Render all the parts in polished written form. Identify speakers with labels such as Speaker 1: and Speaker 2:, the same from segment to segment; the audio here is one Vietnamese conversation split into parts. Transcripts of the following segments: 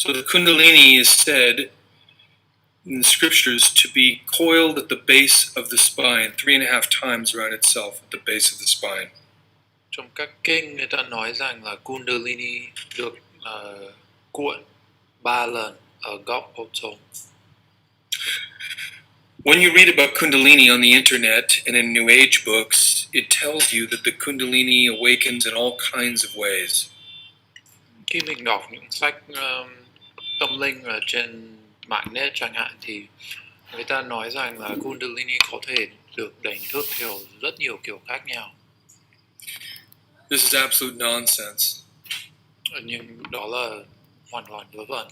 Speaker 1: So the Kundalini is said in the scriptures to be coiled at the base of the spine, 3.5 times around itself at the base of the spine.
Speaker 2: Trong các kinh người ta nói rằng là Kundalini được cuộn 3 lần ở góc hộp sống.
Speaker 1: When you read about Kundalini on the internet and in New Age books, it tells you that the Kundalini awakens in all kinds of ways.
Speaker 2: Khi mình đọc những sách tâm linh ở trên mạng net chẳng hạn thì người ta nói rằng là Kundalini có thể được đánh thức theo rất nhiều kiểu khác nhau.
Speaker 1: This is absolute nonsense.
Speaker 2: Nhưng đó là hoàn toàn vớ vẩn.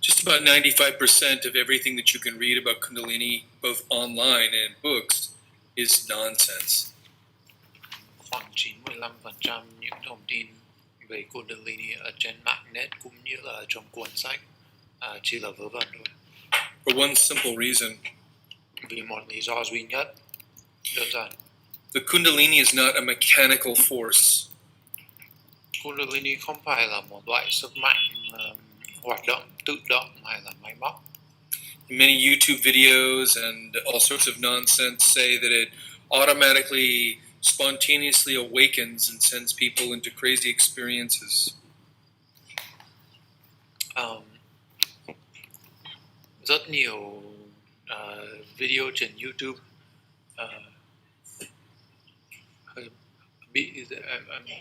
Speaker 1: Just about 95% of everything that you can read about Kundalini, both online and in books, is nonsense.
Speaker 2: Khoảng 95% những thông tin về Kundalini ở trên mạng net cũng như là trong cuốn sách chỉ là vớ vẩn thôi.
Speaker 1: For one simple reason.
Speaker 2: Vì một lý do duy nhất, đơn giản.
Speaker 1: The Kundalini is not a mechanical force.
Speaker 2: Kundalini không phải là một loại sức mạnh hoạt động tự động hay là máy móc.
Speaker 1: Many YouTube videos and all sorts of nonsense say that it automatically, spontaneously awakens and sends people into crazy experiences.
Speaker 2: Rất nhiều video trên YouTube I'm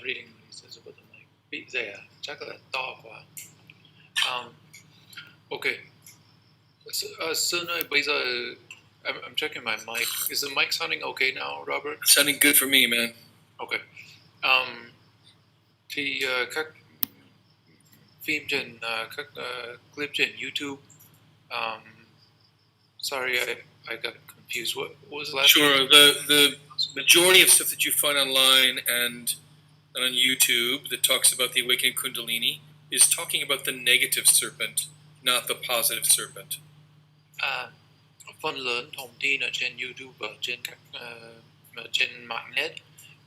Speaker 2: reading this about the mic. Bị rẻ, chắc là to quá. Okay. Sơn ơi, bây giờ I'm checking my mic. Is the mic sounding okay now, Robert?
Speaker 1: Sounding good for me, man.
Speaker 2: Okay. Thì các phim trên các clip trên YouTube. Sorry, I got confused. What was the last?
Speaker 1: Sure. The majority of stuff that you find online and on YouTube that talks about the awakening Kundalini is talking about the negative serpent, not the positive serpent.
Speaker 2: Phần lớn thông tin ở trên YouTube và trên các trên mạng net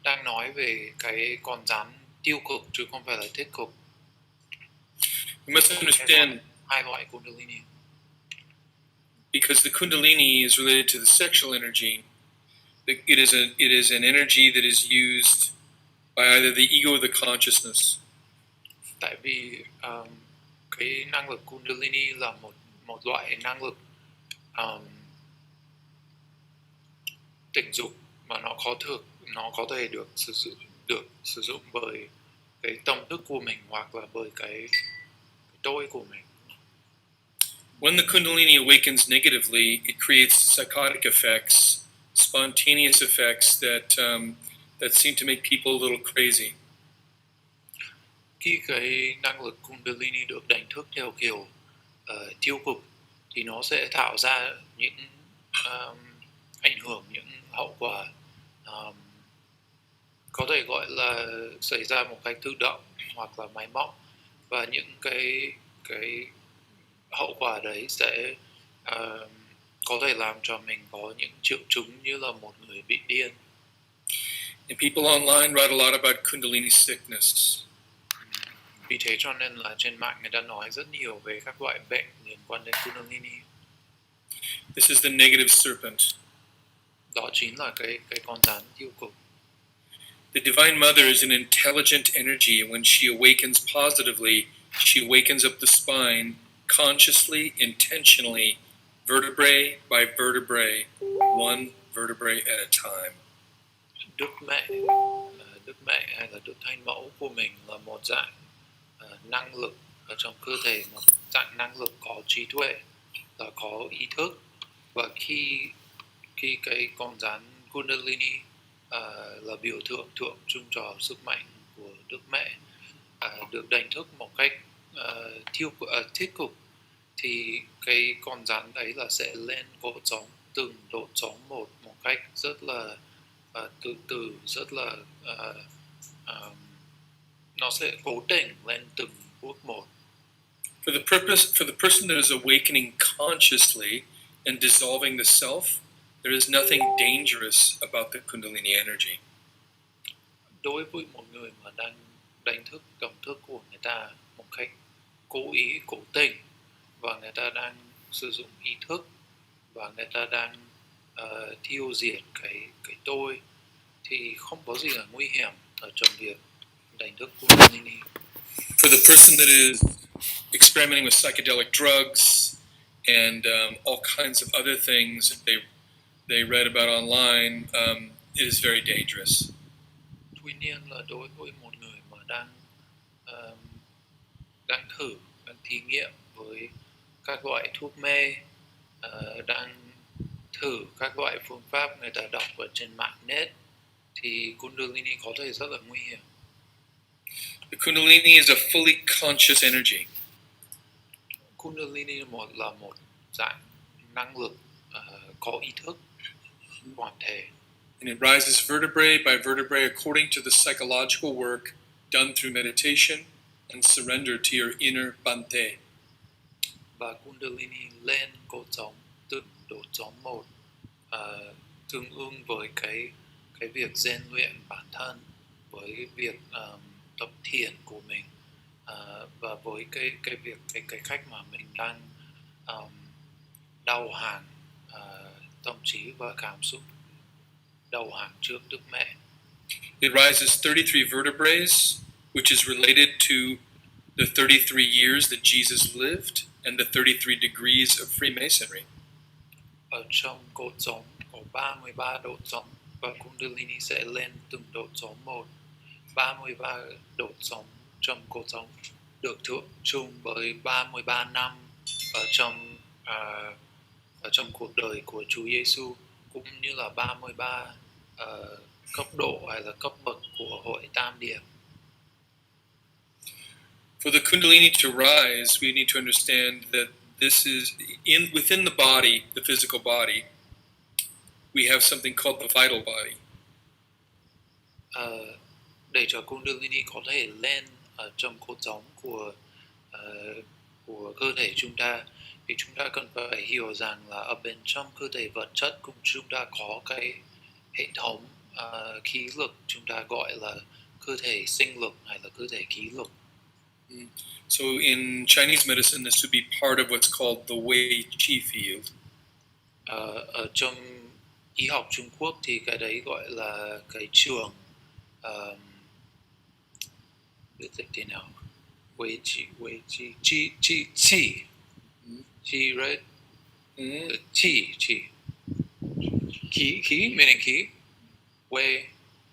Speaker 2: đang nói về cái con rắn tiêu cực chứ không phải là tích cực.
Speaker 1: You must understand
Speaker 2: hai loại Kundalini.
Speaker 1: Because the Kundalini is related to the sexual energy. It is an energy that is used by either the ego or the consciousness.
Speaker 2: Tại vì cái năng lực Kundalini là một loại năng lực tình dục mà nó có thể được sử dụng bởi cái tâm thức của mình hoặc là bởi cái tôi của mình.
Speaker 1: When the Kundalini awakens negatively, it creates psychotic effects, spontaneous effects that seem to make people a little crazy.
Speaker 2: Khi cái năng lực Kundalini được đánh thức theo kiểu tiêu cực thì nó sẽ tạo ra những ảnh hưởng, những hậu quả có thể gọi là xảy ra một cách tự động hoặc là máy móc, và những cái hậu quả đấy sẽ có thể làm cho mình có những triệu chứng như là một người bị điên.
Speaker 1: And people online write a lot about Kundalini sickness.
Speaker 2: Vì thế cho nên là trên mạng người ta nói rất nhiều về các loại bệnh liên quan đến Kundalini.
Speaker 1: This is the negative serpent.
Speaker 2: Đó chính là cái con rắn tiêu cực.
Speaker 1: The Divine Mother is an intelligent energy, and when she awakens positively, she awakens up the spine consciously, intentionally, vertebrae by vertebrae, one vertebrae at a time.
Speaker 2: Đức mẹ hay là Đức Thánh Mẫu của mình là một dạng năng lực ở trong cơ thể, một dạng năng lực có trí tuệ, là có ý thức, và khi cái con rắn Kundalini là biểu tượng trưng cho sức mạnh của Đức Mẹ được đánh thức một cách tích cực, thì cái con rắn đấy là sẽ lên cột sống, từng đốt sống một cách rất là từ rất là nó sẽ cố định lên từng bước một.
Speaker 1: For the person that is awakening consciously and dissolving the self, there is nothing dangerous about the Kundalini energy.
Speaker 2: Đối với một người mà đang đánh thức tâm thức của người ta một cách cố ý, cố tình, và người ta đang sử dụng ý thức, và người ta đang tiêu diệt cái tôi, thì không có gì là nguy hiểm ở trong việc đánh thức Kundalini.
Speaker 1: For the person that is experimenting with psychedelic drugs and all kinds of other things that they read about online, it is very dangerous.
Speaker 2: Tuy nhiên là đối với một người mà đang thí nghiệm với các loại thuốc mê, đang thử các loại phương pháp người ta đọc ở trên mạng net, thì Kundalini có thể rất là nguy hiểm.
Speaker 1: The Kundalini is a fully conscious energy.
Speaker 2: Kundalini là một dạng năng lượng có ý thức hoàn thể.
Speaker 1: And it rises vertebrae by vertebrae according to the psychological work done through meditation and surrender to your inner Bhante.
Speaker 2: Và Kundalini lên cột sống từng đốt sống một, tương ứng với cái việc rèn luyện bản thân, với việc tập thiền của mình, và với cái việc cái cách mà mình đang đầu hàng tâm trí và cảm xúc, đầu hàng trước Đức Mẹ.
Speaker 1: It rises 33 vertebrae, which is related to the 33 years that Jesus lived and the 33 degrees of Freemasonry.
Speaker 2: Ở trong cột sống có 33 đốt sống, và Kundalini sẽ lên từng đốt sống một. 33 đốt sống trong cột sống được tượng trưng bởi 33 năm ở trong cuộc đời của Chúa Giêsu, cũng như là 33 cấp độ hay là cấp bậc của hội Tam Điệp.
Speaker 1: For the Kundalini to rise, we need to understand that this is within the body, the physical body. We have something called the vital body.
Speaker 2: Để cho Kundalini có thể lên ở trong cột sống của cơ thể chúng ta, thì chúng ta cần phải hiểu rằng là ở bên trong cơ thể vật chất của chúng ta có cái hệ thống khí lực, chúng ta gọi là cơ thể sinh lực hay là cơ thể khí lực.
Speaker 1: So in Chinese medicine, this would be part of what's called the Wei Qi field.
Speaker 2: Ở trong y học Trung Quốc thì cái đấy gọi là cái trường biết dịch thế nào, Wei Qi chi, right? Chi khí meaning khí. Wei,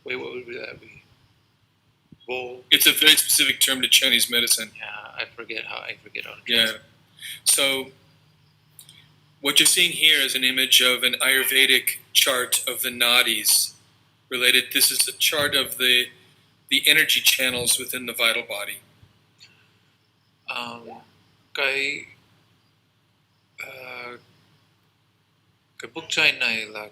Speaker 2: what would that be? Wo.
Speaker 1: It's a very specific term to Chinese medicine.
Speaker 2: Yeah, I forget how to
Speaker 1: Yeah. So what you're seeing here is an image of an Ayurvedic chart of the nadis related. This is a chart of the energy channels within the vital body.
Speaker 2: Cái bức tranh này là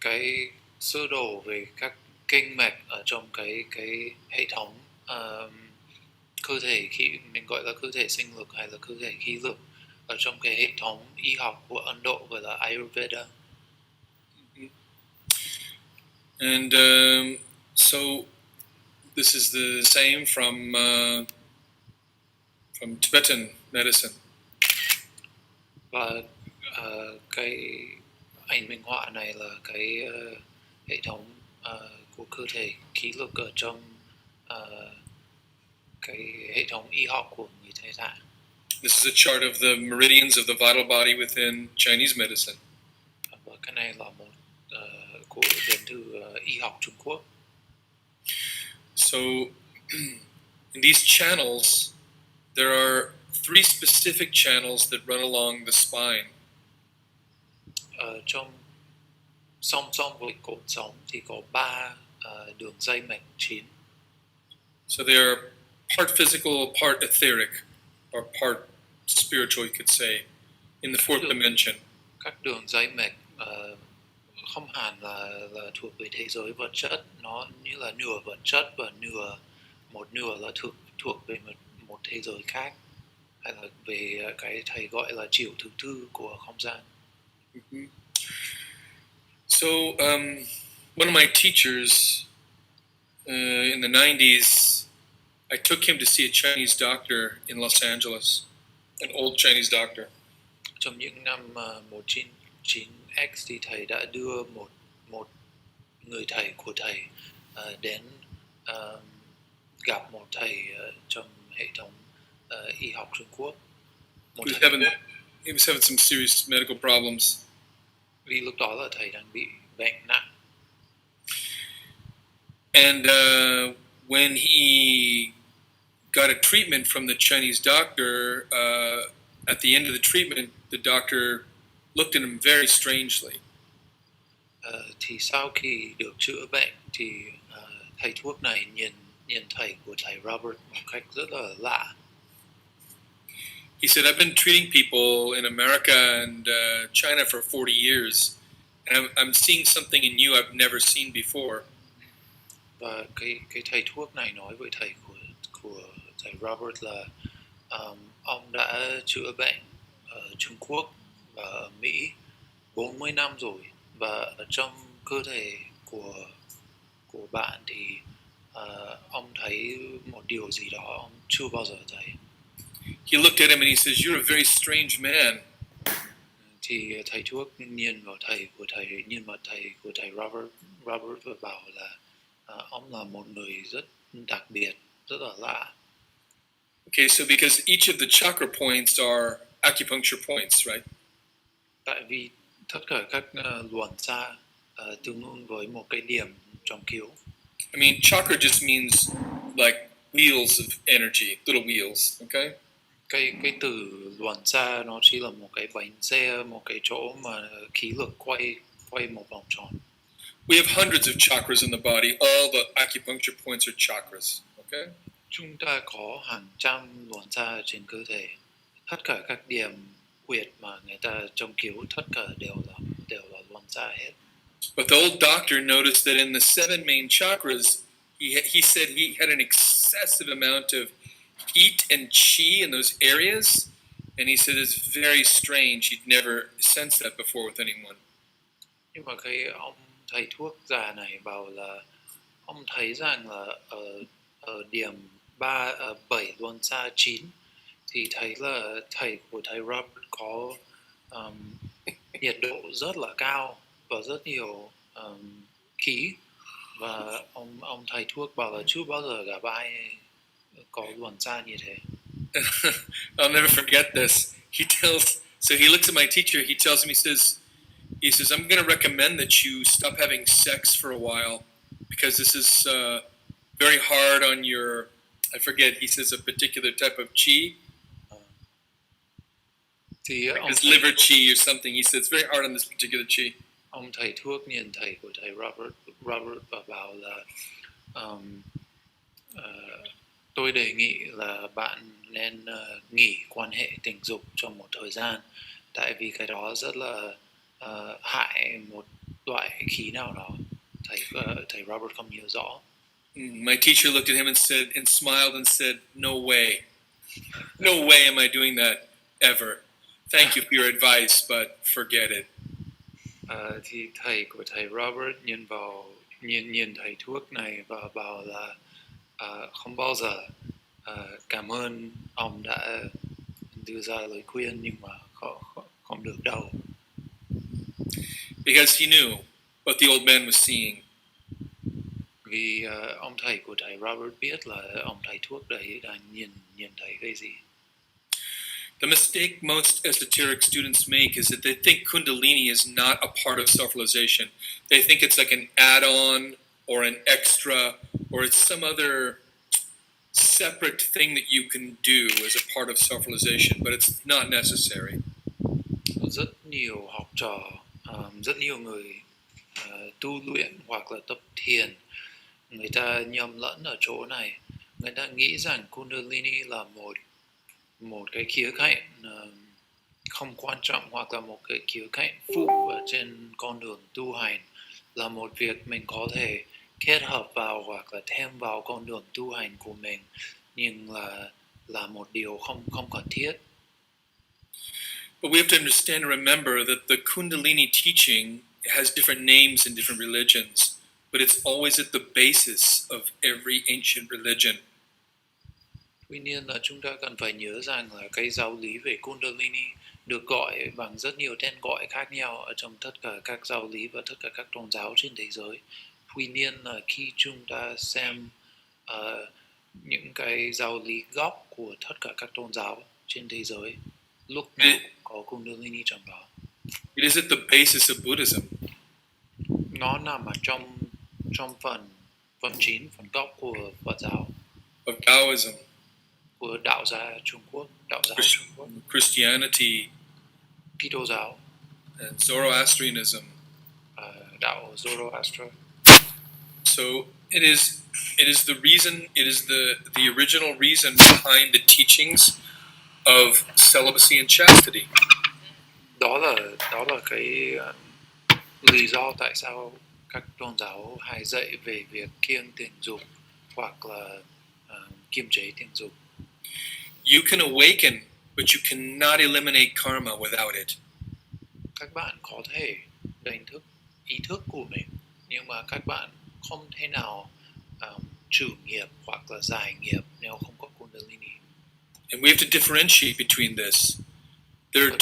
Speaker 2: cái sơ đồ về các kinh mạch ở trong cái hệ thống cơ thể khí, mình gọi là cơ thể sinh lực hay là cơ thể khí lực, ở trong cái hệ thống y học của Ấn Độ gọi là Ayurveda.
Speaker 1: And so this is the same from Tibetan medicine.
Speaker 2: Và cái ảnh minh họa này là cái hệ thống của cơ thể khí lực ở trong cái hệ thống y học của người Tây Tạng.
Speaker 1: This is a chart of the meridians of the vital body within Chinese medicine.
Speaker 2: Và cái này là một của đến từ y học Trung Quốc.
Speaker 1: So in these channels, there are 3 specific channels that run along the spine.
Speaker 2: Trong song song với cột sống thì có 3 đường dây mạch chính.
Speaker 1: So they are part physical, part etheric, or part spiritual, you could say, in the fourth dimension.
Speaker 2: Các đường dây mạch không hẳn là thuộc về thế giới vật chất, nó như là nửa vật chất và một nửa là thuộc về một thế giới khác, hay là về cái thầy gọi là chiều thứ tư của không gian.
Speaker 1: Mm-hmm. So one of my teachers in the 90s I took him to see a Chinese doctor in Los Angeles, an old Chinese doctor.
Speaker 2: Trong những năm 1999X thì thầy đã đưa một người thầy của thầy đến gặp một thầy trong hệ thống y học Trung Quốc. Một
Speaker 1: He was
Speaker 2: thầy
Speaker 1: having, he was having some serious medical problems.
Speaker 2: vì lúc đó là thầy đang bị bệnh nặng.
Speaker 1: And when he got a treatment from the Chinese doctor, at the end of the treatment, the doctor looked at him very strangely.
Speaker 2: Thì sau khi được chữa bệnh thì thầy thuốc này nhìn thầy của thầy Robert một cách rất là lạ.
Speaker 1: He said, I've been treating people in America and China for 40 years, and I'm seeing something in you I've never seen before.
Speaker 2: Và cái thầy thuốc này nói với thầy của thầy Robert là ông đã chữa bệnh ở Trung Quốc và ở Mỹ 40 năm rồi, và ở trong cơ thể của bạn thì ông thấy một điều gì đó ông chưa bao giờ thấy.
Speaker 1: He looked at him and he says, you're a very strange man.
Speaker 2: Thì thầy thuốc nhìn vào thầy của thầy Robert và bảo là ông là một người rất đặc biệt, rất là lạ.
Speaker 1: Okay, so because each of the chakra points are acupuncture points, right?
Speaker 2: Tại vì tất cả các luồn xa tương ứng với một cái điểm trong khiếu.
Speaker 1: I mean, chakra just means like wheels of energy, little wheels, okay?
Speaker 2: Cái từ luồn xa nó chỉ là một cái bánh xe, một cái chỗ mà khí lực quay một vòng tròn.
Speaker 1: We have hundreds of chakras in the body. All the acupuncture points are chakras, okay?
Speaker 2: Chúng ta có hàng trăm luồn xa trên cơ thể. Tất cả các điểm huyệt mà người ta châm cứu tất cả đều là luồn xa hết.
Speaker 1: But the old doctor noticed that in the 7 main chakras, he said he had an excessive amount of heat and chi in those areas, and he said it's very strange. He'd never sensed that before with anyone.
Speaker 2: Nhưng mà cái ông thầy thuốc già này bảo là ông thấy rằng là ở điểm 7 luồn xa 9 thì thấy là thầy của thầy Robert có nhiệt độ rất là cao và rất nhiều khí, và ông thầy thuốc bảo là chưa bao giờ gặp ai có luồn xa như thế.
Speaker 1: I'll never forget this. So he looks at my teacher, he tells him, he says, I'm going to recommend that you stop having sex for a while because this is very hard on your, I forget, he says a particular type of chi.
Speaker 2: Thì
Speaker 1: His liver chi or something. He said it's very hard on this particular chi.
Speaker 2: Ông thầy thuốc nhìn thầy của thầy Robert và bảo là tôi đề nghị là bạn nên nghỉ quan hệ tình dục trong một thời gian, tại vì cái đó rất là hại một loại khí nào đó. Thầy Robert không nhớ rõ.
Speaker 1: My teacher looked at him and smiled and said, "No way. No way am I doing that ever. Thank you for your advice, but forget it."
Speaker 2: Thì thầy của thầy Robert nhìn thầy thuốc này và bảo là không bao giờ, cảm ơn ông đã đưa ra lời khuyên nhưng mà không được đâu.
Speaker 1: Because he knew what the old man was seeing.
Speaker 2: Vì ông thầy của thầy Robert biết là ông thầy thuốc đấy đang nhìn thấy cái gì.
Speaker 1: The mistake most esoteric students make is that they think Kundalini is not a part of self-realization. They think it's like an add-on or an extra, or it's some other separate thing that you can do as a part of self-realization, but it's not necessary.
Speaker 2: Rất nhiều học trò, rất nhiều người tu luyện hoặc là tập thiền, người ta nhầm lẫn ở chỗ này. Người ta nghĩ rằng Kundalini là một cái khía cạnh không quan trọng hoặc là một cái khía cạnh phụ ở trên con đường tu hành, là một việc mình có thể kết hợp vào hoặc là thêm vào con đường tu hành của mình, nhưng là một điều không cần thiết.
Speaker 1: But we have to understand and remember that the Kundalini teaching has different names in different religions, but it's always at the basis of every ancient religion.
Speaker 2: Tuy nhiên là chúng ta cần phải nhớ rằng là cái giáo lý về Kundalini được gọi bằng rất nhiều tên gọi khác nhau ở trong tất cả các giáo lý và tất cả các tôn giáo trên thế giới. Tuy nhiên là khi chúng ta xem những cái giáo lý gốc của tất cả các tôn giáo trên thế giới, lúc nào cũng có Kundalini trong đó.
Speaker 1: It is at the basis of Buddhism.
Speaker 2: Nó nằm ở trong phần chính, phần gốc của Phật giáo,
Speaker 1: of Taoism,
Speaker 2: của đạo giáo Trung Quốc,
Speaker 1: Christianity,
Speaker 2: Kitô giáo,
Speaker 1: and Zoroastrianism.
Speaker 2: đạo Zoroaster.
Speaker 1: So it is the reason, it is the original reason behind the teachings of celibacy and chastity.
Speaker 2: Đó là cái lý do tại sao các tôn giáo hay dạy về việc kiêng tình dục hoặc là kiềm chế tình dục.
Speaker 1: You can awaken, but you cannot eliminate karma without it.
Speaker 2: Các bạn có thể đánh thức ý thức của mình, nhưng mà các bạn không thể nào trừ nghiệp hoặc là giải nghiệp nếu không có Kundalini.
Speaker 1: And we have to differentiate between this. There are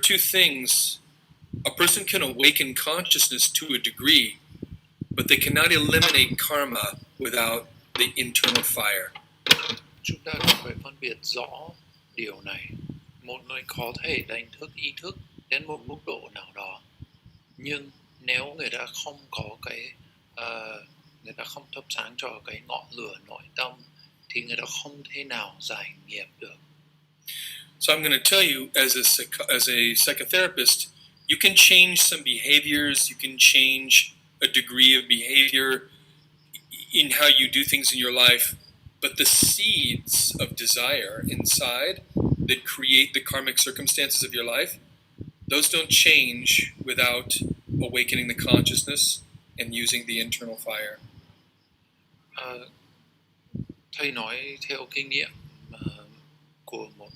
Speaker 1: two things. A person can awaken consciousness to a degree, but they cannot eliminate karma without the internal fire.
Speaker 2: Chúng ta cần phải phân biệt rõ điều này. Một người có thể đánh thức ý thức đến một mức độ nào đó, nhưng nếu người ta không có người ta không thắp sáng cho cái ngọn lửa nội tâm thì người ta không thể nào giải nghiệp được.
Speaker 1: So I'm going to tell you, as a psychotherapist, you can change some behaviors, you can change a degree of behavior in how you do things in your life, but the seeds of desire inside that create the karmic circumstances of your life, those don't change without awakening the consciousness and using the internal fire.
Speaker 2: Thầy nói theo kinh nghiệm của một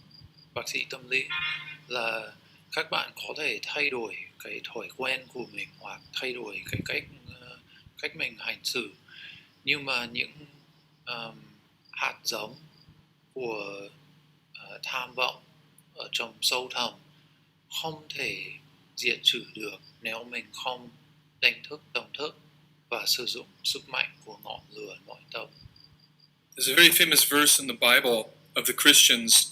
Speaker 2: bác sĩ tâm lý là các bạn có thể thay đổi cái thói quen của mình hoặc thay đổi cái cách mình hành xử, nhưng mà những hạt giống của tham vọng ở trong sâu thẳm không thể diệt trừ được nếu mình không đánh thức tâm thức và sử dụng sức mạnh của ngọn lửa nội tâm.
Speaker 1: There's a very famous verse in the Bible of the Christians.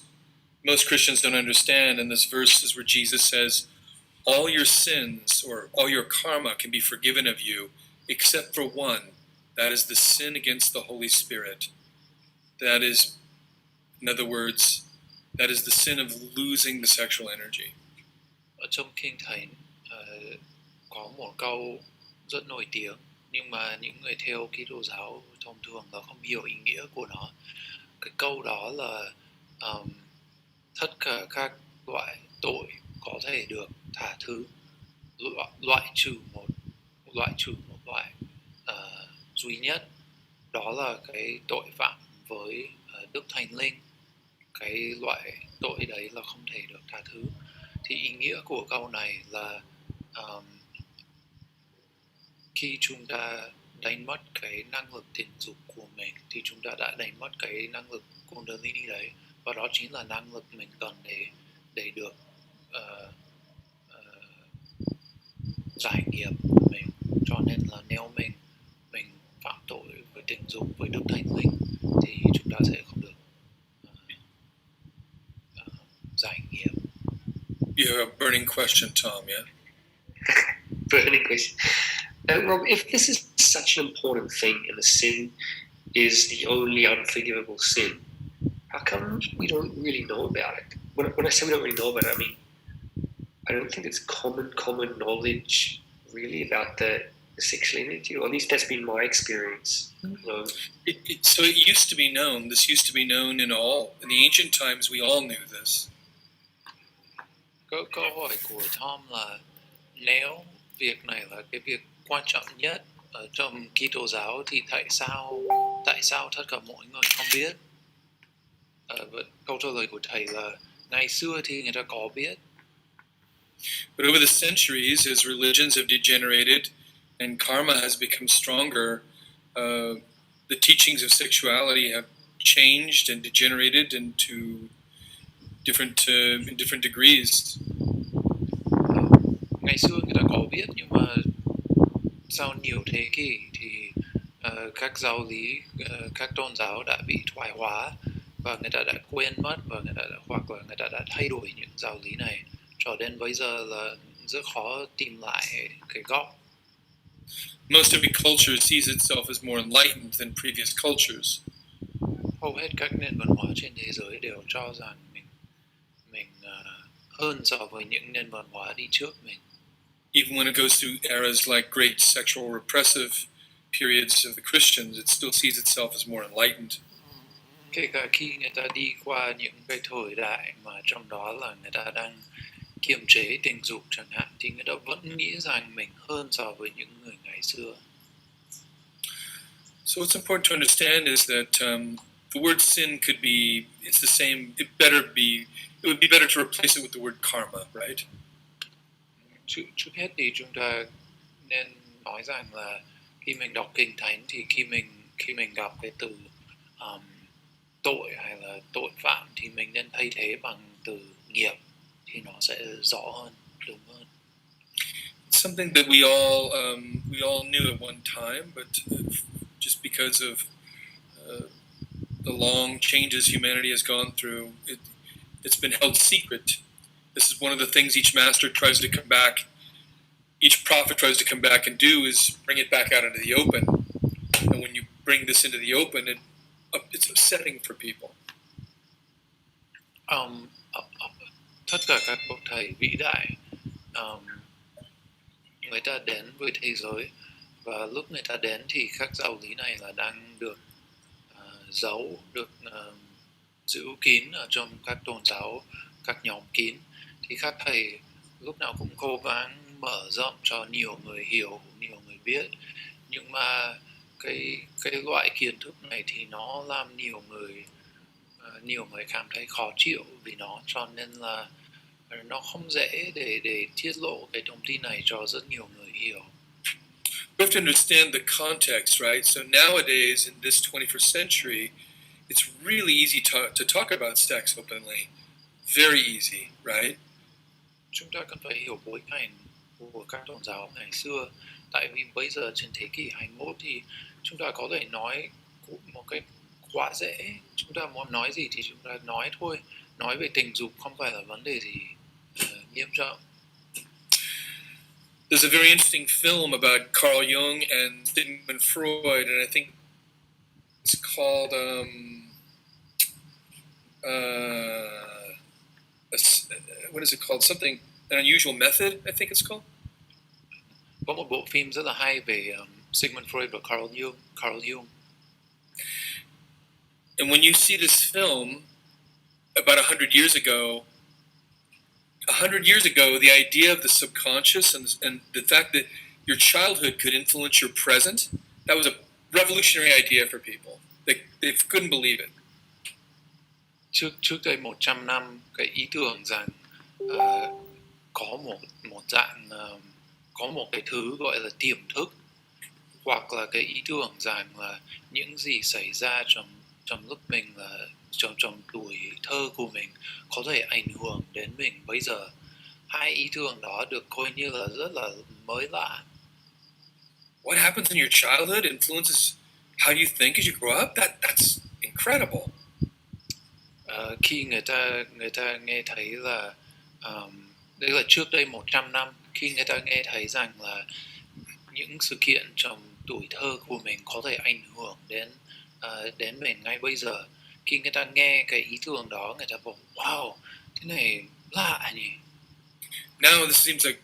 Speaker 1: Most Christians don't understand, and this verse is where Jesus says, all your sins or all your karma can be forgiven of you except for one. That is the sin against the Holy Spirit. That is, in other words, that is the sin of losing the sexual energy.
Speaker 2: Ở trong Kinh Thánh có một câu rất nổi tiếng, nhưng mà những người theo Kitô giáo thông thường là không hiểu ý nghĩa của nó. Cái câu đó là tất cả các loại tội có thể được tha thứ, loại trừ một loại duy nhất, đó là cái tội phạm với Đức Thánh Linh. Cái loại tội đấy là không thể được tha thứ. Thì ý nghĩa của câu này là khi chúng ta đánh mất cái năng lực tình dục của mình thì chúng ta đã đánh mất cái năng lực Kundalini đấy, và đó chính là năng lực mình cần để được giải nghiệp của mình. Cho nên là nếu mình phạm tội với tình dục với Đức Thánh Linh thì chúng ta sẽ không được giải nghiệp.
Speaker 1: You have a burning question, Tom, yeah?
Speaker 3: Burning question. Rob, if this is such an important thing and the sin is the only unforgivable sin, how come we don't really know about it? When I say we don't really know about it, I mean, I don't think it's common knowledge really about the sexual energy, or at least that's been my experience. You know?
Speaker 1: So it used to be known, this used to be known in the ancient times, we all knew this.
Speaker 2: Câu hỏi của Tom là nếu việc này là cái việc quan trọng nhất ở trong Kitô giáo thì tại sao tất cả mọi người không biết? Câu trả lời của thầy là ngày xưa thì người ta có biết.
Speaker 1: But over the centuries, as religions have degenerated and karma has become stronger, the teachings of sexuality have changed and degenerated into in different degrees.
Speaker 2: Ngày xưa người ta có biết, nhưng mà sau nhiều thế kỷ thì các giáo lý, các tôn giáo đã bị thoái hóa và người ta đã quên mất, và hoặc là người ta đã thay đổi những giáo lý này, cho đến bây giờ là rất khó tìm lại cái gốc.
Speaker 1: Most every culture sees itself as more enlightened than previous cultures.
Speaker 2: Hầu hết các nền văn hóa trên thế giới đều cho rằng mình hơn so với những nền văn hóa đi trước mình.
Speaker 1: Even when it goes through eras like great sexual repressive periods of the Christians, it still sees itself as more enlightened.
Speaker 2: Kể cả khi người ta đi qua những cái thời đại mà trong đó là người ta đang kiềm chế tình dục chẳng hạn, thì người ta vẫn nghĩ rằng mình hơn so với những người ngày xưa.
Speaker 1: So what's important to understand is that the word sin could be, it's the same, it would be better to replace it with the word karma, right?
Speaker 2: Trước hết thì chúng ta nên nói rằng là khi mình đọc kinh thánh thì khi mình gặp cái từ tội hay là tội phạm thì mình nên thay thế bằng từ nghiệp, thì nó sẽ rõ hơn, đúng hơn.
Speaker 1: It's something that we all knew at one time, but just because of the long changes humanity has gone through, it's been held secret. This is one of the things each master tries to come back, each prophet tries to come back and do, is bring it back out into the open. And when you bring this into the open, it's upsetting for people.
Speaker 2: Tất cả các bậc thầy vĩ đại, người ta đến với thế giới, và lúc người ta đến thì các giáo lý này là đang được giấu, được giữ kín ở trong các tôn giáo, các nhóm kín, thì các thầy lúc nào cũng cố gắng mở rộng cho nhiều người hiểu, nhiều người biết. Nhưng mà cái loại kiến thức này thì nó làm nhiều người cảm thấy khó chịu vì nó, cho nên là nó không dễ để tiết lộ cái thông tin này cho rất nhiều người hiểu.
Speaker 1: We have to understand the context, right? So nowadays, in this 21st century, it's really easy to talk about sex openly. Very easy, right?
Speaker 2: Chúng ta cần phải hiểu bối cảnh của các tôn giáo ngày xưa. Tại vì bây giờ trên thế kỷ 21 thì chúng ta có thể nói một cái quá dễ. Chúng ta muốn nói gì thì chúng ta nói thôi. Nói về tình dục không phải là vấn đề gì nghiêm trọng.
Speaker 1: There's a very interesting film about Carl Jung and Sigmund Freud, and I think it's called what is it called? Something, an unusual method, I think it's called.
Speaker 2: Có một bộ phim rất là hay về Sigmund Freud và Carl Jung.
Speaker 1: And when you see this film about 100 years ago, the idea of the subconscious and the fact that your childhood could influence your present, that was a revolutionary idea for people. They couldn't believe it.
Speaker 2: Trước đây 100 năm, cái ý tưởng rằng có một dạng, có một cái thứ gọi là tiềm thức, hoặc là cái ý tưởng rằng là những gì xảy ra trong lúc mình là trong tuổi thơ của mình có thể ảnh hưởng đến mình bây giờ. Hai ý tưởng đó được coi như là rất là mới lạ.
Speaker 1: What happens in your childhood influences how you think as you grow up? That's incredible.
Speaker 2: Khi người ta nghe thấy là đấy là trước đây 100 năm, khi người ta nghe thấy rằng là những sự kiện trong tuổi thơ của mình có thể ảnh hưởng đến mình ngay bây giờ, khi người ta nghe cái ý tưởng đó, người ta bảo wow, thế này lạ nhỉ.
Speaker 1: Now this seems like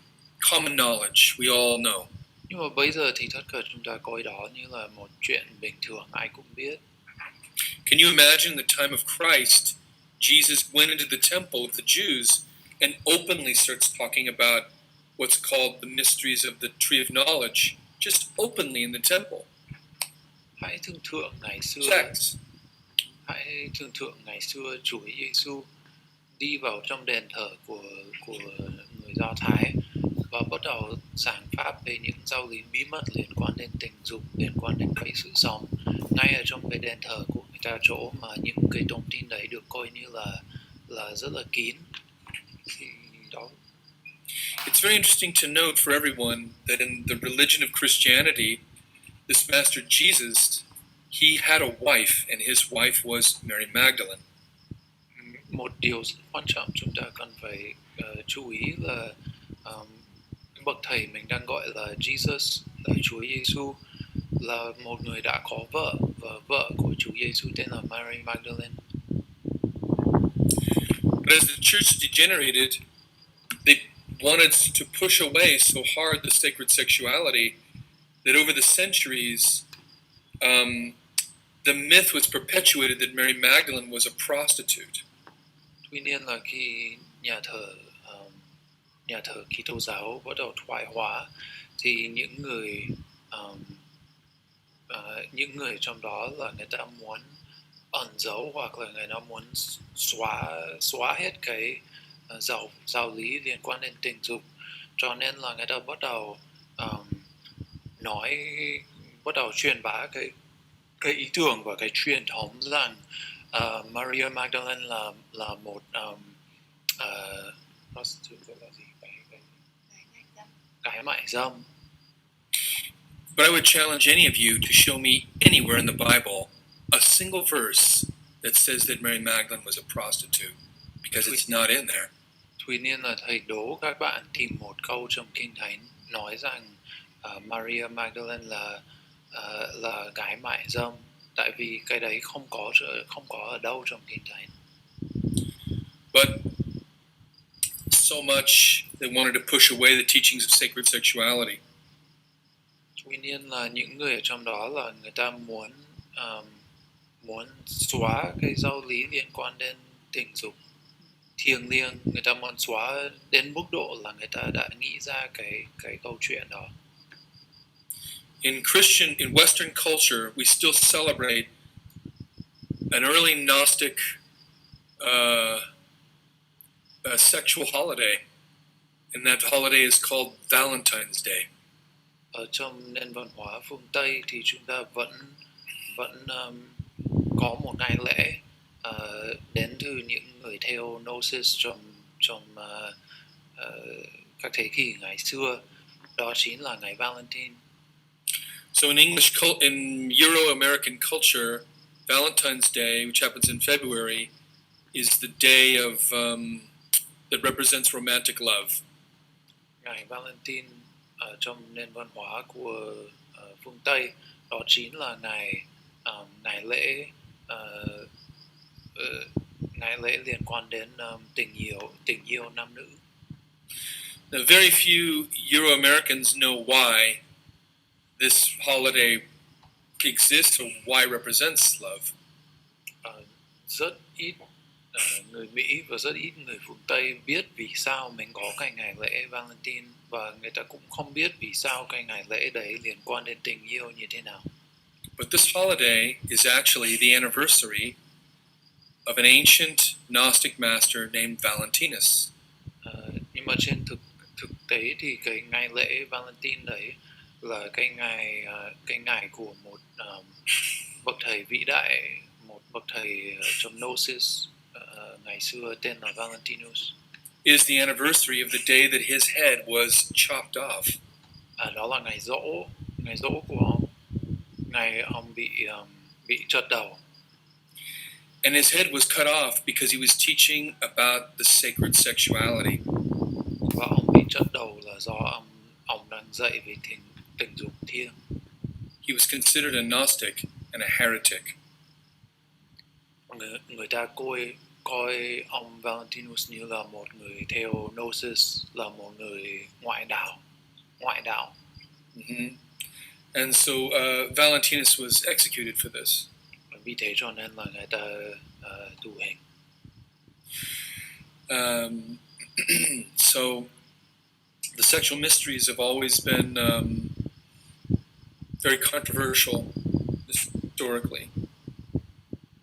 Speaker 1: common knowledge. We all know.
Speaker 2: Nhưng mà bây giờ thì tất cả chúng ta coi đó như là một chuyện bình thường, ai cũng biết.
Speaker 1: Can you imagine the time of Christ? Jesus went into the temple with the Jews and openly starts talking about what's called the mysteries of the tree of knowledge, just openly in the temple.
Speaker 2: Hãy tưởng tượng ngày xưa Chúa Giêsu đi vào trong đền thờ của người Do Thái và bắt đầu giảng pháp về những giáo lý bí mật liên quan đến tình dục, liên quan đến cái sự sống ngay ở trong cái đền thờ của người ra chỗ mà những cái thông tin đấy được coi như là rất là kín. Thì đó.
Speaker 1: It's very interesting to note for everyone that in the religion of Christianity, this Master Jesus, he had a wife, and his wife was Mary Magdalene.
Speaker 2: Một điều rất quan trọng chúng ta cần phải chú ý là bậc thầy mình đang gọi là Jesus, là Chúa Giêsu, là một người đã có vợ, và vợ của Chúa Giêsu tên là Mary Magdalene.
Speaker 1: But as the church degenerated, they wanted to push away so hard the sacred sexuality that over the centuries, the myth was perpetuated that Mary Magdalene was a prostitute.
Speaker 2: Tuy nhiên là khi nhà thờ Kitô giáo bắt đầu thoái hóa, thì những người trong đó là người ta muốn ẩn giấu, hoặc là người ta muốn xóa hết cái giáo lý liên quan đến tình dục, cho nên là người ta bắt đầu truyền bá cái ý tưởng và cái truyền thống rằng Maria Magdalene là một prostitute, gọi là gì, cái mại dâm.
Speaker 1: But I would challenge any of you to show me anywhere in the Bible a single verse that says that Mary Magdalene was a prostitute, because it's not in there.
Speaker 2: Tuy nhiên là thầy đố các bạn tìm một câu trong Kinh Thánh nói rằng Maria Magdalene là gái mại dâm, tại vì cái đấy không có ở đâu trong Kinh Thánh.
Speaker 1: But so much they wanted to push away the teachings of sacred sexuality.
Speaker 2: Tuy nhiên là những người ở trong đó là người ta muốn xóa cái giáo lý liên quan đến tình dục thiêng liêng, người ta muốn xóa đến mức độ là người ta đã nghĩ ra cái câu chuyện đó.
Speaker 1: In Western culture, we still celebrate an early Gnostic sexual holiday, and that holiday is called Valentine's Day.
Speaker 2: Ở trong nền văn hóa phương Tây thì chúng ta vẫn có một ngày lễ đến từ những người theo Gnosis trong các thế kỷ ngày xưa, đó chính là ngày Valentine.
Speaker 1: So in in Euro-American culture, Valentine's Day, which happens in February, is the day of that represents romantic love.
Speaker 2: Ngày Valentine trong nền văn hóa của phương Tây, đó chính là ngày lễ liên quan đến tình yêu nam nữ.
Speaker 1: Now, very few Euro-Americans know why this holiday exists or why it represents love.
Speaker 2: Rất ít người Mỹ và rất ít người phương Tây biết vì sao mình có cái ngày lễ Valentine, và người ta cũng không biết vì sao cái ngày lễ đấy liên quan đến tình yêu như thế nào.
Speaker 1: But this holiday is actually the anniversary of an ancient Gnostic master named Valentinus.
Speaker 2: Nhưng mà trên thực tế thì cái ngày lễ Valentine đấy là cái ngày của một bậc thầy vĩ đại, một bậc thầy trong Gnosis ngày xưa tên là Valentinus.
Speaker 1: It is the anniversary of the day that his head was chopped off.
Speaker 2: Đó là ngày rỗ của ông, ngày ông bị chặt đầu.
Speaker 1: And his head was cut off because he was teaching about the sacred sexuality.
Speaker 2: Và ông bị chặt đầu là do ông đang dạy về tình dục thiêng.
Speaker 1: He was considered a Gnostic and a heretic.
Speaker 2: Người ta coi ông Valentinus như là một người theo Gnosis, là một người ngoại đạo.
Speaker 1: Mm-hmm. And so Valentinus was executed for this.
Speaker 2: Vì thế cho nên là người ta tù hình.
Speaker 1: So the sexual mysteries have always been very controversial historically.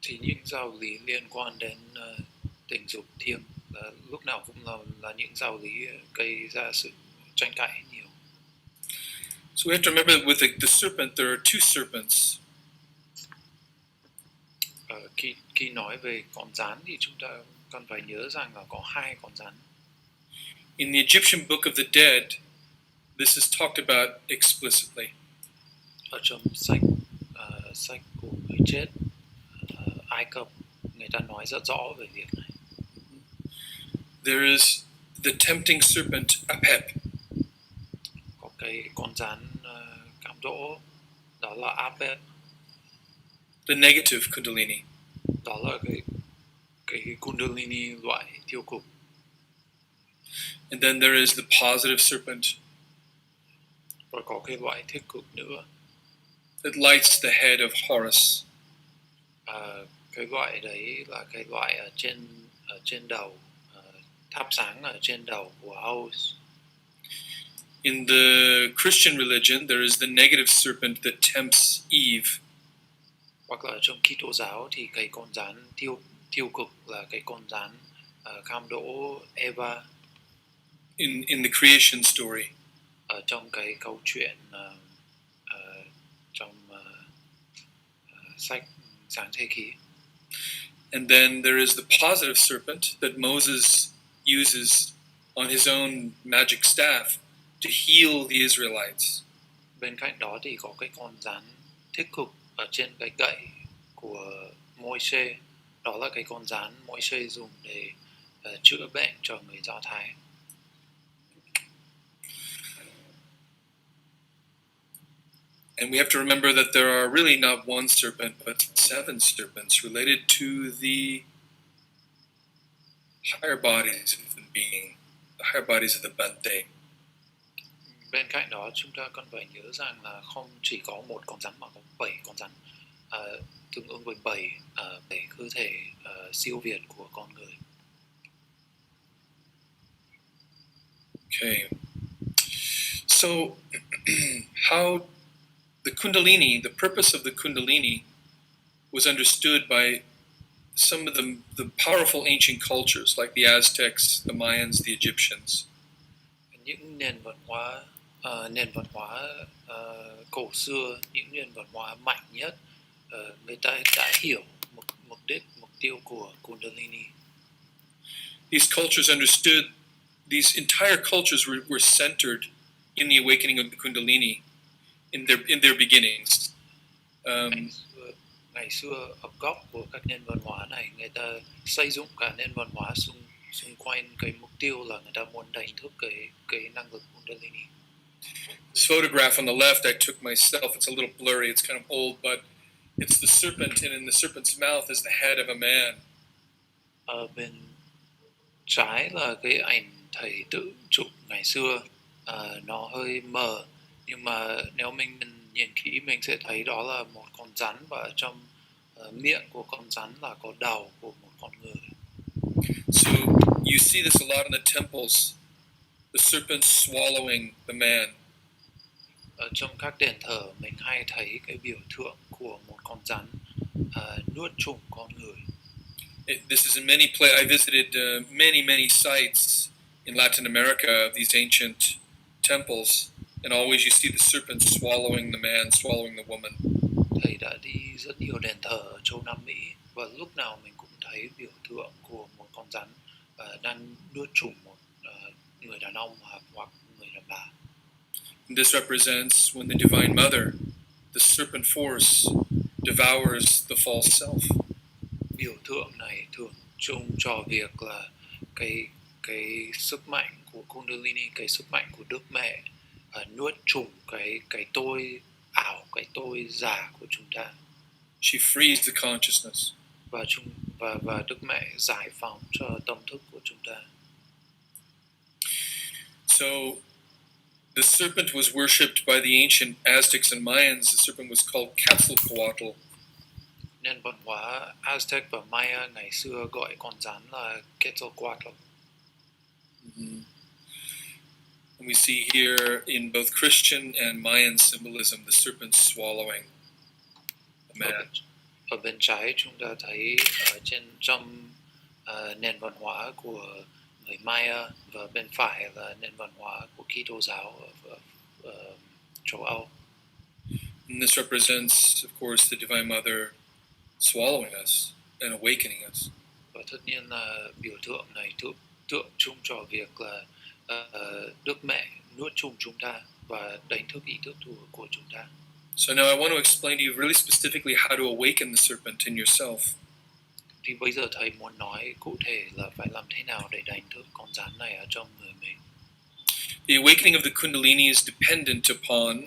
Speaker 2: Thì những giáo lý liên quan đến tình dục thiêng lúc nào cũng là những giáo lý gây ra sự tranh cãi nhiều.
Speaker 1: So we have to remember with the serpent, there are two serpents.
Speaker 2: khi nói về con rắn thì chúng ta cần phải nhớ rằng là có hai con rắn.
Speaker 1: In the Egyptian Book of the Dead, this is talked about explicitly.
Speaker 2: Ở trong sách của người chết Ai Cập, người ta nói rất rõ về việc này.
Speaker 1: There is the tempting serpent Apep,
Speaker 2: Có cái con rắn cám dỗ, đó là Apep,
Speaker 1: the negative Kundalini.
Speaker 2: đó là cái Kundalini loại tiêu cực.
Speaker 1: And then there is the positive serpent
Speaker 2: Rồi có cái loại tích cực nữa,
Speaker 1: that lights the head of Horus.
Speaker 2: cái loại đấy là cái loại ở trên đầu, thắp sáng ở trên đầu của Horus.
Speaker 1: In the Christian religion, there is the negative serpent that tempts Eve.
Speaker 2: Hoặc là trong Kitô giáo thì cái con rắn tiêu cực là cái con rắn cám dỗ Eva.
Speaker 1: In the creation story.
Speaker 2: Ở trong cái câu chuyện trong sách Sáng Thế Ký.
Speaker 1: And then there is the positive serpent that Moses uses on his own magic staff to heal the Israelites.
Speaker 2: Bên cạnh đó thì có cái con rắn tích cực ở trên cái gậy của Môi-se. Đó là cái con rắn Môi-se dùng để chữa bệnh cho người Do Thái.
Speaker 1: And we have to remember that there are really not one serpent, but 7 serpents related to the higher bodies of the being, the higher bodies of the Bante.
Speaker 2: Bên cạnh đó chúng ta cần phải nhớ rằng là không chỉ có một con rắn mà có 7 con rắn, tương ứng với 7 cơ thể siêu việt của con người.
Speaker 1: Okay. So, how the Kundalini, the purpose of the Kundalini was understood by some of the powerful ancient cultures like the Aztecs, the Mayans, the Egyptians.
Speaker 2: Những nền văn hóa cổ xưa, những nền văn hóa mạnh nhất, người ta đã hiểu mục tiêu của Kundalini.
Speaker 1: These cultures understood, these entire cultures were centered in the awakening of the Kundalini in their beginnings.
Speaker 2: Ngày xưa ở góc của các nền văn hóa này, người ta xây dựng cả nền văn hóa xung quanh cái mục tiêu là người ta muốn đánh thức cái năng lực Kundalini.
Speaker 1: This photograph on the left I took myself. It's a little blurry. It's kind of old, but it's the serpent, and in the serpent's mouth is the head of a man.
Speaker 2: Ở bên trái là cái ảnh thầy tự chụp ngày xưa, nó hơi mờ, nhưng mà nếu mình nhìn kỹ mình sẽ thấy đó là một con rắn, và ở trong miệng của con rắn là có đầu của một con người.
Speaker 1: So you see this a lot in the temples, the serpent swallowing the man.
Speaker 2: Ở trong các đền thờ mình hay thấy cái biểu tượng của một con rắn nuốt chửng con người.
Speaker 1: This is in many places. I visited many sites in Latin America of these ancient temples, and always you see the serpent swallowing the man, swallowing the woman.
Speaker 2: Thầy đã đi rất nhiều đền thờ ở châu Nam Mỹ, và lúc nào mình cũng thấy biểu tượng của một con rắn đang nuốt chửng một người đàn ông hoặc người đàn bà.
Speaker 1: And this represents when the Divine Mother, the serpent force, devours the false self.
Speaker 2: Biểu tượng này thường chung cho việc là cái sức mạnh của Kundalini, cái sức mạnh của Đức Mẹ nuốt chửng cái tôi ảo, cái tôi giả của chúng ta.
Speaker 1: She frees the consciousness.
Speaker 2: Và Đức Mẹ giải phóng cho tâm thức của chúng ta.
Speaker 1: So the serpent was worshipped by the ancient Aztecs and Mayans. The serpent was called Quetzalcoatl.
Speaker 2: Nền văn hóa Aztec và Maya ngày xưa gọi con rắn là Quetzalcoatl.
Speaker 1: Mm-hmm. And we see here in both Christian and Mayan symbolism the serpent swallowing the man.
Speaker 2: Ở bên trái chúng ta thấy trong nền văn hóa của người Maya, và bên phải là nền văn hóa của Kitô giáo ở châu Âu.
Speaker 1: And this represents, of course, the Divine Mother swallowing us. and awakening us.
Speaker 2: Và tất nhiên là biểu tượng này tượng trưng cho việc là Đức Mẹ nuốt chửng chúng ta và đánh thức ý thức của chúng ta.
Speaker 1: So now I want to explain to you really specifically how to awaken the serpent in yourself.
Speaker 2: Thì bây giờ thầy muốn nói cụ thể là phải làm thế nào để đánh thức con rắn này ở trong người mình.
Speaker 1: The awakening of the Kundalini is dependent upon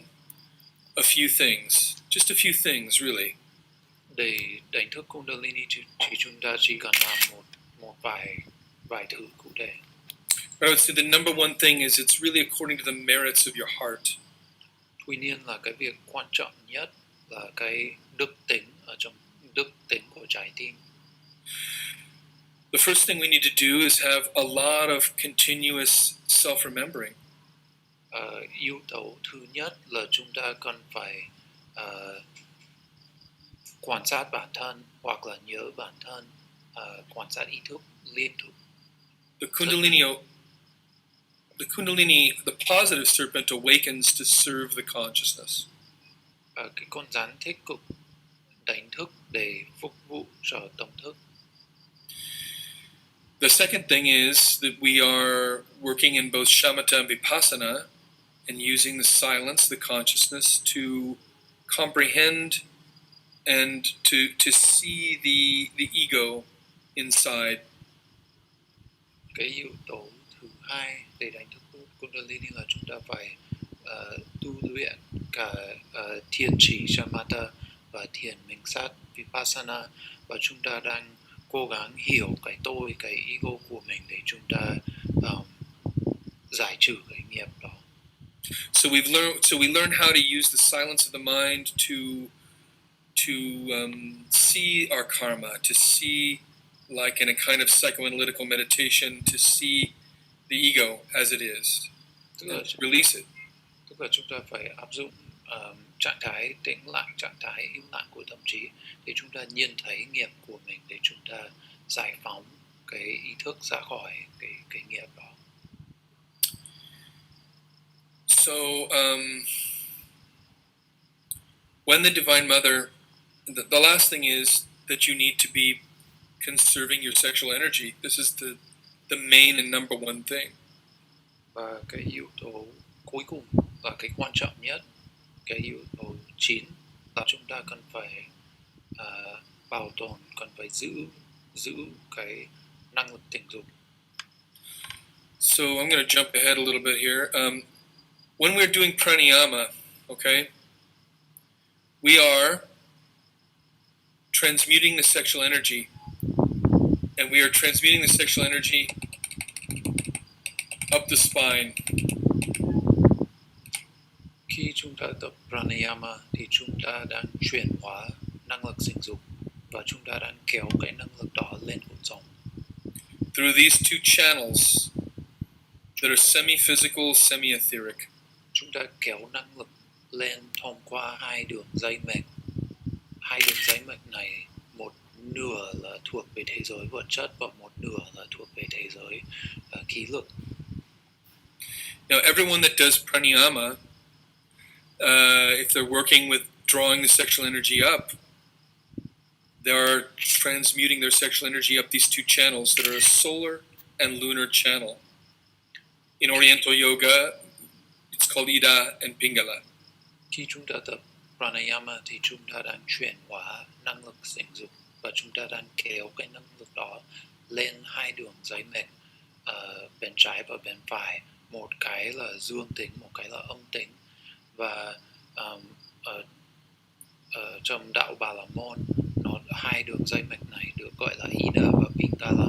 Speaker 1: a few things, just a few things really.
Speaker 2: Để đánh thức Kundalini thì chúng ta chỉ cần làm một vài thứ cụ thể.
Speaker 1: I would say the number one thing is it's really according to the merits of your heart.
Speaker 2: Tuy nhiên là cái việc quan trọng nhất là cái đức tính ở trong đức tính của trái tim.
Speaker 1: The first thing we need to do is have a lot of continuous self-remembering.
Speaker 2: Yếu tố thứ nhất là chúng ta cần phải quan sát bản thân hoặc là nhớ bản thân, quan sát ý thức liên tục.
Speaker 1: The Kundalini, the positive serpent awakens to serve the consciousness.
Speaker 2: Cái con rắn tích cực đánh thức để phục vụ cho tâm thức.
Speaker 1: The second thing is that we are working in both shamatha and vipassana and using the silence, the consciousness, to comprehend and to see the ego inside.
Speaker 2: Cái yếu tố thứ hai để đánh thức Kundalini là chúng ta phải tu luyện cả thiền trì Shamatha và thiền minh sát Vipassana, và chúng ta đang cố gắng hiểu cái tôi, cái ego của mình để chúng ta giải trừ cái nghiệp đó.
Speaker 1: So we learn how to use the silence of the mind to see our karma, to see, like in a kind of psychoanalytical meditation, to see the ego as it is, release it.
Speaker 2: Tức là chúng ta phải áp dụng trạng thái tĩnh lặng, trạng thái im lặng của tâm trí để chúng ta nhìn thấy nghiệp của mình, để chúng ta giải phóng cái ý thức ra khỏi cái nghiệp đó.
Speaker 1: So when the Divine Mother, the last thing is that you need to be conserving your sexual energy. This is the main and number one thing.
Speaker 2: Và cái yếu tố cuối cùng là cái quan trọng nhất, cái yếu tố 9 là chúng ta cần phải bảo tồn, cần phải giữ cái năng lực tình dục.
Speaker 1: So I'm going to jump ahead a little bit here. When we're doing pranayama, okay, we are transmuting the sexual energy, and we are transmuting the sexual energy up the spine.
Speaker 2: Khi chúng ta tập pranayama thì chúng ta đang chuyển hóa năng lực sinh dục và chúng ta đang kéo cái năng lực đó lên cột sống.
Speaker 1: Through these two channels that are semi-physical, semi-etheric.
Speaker 2: Chúng ta kéo năng lực lên thông qua hai đường dây mạch. Hai đường dây mạch này, một nửa là thuộc về thế giới vật chất và một nửa là thuộc về thế giới khí lực.
Speaker 1: Now, everyone that does pranayama, if they're working with drawing the sexual energy up, they are transmuting their sexual energy up these two channels that are a solar and lunar channel. In Oriental yoga, it's called Ida and Pingala.
Speaker 2: Khi chúng ta tập pranayama thì chúng ta đang chuyển hóa năng lực sinh dục và chúng ta đang kéo cái năng lực đó lên hai đường dây mạch bên trái và bên phải. Một cái là dương tính, một cái là âm tính. Và trong đạo Bà La Môn, hai đường dây mạch này được gọi là Ida và Pingala.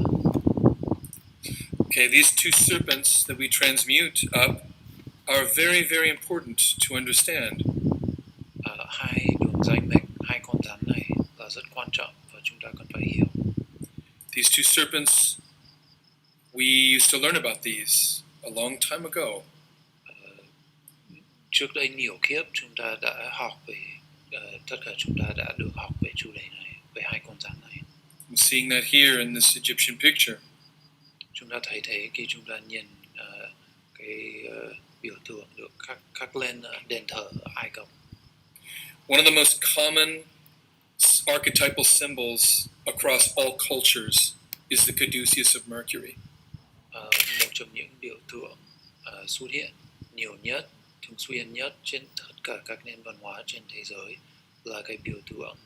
Speaker 1: Okay, these two serpents that we transmute up are very, very important to understand.
Speaker 2: Hai đường dây mạch, hai con rắn này là rất quan trọng và chúng ta cần phải hiểu.
Speaker 1: These two serpents, we used to learn about these a long time ago.
Speaker 2: Trước đây nhiều kiếp chúng ta đã học về tất cả chúng ta đã được học về chủ đề này, về hai con rắn này.
Speaker 1: I'm seeing that here in this Egyptian picture.
Speaker 2: Chúng ta thấy thế khi chúng ta nhìn cái biểu tượng được khắc lên đền thờ ở Ai Cập.
Speaker 1: One of the most common archetypal symbols across all cultures is the caduceus of Mercury.
Speaker 2: Một trong những biểu tượng xuất hiện nhiều nhất, thường xuyên nhất trên tất cả các nền văn hóa trên thế giới là cái biểu tượng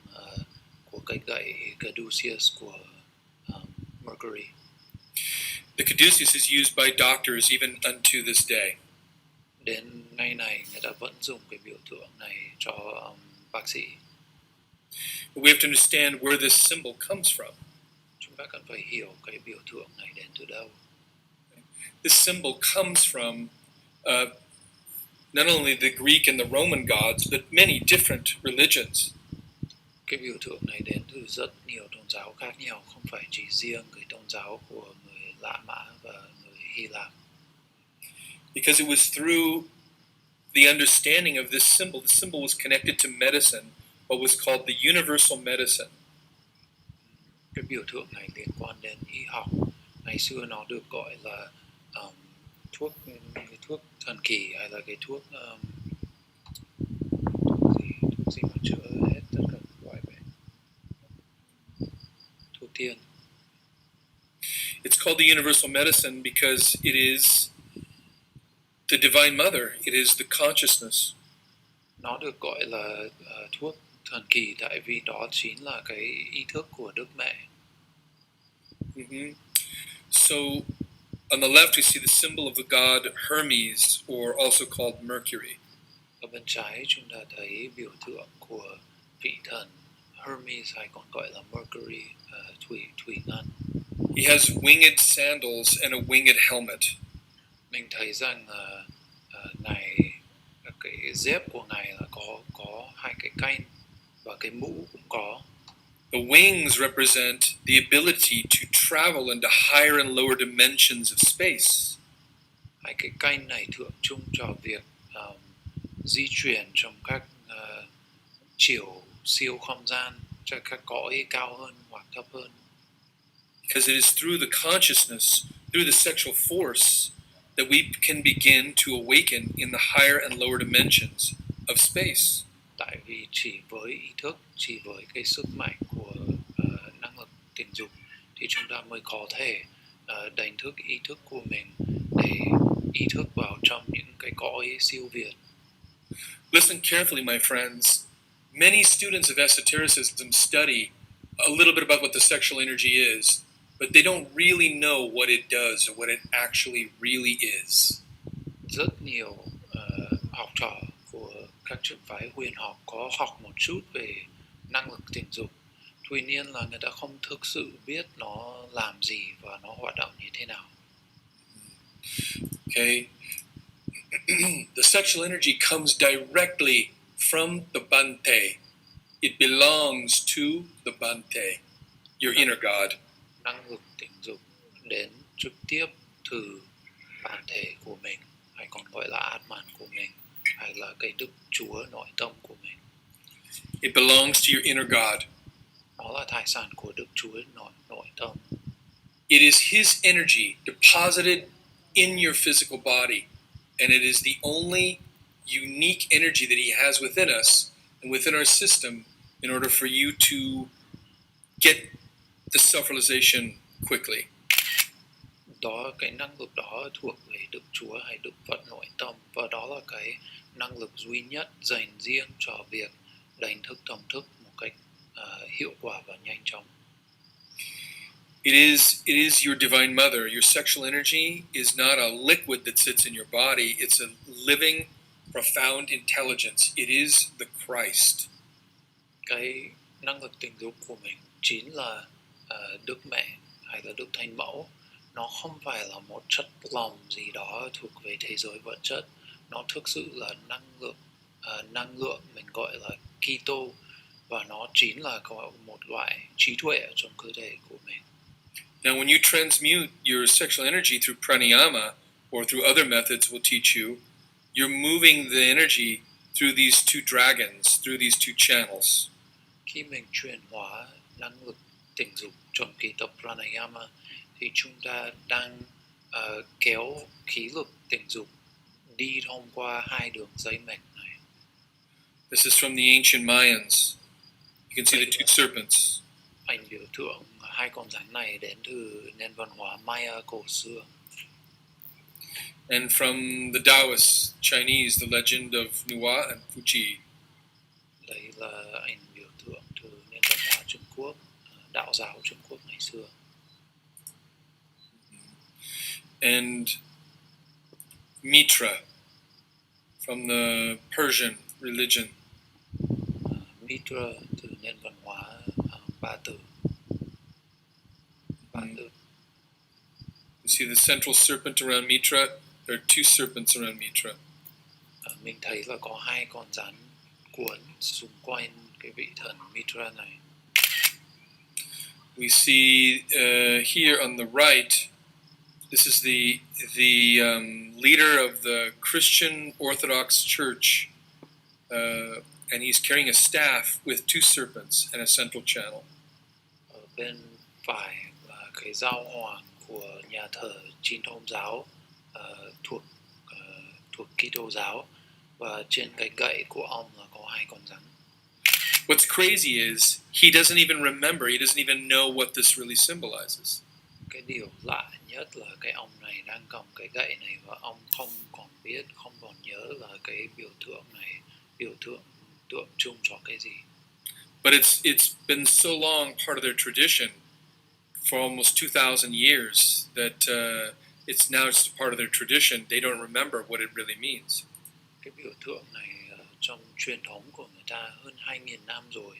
Speaker 2: của cái gậy caduceus của Mercury.
Speaker 1: The caduceus is used by doctors even unto this day.
Speaker 2: Đến ngày này người ta vẫn dùng cái biểu tượng này cho bác sĩ.
Speaker 1: But we have to understand where this symbol comes from.
Speaker 2: Chúng ta cần phải hiểu cái biểu tượng này đến từ đâu.
Speaker 1: This symbol comes from not only the Greek and the Roman gods, but many different religions.
Speaker 2: Cái biểu tượng này đến từ rất nhiều tôn giáo khác nhau, không phải chỉ riêng cái tôn giáo của người La Mã và người Hy Lạp.
Speaker 1: Because it was through the understanding of this symbol was connected to medicine, what was called the universal medicine.
Speaker 2: Cái biểu tượng này liên quan đến y học. Ngày xưa nó được gọi là thuốc thần kỳ hay là cái thuốc gì mà chữa hết tất cả các loại bệnh. Thuốc thiên.
Speaker 1: It's called the universal medicine because it is the Divine Mother. It is the consciousness.
Speaker 2: Nó được gọi là thuốc thần kỳ tại vì đó chính là cái ý thức của Đức Mẹ.
Speaker 1: Mm-hmm. So on the left we see the symbol of the god Hermes, or also called Mercury.
Speaker 2: Ở bên trái chúng ta thấy biểu tượng của vị thần Hermes hay còn gọi là Mercury, thủy ngân.
Speaker 1: He has winged sandals and a winged helmet.
Speaker 2: Mình thấy rằng ngài cái dép của ngài là có hai cái cánh và cái mũ cũng có.
Speaker 1: The wings represent the ability to travel into higher and lower dimensions of space.
Speaker 2: Hai cái cánh này tượng trưng cho việc di chuyển trong các chiều siêu không gian, cho các cõi cao hơn hoặc thấp hơn.
Speaker 1: Because it is through the consciousness, through the sexual force, that we can begin to awaken in the higher and lower dimensions of space.
Speaker 2: Tại vì chỉ với ý thức, chỉ với cái sức mạnh của năng lực tình dục thì chúng ta mới có thể đánh thức ý thức của mình để ý thức vào trong những cái cõi siêu việt.
Speaker 1: Listen carefully, my friends. Many students of esotericism study a little bit about what the sexual energy is, but they don't really know what it does or what it actually really is.
Speaker 2: Rất nhiều học trò của các trường phái huyền học có học một chút về năng lực tình dục. Tuy nhiên là người ta không thực sự biết nó làm gì và nó hoạt động như thế nào.
Speaker 1: Okay. The sexual energy comes directly from the Bhante. It belongs to the Bhante, your inner God.
Speaker 2: Năng lực tình dục đến trực tiếp từ bản thể của mình, hay còn gọi là Atman của mình, hay là cái Đức Chúa nội tâm của mình.
Speaker 1: It belongs to your inner God.
Speaker 2: Nó là tài sản của Đức Chúa nội tâm.
Speaker 1: It is His energy deposited in your physical body, and it is the only unique energy that He has within us and within our system in order for you to get the self-realization quickly.
Speaker 2: Đó, cái năng lực đó thuộc về Đức Chúa hay Đức Phật nội tâm, và đó là cái năng lực duy nhất dành riêng cho việc đánh thức tâm thức một cách hiệu quả và nhanh chóng.
Speaker 1: It is your Divine Mother. Your sexual energy is not a liquid that sits in your body. It's a living, profound intelligence. It is the Christ.
Speaker 2: Cái năng lực tình dục của mình chính là Đức Mẹ hay là Đức Thánh Mẫu. Nó không phải là một chất lỏng gì đó thuộc về thế giới vật chất. Nó thực sự là năng lượng mình gọi là Kitô, và nó chính là một loại trí tuệ ở trong cơ thể của mình.
Speaker 1: Now, when you transmute your sexual energy through pranayama or through other methods we'll teach you, you're moving the energy through these two dragons, through these two channels.
Speaker 2: Khi mình chuyển hóa năng lực tình dục trong kỳ tập pranayama thì chúng ta đang kéo khí lực tình dục đi thông qua hai đường dây mạch này.
Speaker 1: This is from the ancient Mayans. You can see the two serpents.
Speaker 2: Anh biểu tượng hai con rắn này đến từ nền văn hóa Maya cổ xưa.
Speaker 1: And from the Taoist Chinese, the legend of Nuwa and Fuji.
Speaker 2: Đấy là ảnh biểu tượng từ nền văn hóa Trung Quốc, đạo giáo Trung Quốc ngày xưa.
Speaker 1: And Mitra from the Persian religion.
Speaker 2: Mitra từ nền văn hóa Ba Tư.
Speaker 1: You see the central serpent around Mitra? There are two serpents around Mitra.
Speaker 2: Mình thấy là có hai con rắn cuốn xung quanh cái vị thần Mitra này.
Speaker 1: We see here on the right, this is the leader of the Christian Orthodox Church, and he's carrying a staff with two serpents and a central channel.
Speaker 2: Ở bên phải là cái giáo hoàng của nhà thờ Chính Thống giáo thuộc Kitô giáo, và trên cái gậy của ông là có hai con rắn.
Speaker 1: What's crazy is he doesn't even remember, he doesn't even know what this really symbolizes.
Speaker 2: Cái điều lạ nhất là cái ông này đang cầm cái gậy này và ông không còn biết, không còn nhớ là cái biểu tượng này tượng trưng cho cái gì.
Speaker 1: But it's been so long part of their tradition for almost 2,000 years that it's now just a part of their tradition. They don't remember what it really means.
Speaker 2: Cái biểu tượng này trong truyền thống của người ta hơn 2.000 năm rồi,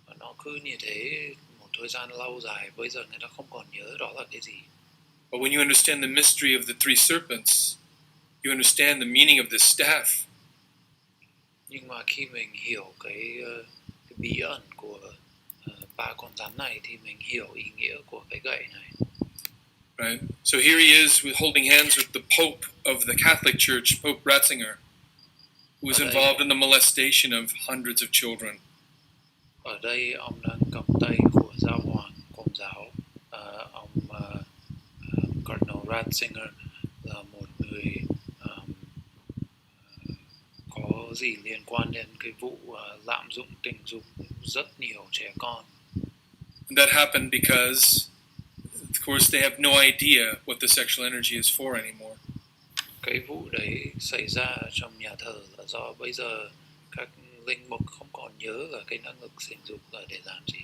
Speaker 2: và nó cứ như thế một thời gian lâu dài, bây giờ người ta không còn nhớ đó là cái gì.
Speaker 1: But when you understand the mystery of the three serpents, you understand the meaning of this staff.
Speaker 2: Nhưng mà khi mình hiểu cái bí ẩn của ba con rắn này thì mình hiểu ý nghĩa của cái gậy này.
Speaker 1: Right? So here he is holding hands with the Pope of the Catholic Church, Pope Ratzinger, who was involved in the molestation of hundreds of children.
Speaker 2: Ở đây ông đang cầm tay của giáo hoàng Công giáo, ông Cardinal Ratzinger là một người có gì liên quan đến cái vụ lạm dụng tình dục rất nhiều trẻ con.
Speaker 1: And that happened because, of course, they have no idea what the sexual energy is for anymore.
Speaker 2: Cái vụ đấy xảy ra trong nhà thờ là do bây giờ các linh mục không còn nhớ là cái năng lực sinh dục là để làm gì.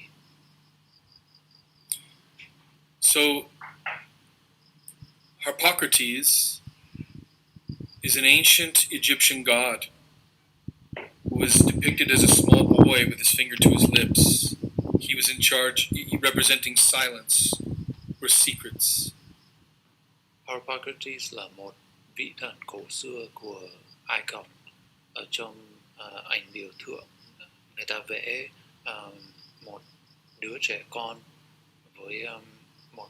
Speaker 1: So, Harpocrates is an ancient Egyptian god who was depicted as a small boy with his finger to his lips. He was in charge, representing silence or secrets.
Speaker 2: Harpocrates là một vị thần cổ xưa của Ai Cập. Ở trong ảnh biểu tượng, người ta vẽ một đứa trẻ con với một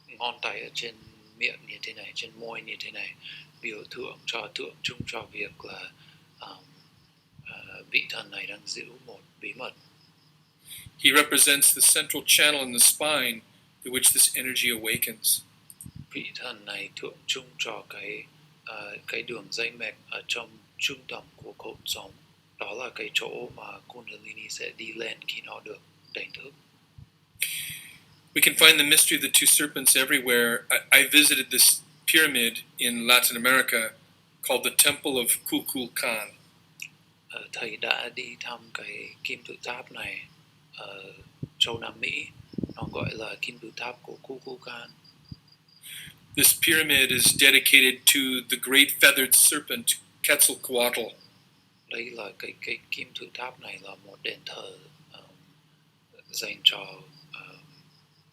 Speaker 2: ngón tay ở trên miệng như thế này, trên môi như thế này, biểu tượng trưng cho việc là vị thần này đang giữ một bí mật.
Speaker 1: He represents the central channel in the spine through which this energy awakens.
Speaker 2: Vị thần này tượng trưng cho cái đường dây mạch ở trong trung tâm của cột sống. Đó là cái chỗ mà Kundalini sẽ đi lên khi nó được đánh thức.
Speaker 1: We can find the mystery of the two serpents everywhere. I visited this pyramid in Latin America called the Temple of Kukulkan.
Speaker 2: Thầy đã đi thăm cái kim tự tháp này ở châu Nam Mỹ. Nó gọi là kim tự tháp của Kukulkan.
Speaker 1: This pyramid is dedicated to the great feathered serpent Quetzalcoatl.
Speaker 2: Đây là cái kim tự tháp này là một đền thờ dành cho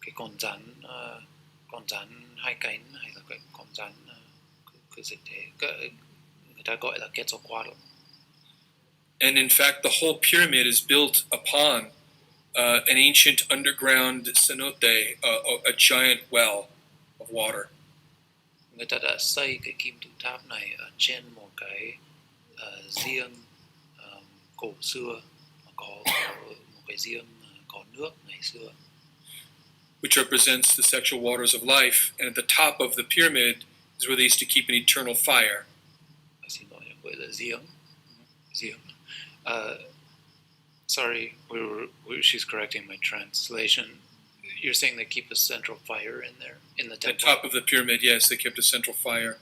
Speaker 2: cái con rắn hai cánh, hay là cái con rắn cứ dịch thế, người ta gọi là Quetzalcoatl.
Speaker 1: And in fact, the whole pyramid is built upon an ancient underground cenote, a giant well of water.
Speaker 2: Người ta đã xây cái kim tự tháp này ở trên một cái giếng cổ xưa, có một cái giếng có nước ngày xưa,
Speaker 1: which represents the sexual waters of life. And at the top of the pyramid is where they used to keep an eternal fire.
Speaker 2: Xin lỗi, gọi là giếng. Sorry, she's correcting my translation. You're saying they keep a central fire in there, in the
Speaker 1: At the
Speaker 2: temple?
Speaker 1: top of the pyramid, yes, they kept a central fire.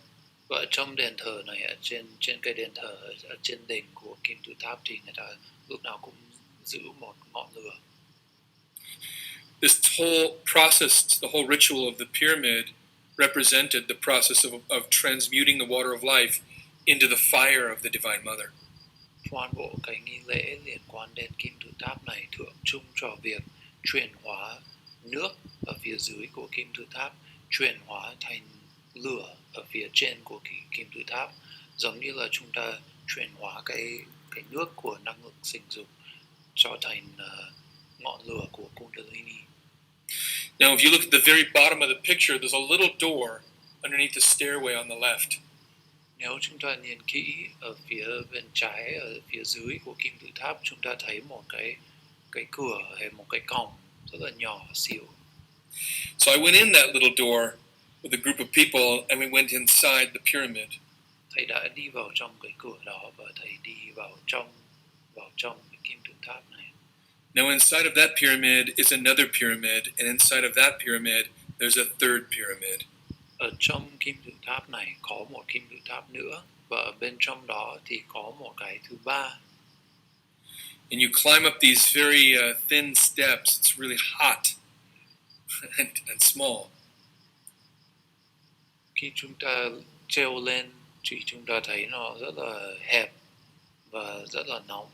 Speaker 2: Và ở trong đền thờ này, ở trên cái đền thờ, ở trên đỉnh của Kim Tự Tháp thì người ta lúc nào cũng giữ một ngọn lửa.
Speaker 1: This whole process, the whole ritual of the pyramid represented the process of transmuting the water of life into the fire of the Divine Mother.
Speaker 2: Toàn bộ cái nghi lễ liên quan đến Kim Tự Tháp này tượng trưng cho việc chuyển hóa nước ở phía dưới của Kim Tự Tháp, chuyển hóa thành lửa ở phía trên của Kim Tự Tháp, giống như là chúng ta chuyển hóa cái nước của năng lượng sinh dục cho thành ngọn lửa của Kundalini.
Speaker 1: Now, if you look at the very bottom of the picture, there's a little door underneath the stairway on the left.
Speaker 2: Nếu chúng ta nhìn kỹ ở phía bên trái, ở phía dưới của Kim Tự Tháp, chúng ta thấy một cái cửa hay một cái cổng rất là nhỏ xíu.
Speaker 1: So I went in that little door with a group of people, and we went inside the pyramid.
Speaker 2: Thầy đã đi vào trong cái cửa đó và thầy đi vào trong cái Kim Tự Tháp này.
Speaker 1: Now, inside of that pyramid is another pyramid, and inside of that pyramid, there's a third pyramid.
Speaker 2: Ở trong Kim Tự Tháp này có một Kim Tự Tháp nữa, và ở bên trong đó thì có một cái thứ ba.
Speaker 1: And you climb up these very thin steps. It's really hot and small.
Speaker 2: Khi chúng ta treo lên thì chúng ta thấy nó rất là hẹp và rất là nóng.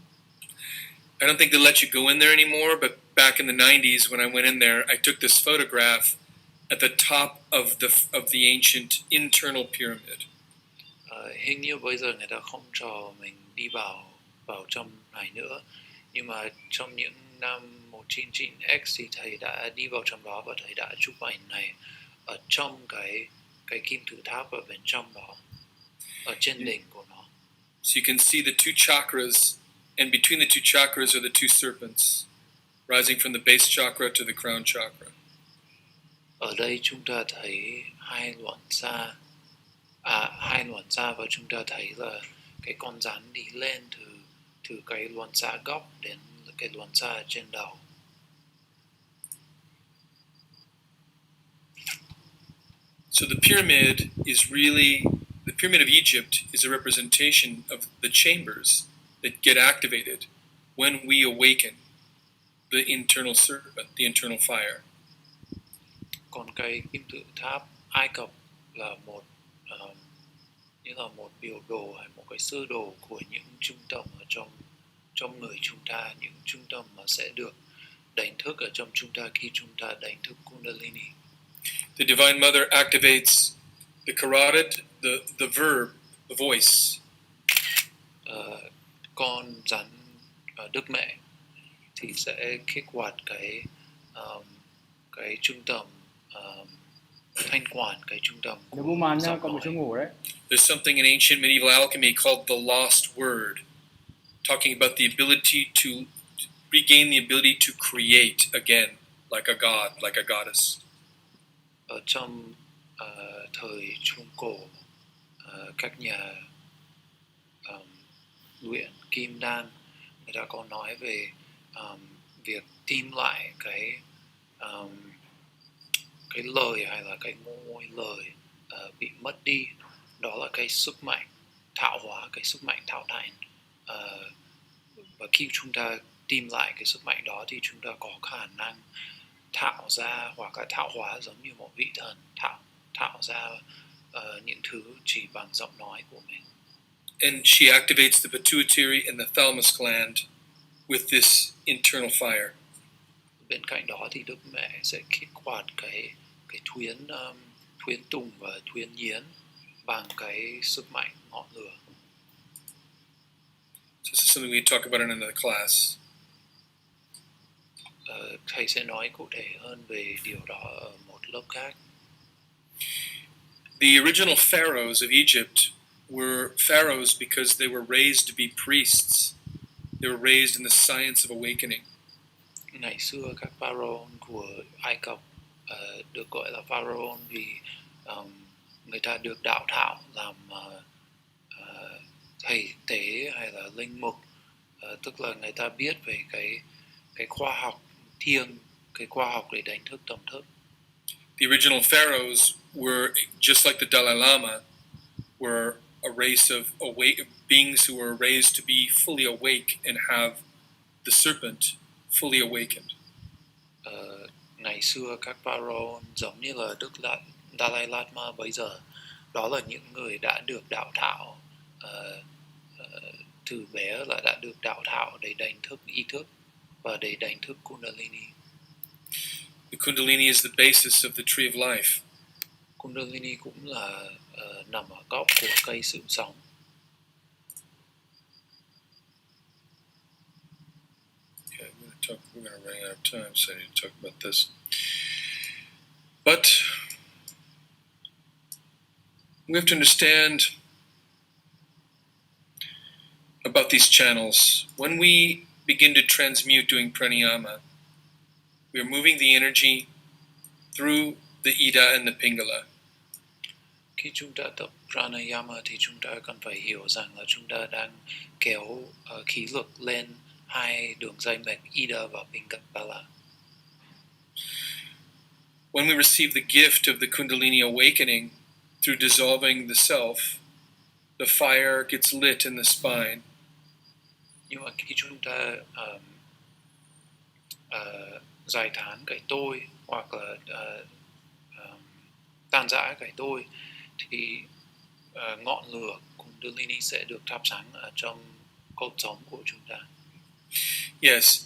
Speaker 1: I don't think they let you go in there anymore, but back in the 90s when I went in there, I took this photograph at the top of the ancient internal pyramid.
Speaker 2: Hình như bây giờ người ta không cho mình đi vào trong này nữa, nhưng mà trong những năm 199X thì thầy đã đi vào trong đó và thầy đã chụp ảnh này ở trong cái Kim Tự Tháp ở bên trong đó, ở trên đỉnh của nó.
Speaker 1: So you can see the two chakras, and between the two chakras are the two serpents, rising from the base chakra to the crown chakra.
Speaker 2: Ở đây chúng ta thấy hai luận xa và chúng ta thấy là cái con rắn đi lên từ cái luận xa gốc đến cái luận xa trên đầu.
Speaker 1: So the pyramid of Egypt is a representation of the chambers that get activated when we awaken the internal serpent, the internal fire.
Speaker 2: Còn cái Kim Tự Tháp Ai Cập là một như là một biểu đồ hay một cái sơ đồ của những trung tâm ở trong người chúng ta, những trung tâm mà sẽ được đánh thức ở trong chúng ta khi chúng ta đánh thức Kundalini.
Speaker 1: The Divine Mother activates the carotid, the verb, the voice.
Speaker 2: Con rắn Đức Mẹ thì sẽ kích hoạt cái trung tâm thanh quản, cái trung tâm của
Speaker 4: Nếu bu màn nha,
Speaker 2: giọng
Speaker 4: còn một
Speaker 2: nói.
Speaker 4: chỗ ngủ đấy.
Speaker 1: There's something in ancient medieval alchemy called the lost word, talking about the ability to regain the ability to create again, like a god, like a goddess.
Speaker 2: Ở trong thời Trung Cổ, các nhà luyện kim đan người ta có nói về việc tìm lại cái lời hay là cái ngôi lời bị mất đi, đó là cái sức mạnh tạo hóa, cái sức mạnh tạo thành, và khi chúng ta tìm lại cái sức mạnh đó thì chúng ta có khả năng tạo ra hoặc là tạo hóa giống như một vị thần, tạo ra những thứ chỉ bằng giọng nói của mình.
Speaker 1: And she activates the pituitary and the thalamus gland with this internal fire.
Speaker 2: Bên cạnh đó thì Đức Mẹ sẽ kích hoạt cái thuyến tùng và thuyến nhiến bằng cái sức mạnh ngọn lửa.
Speaker 1: So this is something we talk about in another class.
Speaker 2: Thầy sẽ nói cụ thể hơn về điều đó ở một lớp khác.
Speaker 1: The original pharaohs of Egypt were pharaohs because they were raised to be priests. They were raised in the science of awakening.
Speaker 2: Ngày xưa các pharaoh của Ai Cập được gọi là pharaoh vì người ta được đào tạo làm thầy tế hay là linh mục tức là người ta biết về cái khoa học thiêng, cái khoa học để đánh thức tâm thức.
Speaker 1: The original pharaohs were, just like the Dalai Lama, were a race of beings who were raised to be fully awake and have the serpent fully awakened.
Speaker 2: Ngày xưa các pharaoh giống như là Dalai Lama bây giờ, đó là những người đã được đạo thảo, từ bé là đã được đạo thảo để đánh thức ý thức và để đánh thức Kundalini.
Speaker 1: The Kundalini is the basis of the tree of life.
Speaker 2: Kundalini cũng là nằm ở gốc của cây sự sống.
Speaker 1: Okay, we're going to run out of time, so I need to talk about this. But we have to understand about these channels. When we begin to transmute doing pranayama, we are moving the energy through the Ida and the Pingala.
Speaker 2: Khi chúng ta tập pranayama thì chúng ta cần phải hiểu rằng là chúng ta đang kéo khí lực lên hai đường dây mạch Ida và Pingala.
Speaker 1: When we receive the gift of the Kundalini awakening through dissolving the self, the fire gets lit in the spine.
Speaker 2: Nhưng mà khi chúng ta giải tán cái tôi hoặc là tan rã cái tôi thì ngọn lửa Kundalini sẽ được thắp sáng ở trong cột sống của chúng ta.
Speaker 1: Yes.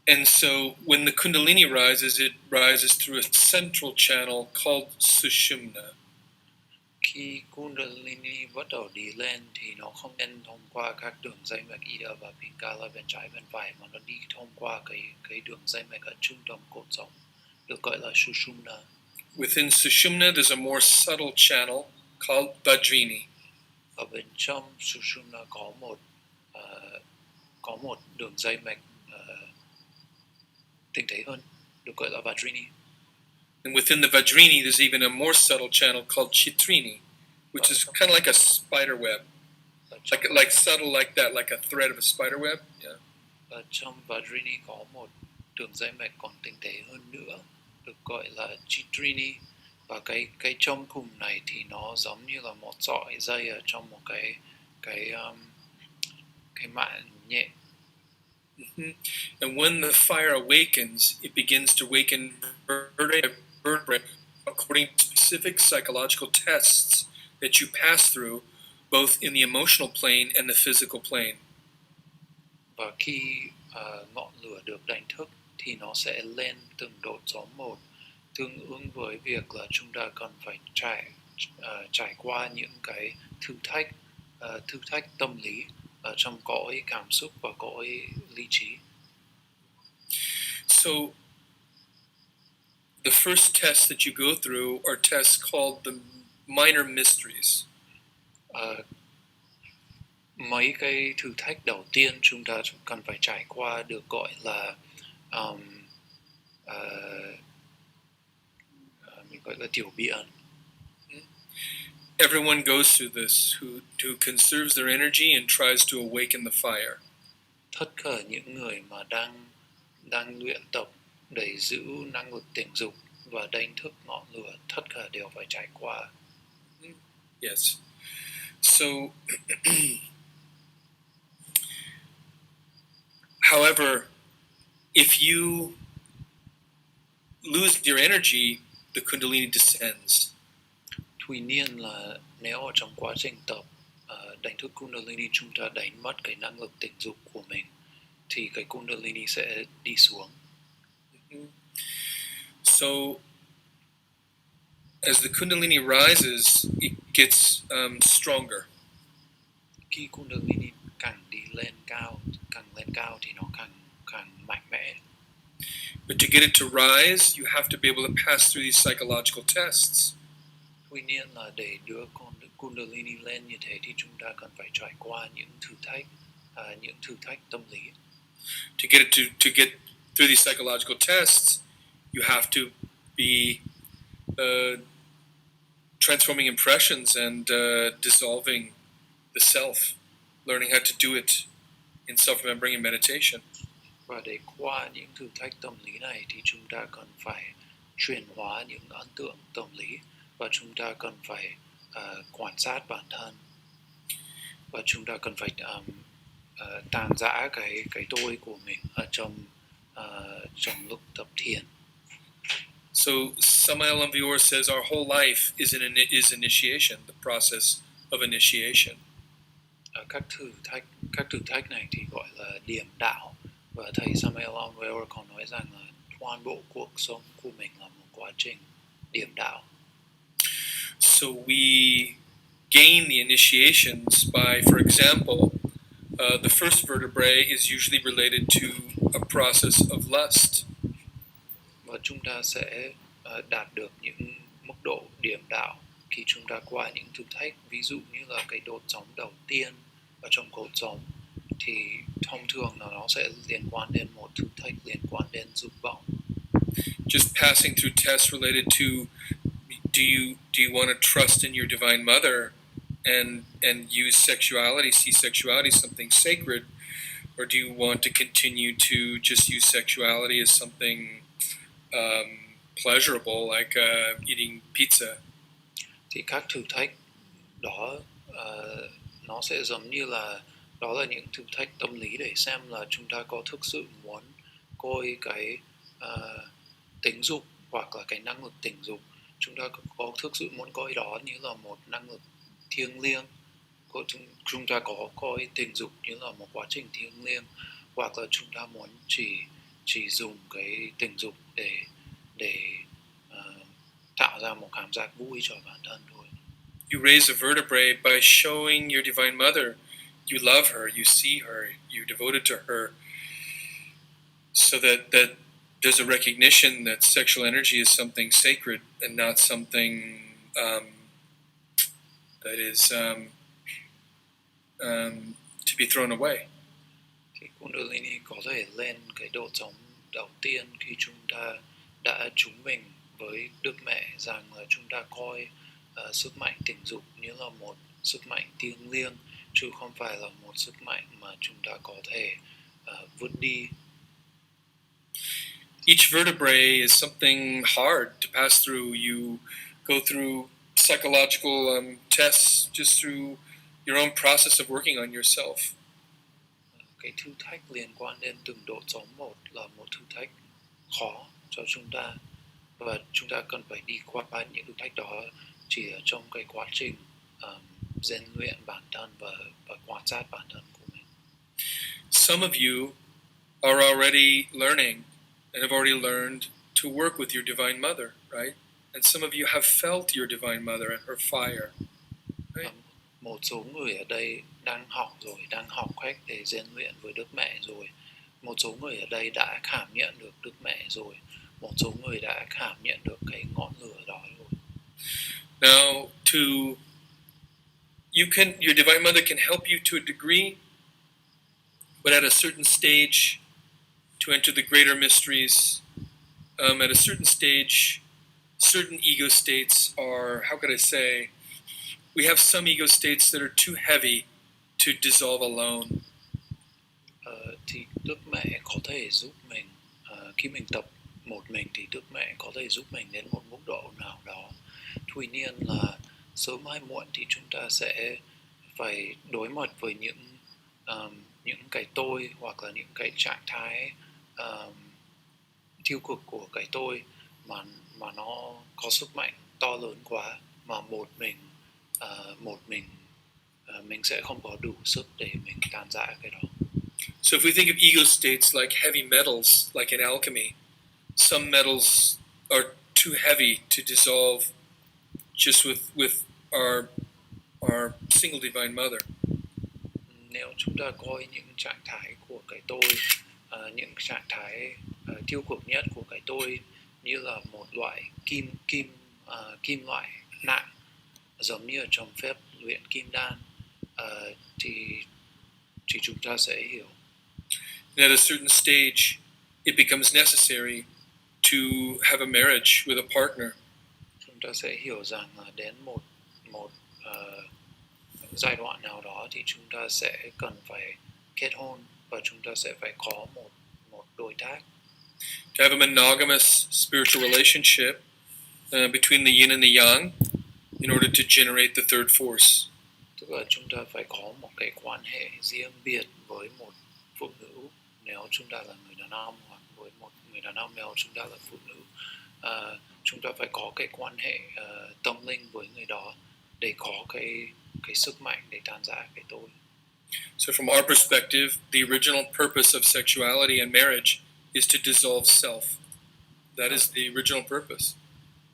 Speaker 1: And so when the Kundalini rises, it rises through a central channel called Sushumna.
Speaker 2: Khi Kundalini bắt đầu đi lên thì nó không nên thông qua các đường dây mạch Ida và Pingala bên trái bên phải, mà nó đi thông qua cái đường dây mạch ở trung tâm cột sống, được gọi là Sushumna.
Speaker 1: Within Sushumna, there's a more subtle channel called Vajrini.
Speaker 2: Ở bên trong Sushumna có một đường dây mạch tinh tế hơn, được gọi là Vajrini.
Speaker 1: And within the Vajrini, there's even a more subtle channel called Chitrini, which is kind of like a spider web, like subtle like that, like a thread of a spider web. Yeah.
Speaker 2: Ở trong Vajrini có một đường dây mạch còn tinh tế hơn nữa, được gọi là Chitrini, và cái trong cùng này thì nó giống như là một sợi dây ở trong một cái mạng nhện.
Speaker 1: Mm-hmm. And when the fire awakens, it begins to awaken vertebrae according to specific psychological tests that you pass through, both in the emotional plane and the physical plane.
Speaker 2: Và khi ngọn lửa được đánh thức thì nó sẽ lên từng đột số một, tương ứng với việc là chúng ta cần phải trải qua những cái thử thách tâm lý ở trong cõi cảm xúc và cõi lý trí.
Speaker 1: So the first tests that you go through are tests called the minor mysteries.
Speaker 2: Mấy cái thử thách đầu tiên chúng ta cần phải trải qua được gọi là mình gọi là tiểu biện.
Speaker 1: Everyone goes through this who conserves their energy and tries to awaken the fire.
Speaker 2: Tất cả những người mà đang luyện tập để giữ năng lực tình dục và đánh thức ngọn lửa, tất cả đều phải trải qua.
Speaker 1: Yes. So, however, if you lose your energy, the Kundalini descends.
Speaker 2: Tuy nhiên là nếu ở trong quá trình tập đánh thức Kundalini chúng ta đánh mất cái năng lực tình dục của mình thì cái Kundalini sẽ đi xuống.
Speaker 1: So, as the Kundalini rises, it gets stronger.
Speaker 2: Khi Kundalini càng lên cao thì nó càng mạnh mẽ.
Speaker 1: But to get it to rise, you have to be able to pass through these psychological tests.
Speaker 2: Tuy nhiên là để đưa Kundalini lên như thế thì chúng ta cần phải trải qua những thử thách tâm lý.
Speaker 1: To get through these psychological tests, you have to be transforming impressions and dissolving the self, learning how to do it in self-remembering and meditation.
Speaker 2: Và để qua những thử thách tâm lý này thì chúng ta cần phải chuyển hóa những ấn tượng tâm lý, và chúng ta cần phải quan sát bản thân, và chúng ta cần phải tàn giã cái tôi của mình ở trong lúc tập thiền.
Speaker 1: So Samael Aun Weor says our whole life is initiation, the process of initiation.
Speaker 2: Các thử thách này thì gọi là điểm đạo, và thầy Samael Aun Weor còn nói rằng là toàn bộ cuộc sống của mình là một quá trình điểm đạo.
Speaker 1: So we gain the initiations by, for example, the first vertebrae is usually related to a process of lust.
Speaker 2: Và chúng ta sẽ đạt được những mức độ điểm đạo khi chúng ta qua những thử thách, ví dụ như là cái đốt sống đầu tiên ở trong cột sống, thì thông thường là nó sẽ liên quan đến một thử thách liên quan đến dục vọng.
Speaker 1: Just passing through tests related to do you want to trust in your divine mother and use sexuality, see sexuality as something sacred, or do you want to continue to just use sexuality as something pleasurable, like eating pizza?
Speaker 2: Thì các thử thách đó nó sẽ giống như là đó là những thử thách tâm lý để xem là chúng ta có thực sự muốn coi cái tính dục hoặc là cái năng lực tình dục, chúng ta có thực sự muốn coi đó như là một năng lực thiêng liêng, chúng ta có coi tình dục như là một quá trình thiêng liêng, hoặc là chúng ta muốn chỉ dùng cái tình dục để tạo ra một cảm giác vui cho bản thân thôi.
Speaker 1: You raise a vertebrae by showing your divine mother you love her, you see her, you're devoted to her, so that there's a recognition that sexual energy is something sacred and not something that is to be thrown away.
Speaker 2: Thì Kundalini có thể lên cái độ trống đầu tiên khi chúng ta đã trúng mình với Đức Mẹ rằng là chúng ta coi sức mạnh tình dục như là một sức mạnh thiêng liêng, chứ không phải là một sức mạnh mà chúng ta có thể vứt đi.
Speaker 1: Each vertebrae is something hard to pass through. You go through psychological tests just through your own process of working on yourself.
Speaker 2: Cái thử thách liên quan đến từng độ trống một là một thử thách khó cho chúng ta, và chúng ta cần phải đi qua những thử thách đó chỉ ở trong cái quá trình rèn luyện bản thân và quan sát bản thân của mình.
Speaker 1: Some of you are already learning and have already learned to work with your divine mother, right? And some of you have felt your divine mother and her fire. Right?
Speaker 2: Một số người ở đây đang học rồi, đang học cách để rèn luyện với Đức Mẹ rồi. Một số người ở đây đã cảm nhận được Đức Mẹ rồi. Một số người đã cảm nhận được cái ngọn lửa đó rồi.
Speaker 1: Now, your divine mother can help you to a degree, but at a certain stage, to enter the greater mysteries, at a certain stage, certain ego states are, how could I say, we have some ego states that are too heavy to dissolve alone.
Speaker 2: Thì Đức Mẹ có thể giúp mình, khi mình tập một mình thì Đức Mẹ có thể giúp mình đến một mức độ nào đó. Tuy nhiên là sớm hay muộn thì chúng ta sẽ phải đối mặt với những cái tôi, hoặc là những cái trạng thái tiêu cực của cái tôi mà nó có sức mạnh to lớn quá, mà một mình mình sẽ không có đủ sức để mình tan rã cái đó.
Speaker 1: So if we think of ego states like heavy metals, like in alchemy, some metals are too heavy to dissolve just with our single divine mother.
Speaker 2: Nếu chúng ta coi những trạng thái của cái tôi, những trạng thái tiêu cực nhất của cái tôi như là một loại kim loại nặng, giống như ở trong phép luyện kim đan, thì chúng ta sẽ hiểu.
Speaker 1: And at a certain stage, it becomes necessary to have a marriage with a partner.
Speaker 2: Chúng ta sẽ hiểu rằng là đến một giai đoạn nào đó thì chúng ta sẽ cần phải kết hôn và chúng ta sẽ phải có một đối tác.
Speaker 1: To have a monogamous spiritual relationship between the yin and the yang in order to generate the third force.
Speaker 2: Tức là chúng ta phải có một cái quan hệ riêng biệt với một phụ nữ nếu chúng ta là người đàn ông, hoặc với một người đàn ông nếu chúng ta là phụ nữ. Chúng ta phải có cái quan hệ tâm linh với người đó để có cái sức mạnh để tan rã cái tôi.
Speaker 1: So from our perspective, the original purpose of sexuality and marriage is to dissolve self. That is the original purpose.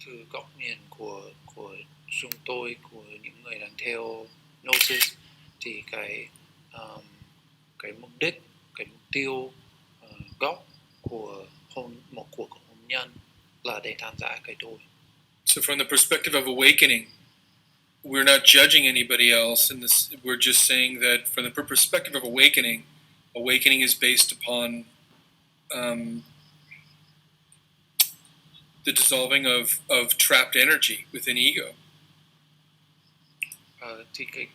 Speaker 2: Từ góc nhìn của chúng tôi, của những người đang theo Gnosis, thì cái mục đích, cái mục tiêu gốc của một cuộc hôn nhân là để tan rã cái tôi.
Speaker 1: So from the perspective of awakening, we're not judging anybody else in this. We're just saying that from the perspective of awakening is based upon the dissolving of trapped energy within ego.
Speaker 2: Thì cái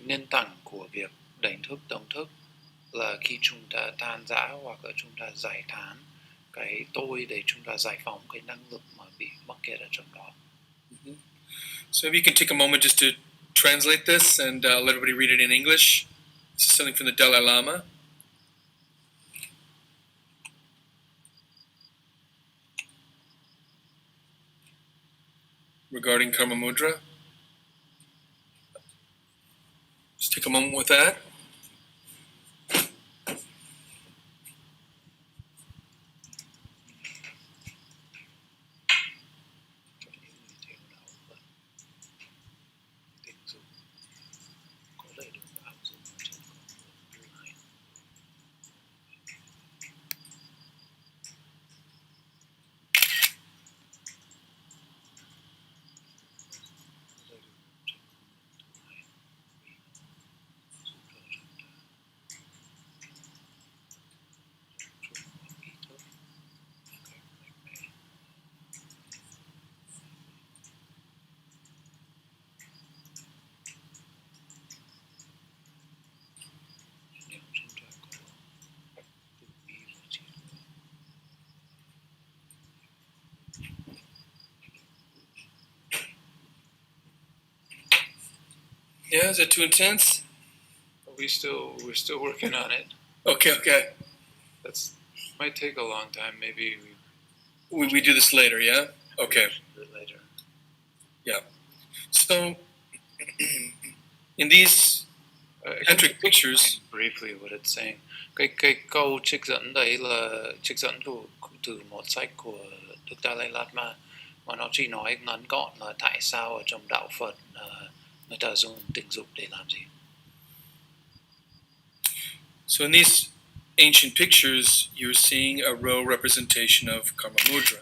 Speaker 2: nền tảng của việc đánh thức tổng thức là khi chúng ta tan rã hoặc là chúng ta giải tán cái tôi để chúng ta giải phóng cái năng lực mà bị mắc kẹt ở trong đó.
Speaker 1: So maybe you can take a moment just to translate this and let everybody read it in English. This is something from the Dalai Lama. Regarding Karma Mudra. Just take a moment with that. Yeah, is it too intense?
Speaker 2: We're still working on it.
Speaker 1: Okay.
Speaker 2: That's might take a long time. Maybe
Speaker 1: We do this later, yeah? Okay.
Speaker 2: Later.
Speaker 1: Yeah. So, in these tantric pictures,
Speaker 2: briefly what it's saying. Cái câu trích dẫn đấy là trích dẫn từ một sách của Đức Dalai Lama mà nó chỉ nói ngắn gọn là tại sao ở trong đạo Phật người ta dùng tình dục để làm gì.
Speaker 1: So in these ancient pictures, you're seeing a raw representation of Karma Mudra.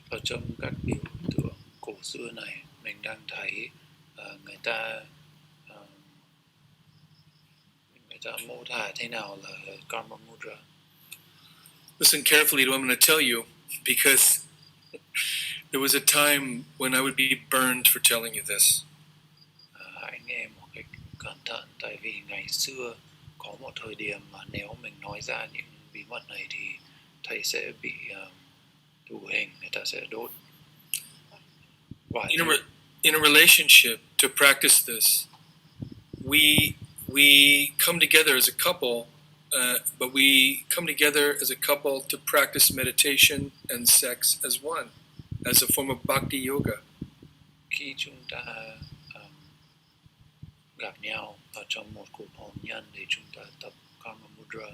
Speaker 2: Ở trong các biểu tượng cổ xưa này, mình đang thấy người ta mô tả thế nào là Karma Mudra.
Speaker 1: Listen carefully to what I'm going to tell you, because there was a time when I would be burned for telling you this.
Speaker 2: Hãy nghe một cách cẩn thận, tại vì ngày xưa có một thời điểm mà nếu mình nói ra những bí mật này thì thầy sẽ bị tù hình, người ta sẽ đốt.
Speaker 1: In a relationship, to practice this, we come together as a couple, but we come together as a couple to practice meditation and sex as one, as a form of bhakti yoga.
Speaker 2: Khi chúng ta gặp nhau ở trong một cuộc hôn nhân để chúng ta tập Karma Mudra,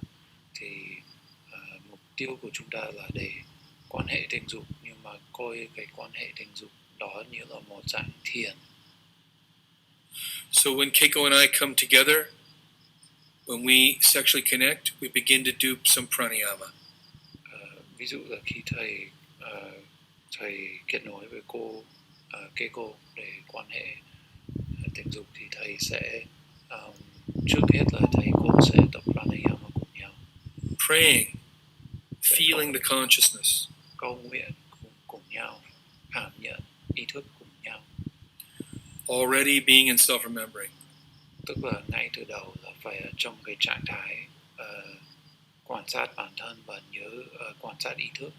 Speaker 2: thì mục tiêu của chúng ta là để quan hệ tình dục, nhưng mà coi cái quan hệ tình dục đó như là một dạng thiền.
Speaker 1: So when Keiko and I come together, when we sexually connect, we begin to do some pranayama.
Speaker 2: Ví dụ là khi thầy kết nối với cô Keiko để quan hệ tình dục thì thầy sẽ trước hết là thầy cô sẽ tập pranayama cùng nhau.
Speaker 1: Praying, feeling the consciousness.
Speaker 2: Cầu nguyện cùng nhau, cảm nhận ý thức cùng nhau.
Speaker 1: Already being in self-remembering.
Speaker 2: Tức là ngay từ đầu là phải ở trong cái trạng thái quan sát bản thân và nhớ quan sát ý thức.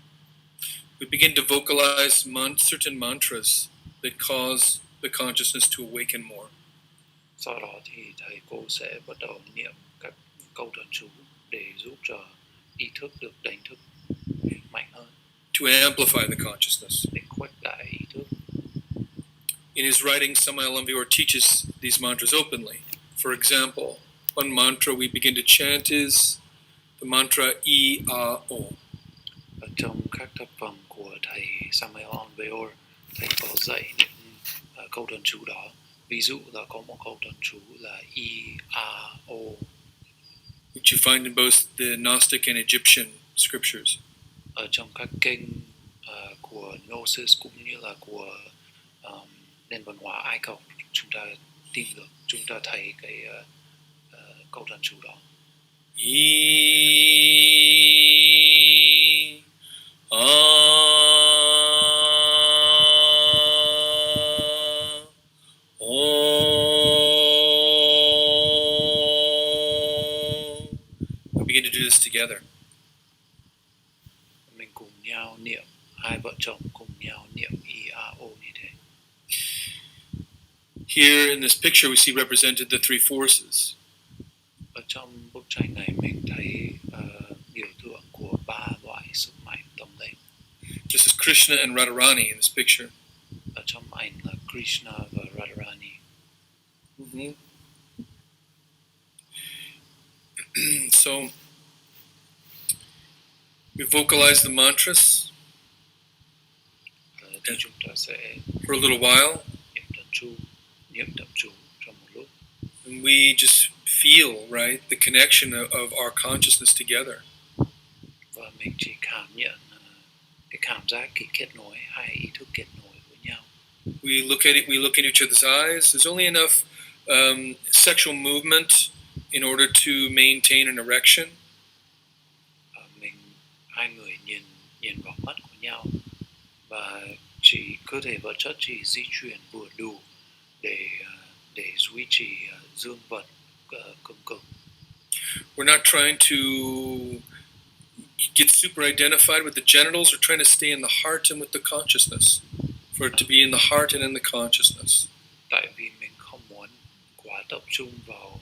Speaker 1: We begin to vocalize certain mantras that cause the consciousness to awaken more.
Speaker 2: Sau đó thì thầy cô sẽ bắt đầu niệm các câu thần chú để giúp cho ý thức được đánh thức mạnh hơn,
Speaker 1: to amplify the consciousness.
Speaker 2: để khuếch đại ý thức.
Speaker 1: In his writing, Samael Aun Weor teaches these mantras openly. For example, one mantra we begin to chant is the mantra E-A-O.
Speaker 2: Ở trong các tác phẩm của thầy Samael Aun Weor, thầy có dạy những câu thần chú đó. Ví dụ là có một câu thần chú là E-A-O,
Speaker 1: which you find in both the Gnostic and Egyptian scriptures.
Speaker 2: ở trong các kinh của Gnosis cũng như là của nền văn hóa Ai Cập, chúng ta tìm được, chúng ta thấy cái câu thần chú đó.
Speaker 1: We begin to do this together.
Speaker 2: Mình cùng nhau niệm, hai vợ chồng cùng nhau niệm E-A-O như thế.
Speaker 1: Here in this picture we see represented the three forces.
Speaker 2: Ở trong bức tranh này mình thấy biểu tượng của ba loại sức mạnh tâm linh.
Speaker 1: This is Krishna and Radharani in this picture.
Speaker 2: Ở trong ảnh là Krishna và Radharani.
Speaker 1: So we vocalize the mantras
Speaker 2: Thì chúng ta sẽ
Speaker 1: for a little while,
Speaker 2: niệm tập chú trong một lúc.
Speaker 1: and we just feel, right, the connection of our consciousness together.
Speaker 2: Và mình chỉ cảm nhận cái cảm giác cái kết nối, hai ý thức kết nối với nhau.
Speaker 1: We look in each other's eyes. There's only enough sexual movement in order to maintain an erection.
Speaker 2: Hai người nhìn vào mắt của nhau và chỉ cơ thể vật chất chỉ di chuyển vừa đủ để duy trì dương vật cứng cứng.
Speaker 1: We're not trying to get super identified with the genitals. We're trying to stay in the heart and with the consciousness, for it to be in the heart and in the consciousness.
Speaker 2: Tại vì mình không muốn quá tập trung vào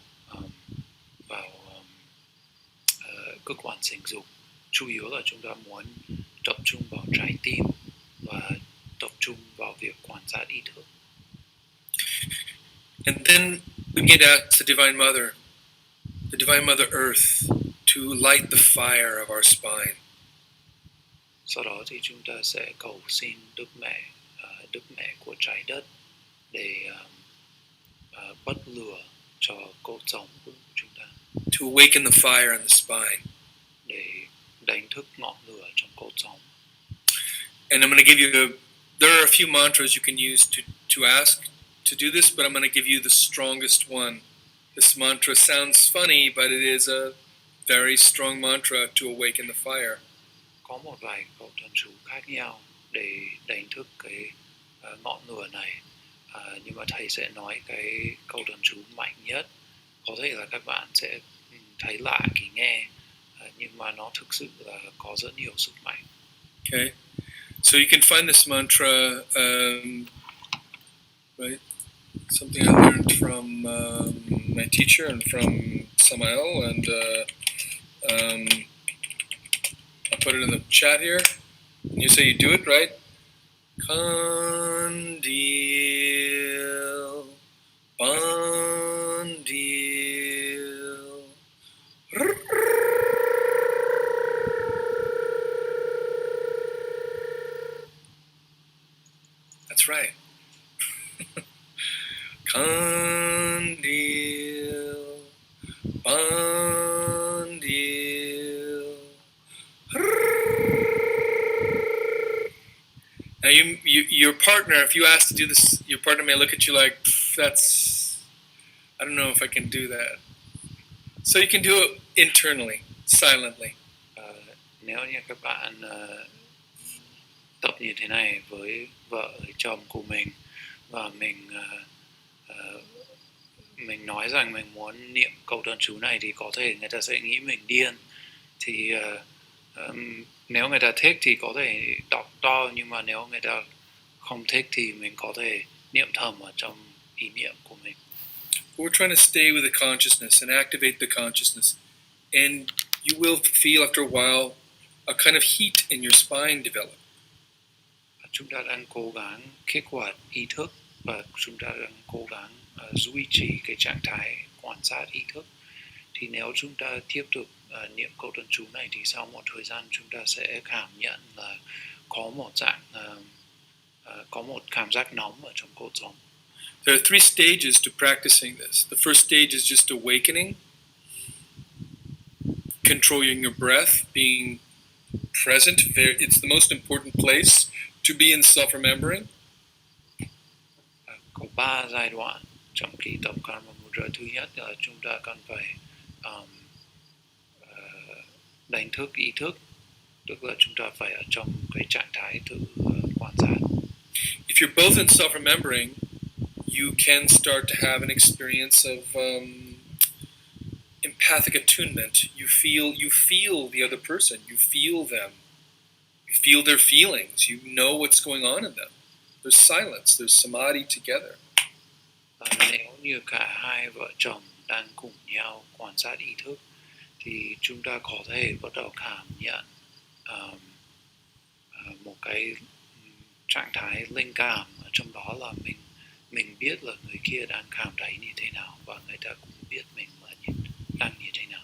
Speaker 2: cơ quan sinh dục. Chủ yếu là chúng ta muốn tập trung vào trái tim và tập trung vào việc quan sát ý thức.
Speaker 1: And then we begin to ask the Divine Mother Earth, to light the fire of our spine.
Speaker 2: Sau đó thì chúng ta sẽ cầu xin Đức Mẹ của trái đất để bắt lửa cho cột sống của chúng ta,
Speaker 1: to awaken the fire in the spine.
Speaker 2: để đánh thức ngọn lửa trong cột sống.
Speaker 1: And I'm going to give you there are a few mantras you can use to ask to do this, but I'm going to give you the strongest one. This mantra sounds funny, but it is a very strong mantra to awaken the fire.
Speaker 2: Có một vài câu thần chú khác nhau để đánh thức cái ngọn lửa này, nhưng mà thầy sẽ nói cái câu thần chú mạnh nhất. Có thể là các bạn sẽ thấy lạ khi nghe, nhưng mà nó thực sự là có rất nhiều sức mạnh.
Speaker 1: Okay, so you can find this mantra, right? Something I learned from my teacher and from Samael, and I'll put it in the chat here. You say you do it, right? Kandil, bandil. That's right. Kandil, bandil. Now your partner, if you ask to do this, your partner may look at you like, that's, I don't know if I can do that. So you can do it internally, silently.
Speaker 2: Nếu như các bạn tập như thế này với vợ chồng của mình và mình mình nói rằng mình muốn niệm câu thần chú này thì có thể người ta sẽ nghĩ mình điên. Thì nếu người ta thích thì có thể đọc to, nhưng mà nếu người ta không thích thì mình có thể niệm thầm ở trong ý niệm của mình.
Speaker 1: We're trying to stay with the consciousness and activate the consciousness. And you will feel after a while a kind of heat in your spine develop.
Speaker 2: Chúng ta đang cố gắng kích hoạt ý thức và chúng ta đang cố gắng duy trì cái trạng thái quan sát ý thức. Thì nếu chúng ta tiếp tục niệm câu thần chú này thì sau một thời gian chúng ta sẽ cảm nhận là có một cảm giác nóng ở trong cột sống.
Speaker 1: There are three stages to practicing this. The first stage is just awakening, controlling your breath, being present. It's the most important place to be in self-remembering.
Speaker 2: Có 3 giai đoạn trong khi tập Karma Mudra. Thứ nhất là chúng ta cần phải đánh thức ý thức, tức là chúng ta phải ở trong cái trạng thái tự quan sát.
Speaker 1: If you're both in self-remembering, you can start to have an experience of empathic attunement. You feel the other person. You feel them. You feel their feelings. You know what's going on in them. There's silence. There's samadhi together.
Speaker 2: Nếu như cả hai vợ chồng đang cùng nhau quan sát ý thức thì chúng ta có thể bắt đầu cảm nhận một cái trạng thái linh cảm ở trong đó là mình biết là người kia đang cảm thấy như thế nào và người ta cũng biết mình là đang như thế nào.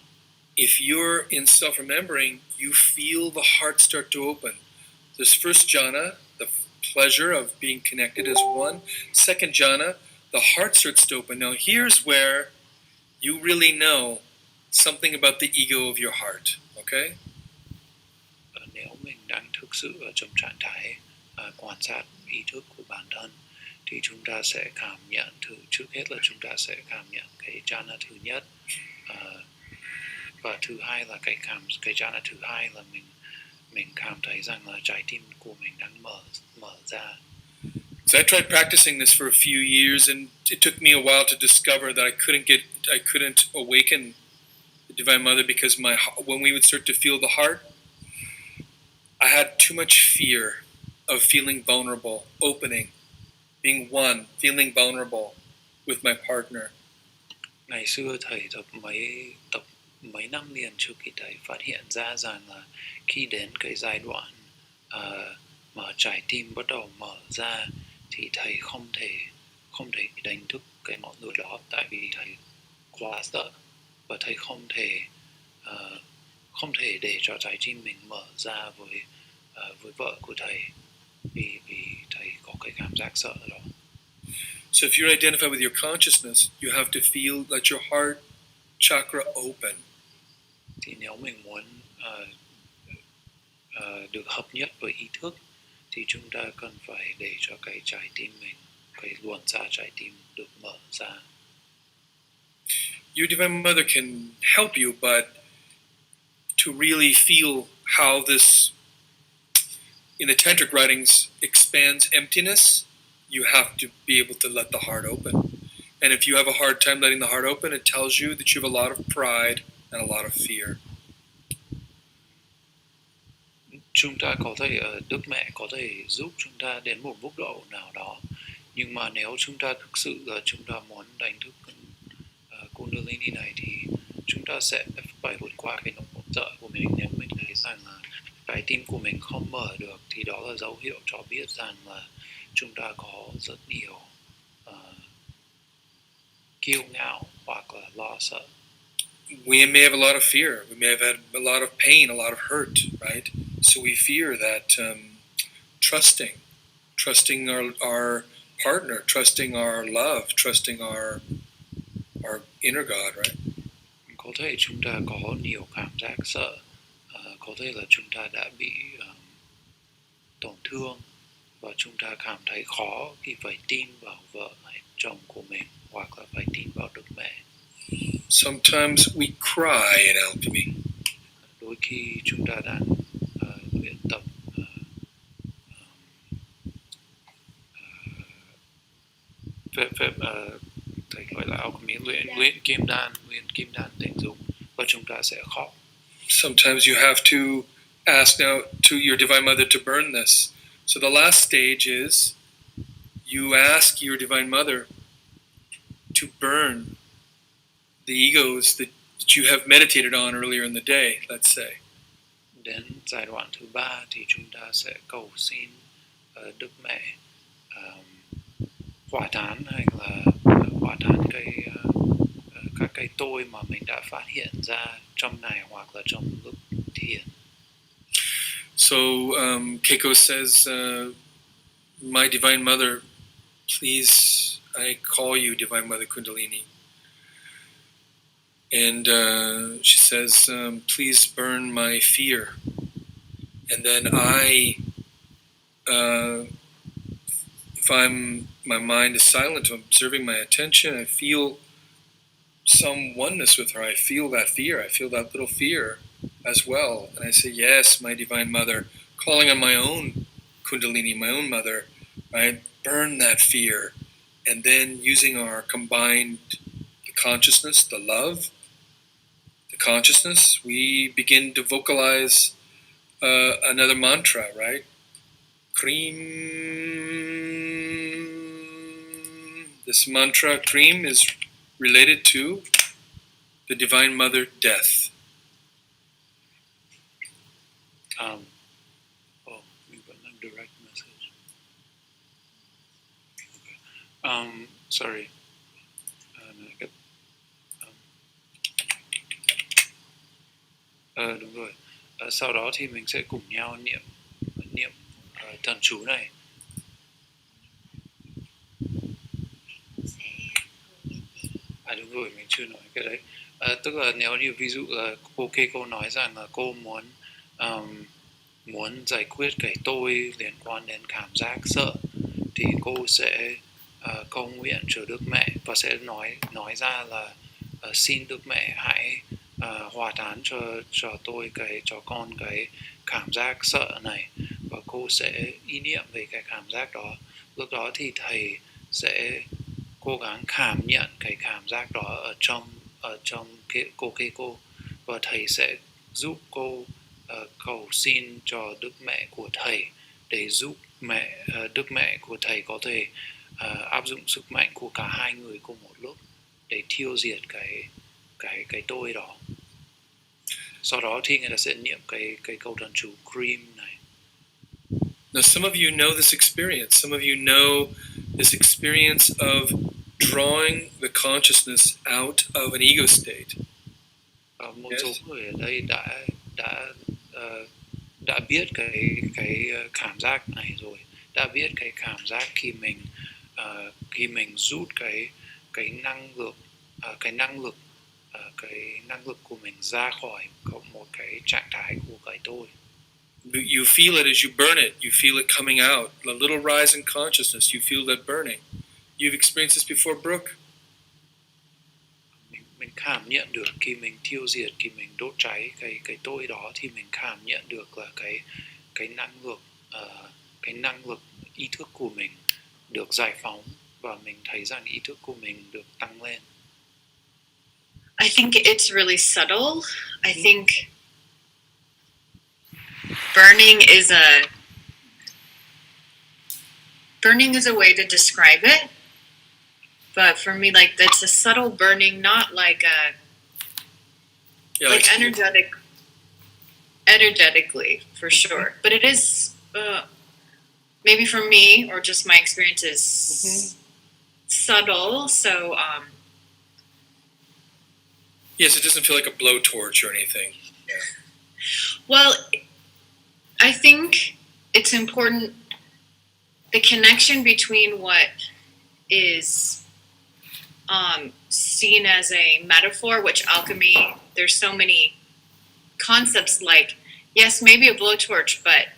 Speaker 1: If you're in self-remembering, you feel the heart start to open. This first jhana, the pleasure of being connected as one. Second jhana, the heart starts to open. Now here's where you really know something about the ego of your heart, okay?
Speaker 2: Nếu mình đang thực sự ở trong trạng thái quan sát ý thức của bản thân thì chúng ta sẽ cảm nhận trước hết là chúng ta sẽ cảm nhận cái jhana thứ nhất, và thứ hai là cái jhana thứ hai là mình cảm thấy rằng là trái tim của mình đang mở ra.
Speaker 1: So I tried practicing this for a few years, and it took me a while to discover that I couldn't awaken the Divine Mother because when we would start to feel the heart, I had too much fear of feeling vulnerable, opening, being one, feeling vulnerable with my partner.
Speaker 2: Ngày xưa thầy tập mấy năm liền trước khi thầy phát hiện ra rằng là khi đến cái giai đoạn mà trái tim bắt đầu mở ra thì thầy không thể đánh thức cái ngọn lửa đó, tại vì thầy quá sợ và thầy không thể để cho trái tim mình mở ra với vợ của thầy vì thầy có cái cảm giác sợ đó.
Speaker 1: So if you identify with your consciousness, you have to feel let your heart chakra open.
Speaker 2: Thì nếu mình muốn được hợp nhất với ý thức thì chúng ta cần phải để cho cái trái tim mình, cái luồn xa trái tim được mở ra.
Speaker 1: Your Divine Mother can help you, but to really feel how this, in the Tantric writings, expands emptiness, you have to be able to let the heart open. And if you have a hard time letting the heart open, it tells you that you have a lot of pride and a lot of fear.
Speaker 2: Chúng ta có thể, Đức Mẹ có thể giúp chúng ta đến một mức độ nào đó, nhưng mà nếu chúng ta thực sự là chúng ta muốn đánh thức Kundalini này thì chúng ta sẽ phải vượt qua cái nỗi sợ của mình. Nếu mình thấy rằng là trái tim của mình không mở được thì đó là dấu hiệu cho biết rằng là chúng ta có rất nhiều kiêu ngạo hoặc là lo sợ.
Speaker 1: We may have a lot of fear. We may have had a lot of pain, a lot of hurt, right? So we fear that trusting our partner, trusting our love, trusting our inner God, right?
Speaker 2: Có thể chúng ta có nhiều cảm giác sợ, có thể là chúng ta đã bị tổn thương và chúng ta cảm thấy khó khi phải tin vào vợ hay chồng của mình hoặc là phải tin vào Đức Mẹ.
Speaker 1: Sometimes we cry in alchemy.
Speaker 2: Đôi khi chúng ta đang luyện tập thầy gọi là alchemy, luyện kim đan tình dục, và chúng ta sẽ khóc.
Speaker 1: Sometimes you have to ask now to your Divine Mother to burn this. So the last stage is you ask your Divine Mother to burn the egos that you have meditated on earlier in the day, let's say.
Speaker 2: Đến giai đoạn thứ 3 thì chúng ta sẽ cầu xin Đức Mẹ hỏa táng hay là hỏa táng các cái tôi mà mình đã phát hiện ra trong này hoặc là trong lúc thiền.
Speaker 1: So Keiko says, my Divine Mother, please, I call you Divine Mother Kundalini. And she says, please burn my fear. And then if my mind is silent, I'm observing my attention, I feel some oneness with her. I feel that fear. I feel that little fear as well. And I say, yes, my Divine Mother, calling on my own Kundalini, my own mother, right? Burn that fear. And then using our combined the consciousness, the love, the consciousness, we begin to vocalize another mantra, right? Cream. This mantra, cream, is related to the Divine Mother death.
Speaker 2: Mình vẫn đang direct message. Okay. Sorry. Đúng rồi. Sau đó thì mình sẽ cùng nhau niệm thần chú này. Đúng rồi, mình chưa nói cái đấy. Tức là nếu như ví dụ là cô Keiko nói rằng là cô muốn giải quyết cái tôi liên quan đến cảm giác sợ, thì cô sẽ cầu nguyện cho Đức Mẹ và sẽ nói ra là xin Đức Mẹ hãy hòa tán cho tôi cho con cái cảm giác sợ này, và cô sẽ ý niệm về cái cảm giác đó. Lúc đó thì thầy sẽ cố gắng cảm nhận cái cảm giác đó ở trong cô Keiko, và thầy sẽ giúp cô cầu xin cho Đức Mẹ của thầy để giúp Đức Mẹ của thầy có thể áp dụng sức mạnh của cả hai người cùng một lúc để tiêu diệt cái tôi đó. Sau đó thì người ta sẽ niệm cái câu thần chú cream này.
Speaker 1: Now, some of you know this experience. Some of you know this experience of drawing the consciousness out of an ego state.
Speaker 2: Một số người ở đây đã biết cái cảm giác này rồi, đã biết cái cảm giác khi mình rút cái năng lực của mình ra khỏi một cái trạng thái của cái tôi.
Speaker 1: You feel it as you burn it. You feel it coming out. A little rise in consciousness. You feel that burning. You've experienced this before, Brooke?
Speaker 2: Mình cảm nhận được khi mình tiêu diệt, khi mình đốt cháy cái tôi đó, thì mình cảm nhận được là cái năng lực ý thức của mình được giải phóng, và mình thấy rằng ý thức của mình được tăng lên.
Speaker 4: I think it's really subtle. I think burning is a way to describe it. But for me, like, that's a subtle burning, not like energetically, for sure. But it is, maybe for me, or just my experience is subtle. So,
Speaker 1: yes, it doesn't feel like a blowtorch or anything. Yeah.
Speaker 4: Well, I think it's important, the connection between what is seen as a metaphor, which alchemy, there's so many concepts, like, yes, maybe a blowtorch, but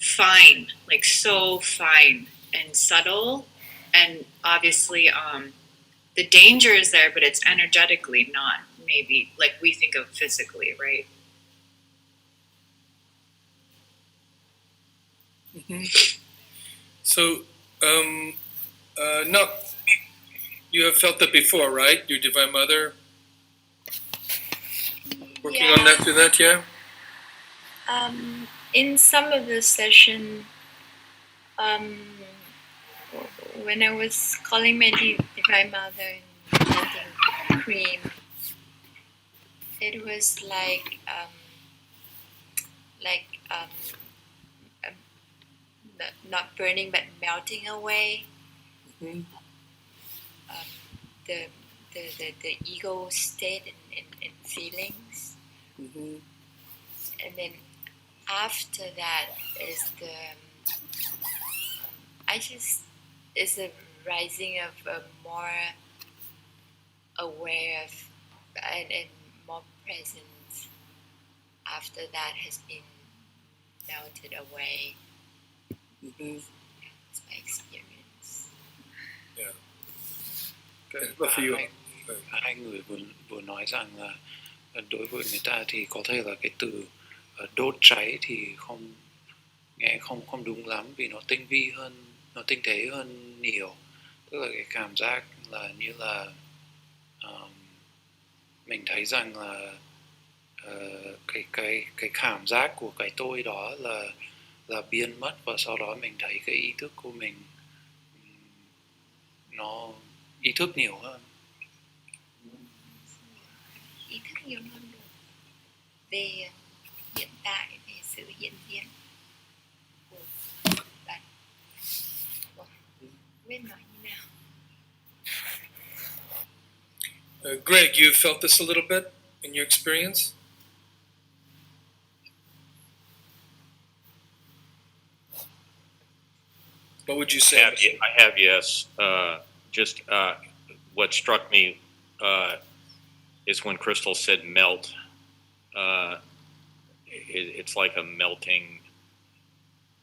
Speaker 4: fine, like so fine and subtle, and obviously the danger is there, but it's energetically, not maybe like we think of physically, right?
Speaker 1: So, not You have felt that before, right? Your Divine Mother working on
Speaker 5: Yeah.
Speaker 1: that through that, yeah?
Speaker 5: In some of the session, when I was calling my Divine Mother and chanting cream, it was like um, not burning but melting away.
Speaker 1: Mhm.
Speaker 5: The, the ego state and feelings,
Speaker 1: Mm-hmm.
Speaker 5: and then after that is the I just is a rising of more aware of and more present after that has been melted away.
Speaker 1: Mm-hmm.
Speaker 5: It's my experience.
Speaker 1: Okay. What for you?
Speaker 2: Hai người vừa nói rằng là đối với người ta thì có thể là cái từ đốt cháy thì nghe không đúng lắm, vì nó tinh vi hơn, nó tinh tế hơn nhiều. Tức là cái cảm giác là như là mình thấy rằng là cái cảm giác của cái tôi đó là biến mất, và sau đó mình thấy cái ý thức của mình nó ý thức nhiều hơn.
Speaker 5: Ý thức nhiều hơn được về hiện tại, về sự hiện diện của bạn. Quên nói như nào.
Speaker 1: Greg, you felt this a little bit in your experience? What would you say?
Speaker 6: I have, yes. What struck me is when Crystal said melt. It's like a melting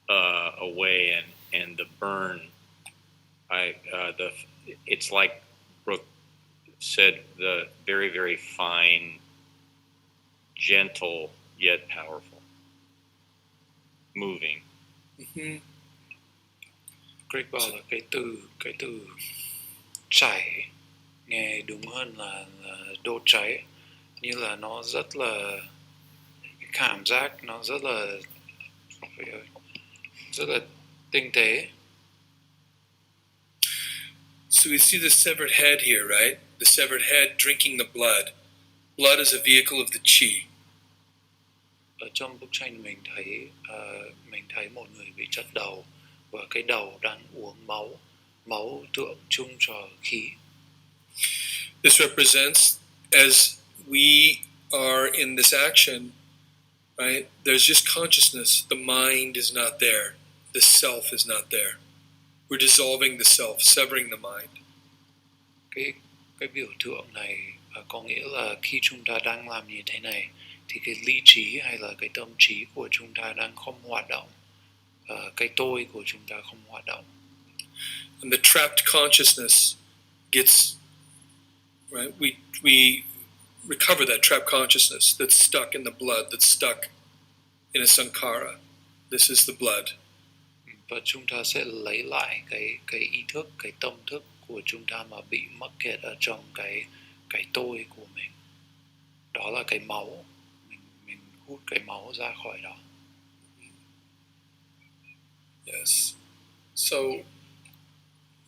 Speaker 6: away, and the burn. It's like Brooke said, the very, very fine, gentle yet powerful, moving.
Speaker 1: Mm-hmm.
Speaker 2: Greg bảo là cái từ chảy nghe đúng hơn là đốt cháy, như là nó rất là cái cảm giác nó rất là tinh tế.
Speaker 1: So we see the severed head here, right? The severed head drinking the blood. Blood is a vehicle of the chi.
Speaker 2: Ở trong bức tranh mình thấy một người bị chặt đầu, và cái đầu đang uống máu tượng trưng cho khí.
Speaker 1: This represents, as we are in this action, right? There's just consciousness. The mind is not there. The self is not there. We're dissolving the self, severing the mind.
Speaker 2: Cái biểu tượng này có nghĩa là khi chúng ta đang làm như thế này thì cái lý trí hay là cái tâm trí của chúng ta đang không hoạt động, cái tôi của chúng ta không hoạt động.
Speaker 1: And the trapped consciousness gets, right? We recover that trapped consciousness that's stuck in the blood, that's stuck in a sankhara. This is the blood.
Speaker 2: Và chúng ta sẽ lấy lại cái ý thức, cái tâm thức của chúng ta mà bị mắc kẹt ở trong cái tôi của mình. Đó là cái máu. Mình hút cái máu ra khỏi đó.
Speaker 1: Yes. So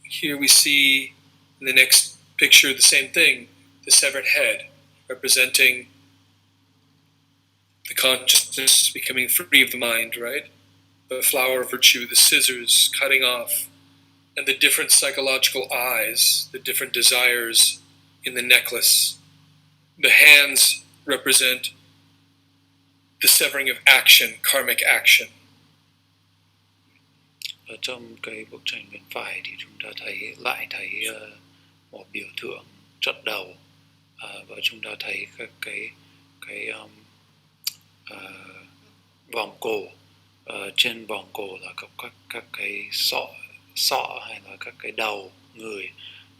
Speaker 1: here we see in the next picture the same thing, the severed head representing the consciousness becoming free of the mind, right? The flower of virtue, the scissors cutting off, and the different psychological eyes, the different desires in the necklace. The hands represent the severing of action, karmic action.
Speaker 2: Ở trong cái bức tranh bên phải thì chúng ta thấy một biểu tượng chặt đầu, và chúng ta thấy các cái vòng cổ. Trên vòng cổ là các cái sọ hay là các cái đầu người.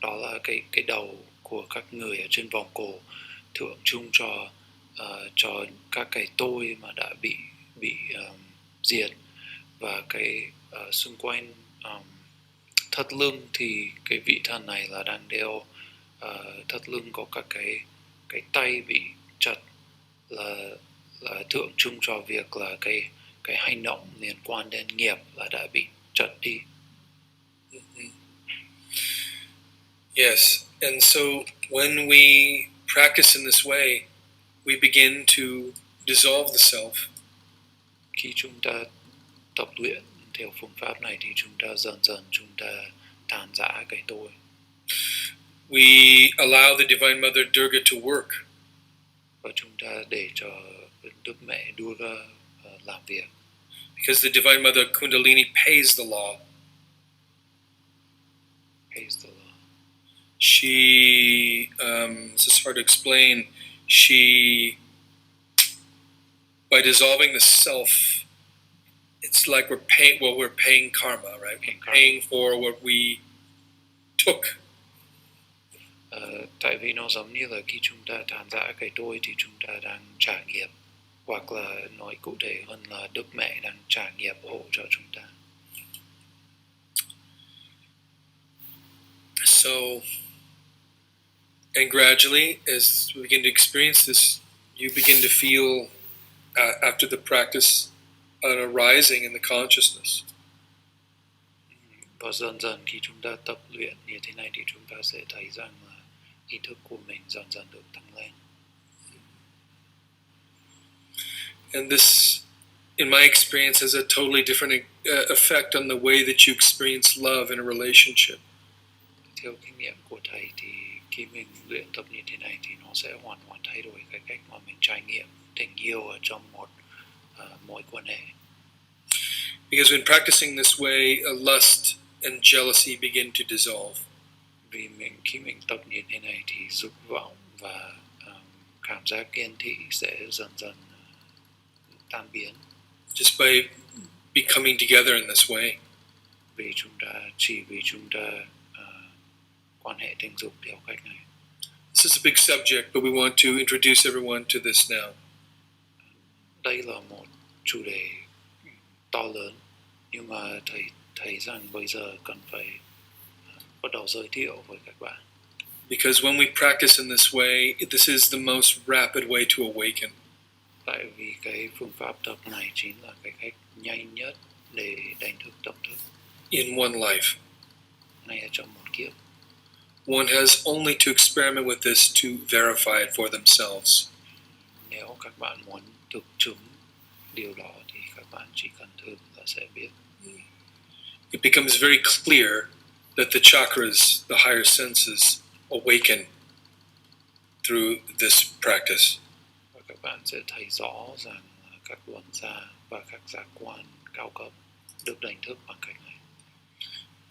Speaker 2: Đó là cái đầu của các người ở trên vòng cổ, tượng trưng cho các cái tôi mà đã bị diệt, và cái xung quanh thắt lưng thì cái vị thần này là đang đeo thắt lưng có các cái tay bị chặt, là tượng trưng cho việc là cái hành động liên quan đến nghiệp là đã bị chặt đi.
Speaker 1: Yes, and so when we practice in this way, we begin to dissolve the self.
Speaker 2: Khi chúng ta tập luyện theo phương pháp này thì chúng ta dần dần chúng ta tan rã cái tôi.
Speaker 1: We allow the Divine Mother Durga to work.
Speaker 2: Và chúng ta để cho Đức Mẹ Durga làm việc.
Speaker 1: Because the Divine Mother Kundalini pays the law.
Speaker 2: Pays the law.
Speaker 1: She, this is hard to explain, she, by dissolving the self, it's like we're paying karma, right? We're paying for what we took.
Speaker 2: Tại vì nó giống như là khi chúng ta tan rã cái tôi thì chúng ta đang trả nghiệp, hoặc là nói cụ thể hơn là Đức Mẹ đang trả nghiệp hộ cho chúng ta.
Speaker 1: So, and gradually, as we begin to experience this, you begin to feel, after the practice, an arising in the consciousness.
Speaker 2: Và dần dần khi chúng ta tập luyện như thế này thì chúng ta sẽ thấy rằng là ý thức của mình dần dần được tăng lên.
Speaker 1: And this, in my experience, has a totally different effect on the way that you experience love in a relationship.
Speaker 2: Theo kinh nghiệm của thầy thì khi mình luyện tập như thế này thì nó sẽ hoàn toàn thay đổi cái cách mà mình trải nghiệm tình yêu ở trong một mối quan hệ.
Speaker 1: Because when practicing this way, lust and jealousy begin to dissolve.
Speaker 2: Vì khi mình tập như thế này thì dục vọng và cảm giác ghen tị sẽ dần dần tan biến.
Speaker 1: Just by becoming together in this way.
Speaker 2: Vì chúng ta quan hệ tình dục theo cách này.
Speaker 1: This is a big subject, but we want to introduce everyone to this now.
Speaker 2: Đây là một chủ đề to lớn, nhưng mà thầy thấy rằng bây giờ cần phải bắt đầu giới thiệu với các bạn.
Speaker 1: Because when we practice in this way, this is the most rapid way to awaken.
Speaker 2: Tại vì cái phương pháp tập này chính là cái cách nhanh nhất để đánh thức tâm thức.
Speaker 1: In one life.
Speaker 2: Ngay ở trong một kiếp.
Speaker 1: One has only to experiment with this to verify it for themselves.
Speaker 2: Nếu các bạn muốn thực chứng điều đó thì các bạn chỉ cần thử là sẽ biết.
Speaker 1: It becomes very clear that the chakras, the higher senses, awaken through this practice.
Speaker 2: Và các bạn sẽ thấy rõ rằng các luân xa và các giác quan cao cấp được đánh thức bằng cách này.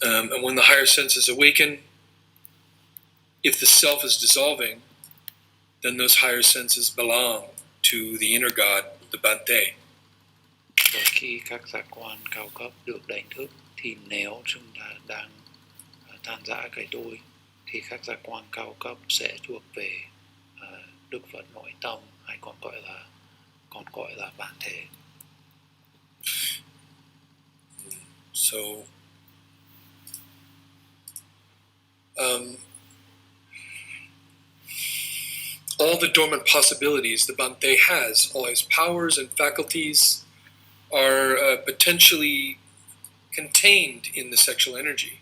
Speaker 1: And when the higher senses awaken, if the self is dissolving, then those higher senses belong to the inner God, the Bhante.
Speaker 2: Và khi các giác quan cao cấp được đánh thức thì nếu chúng ta đang tan rã cái tôi thì các giác quan cao cấp sẽ thuộc về Đức Phật nội tâm, hay còn gọi là bản thể.
Speaker 1: So, all the dormant possibilities the Bhante has, all his powers and faculties, are potentially contained in the sexual energy.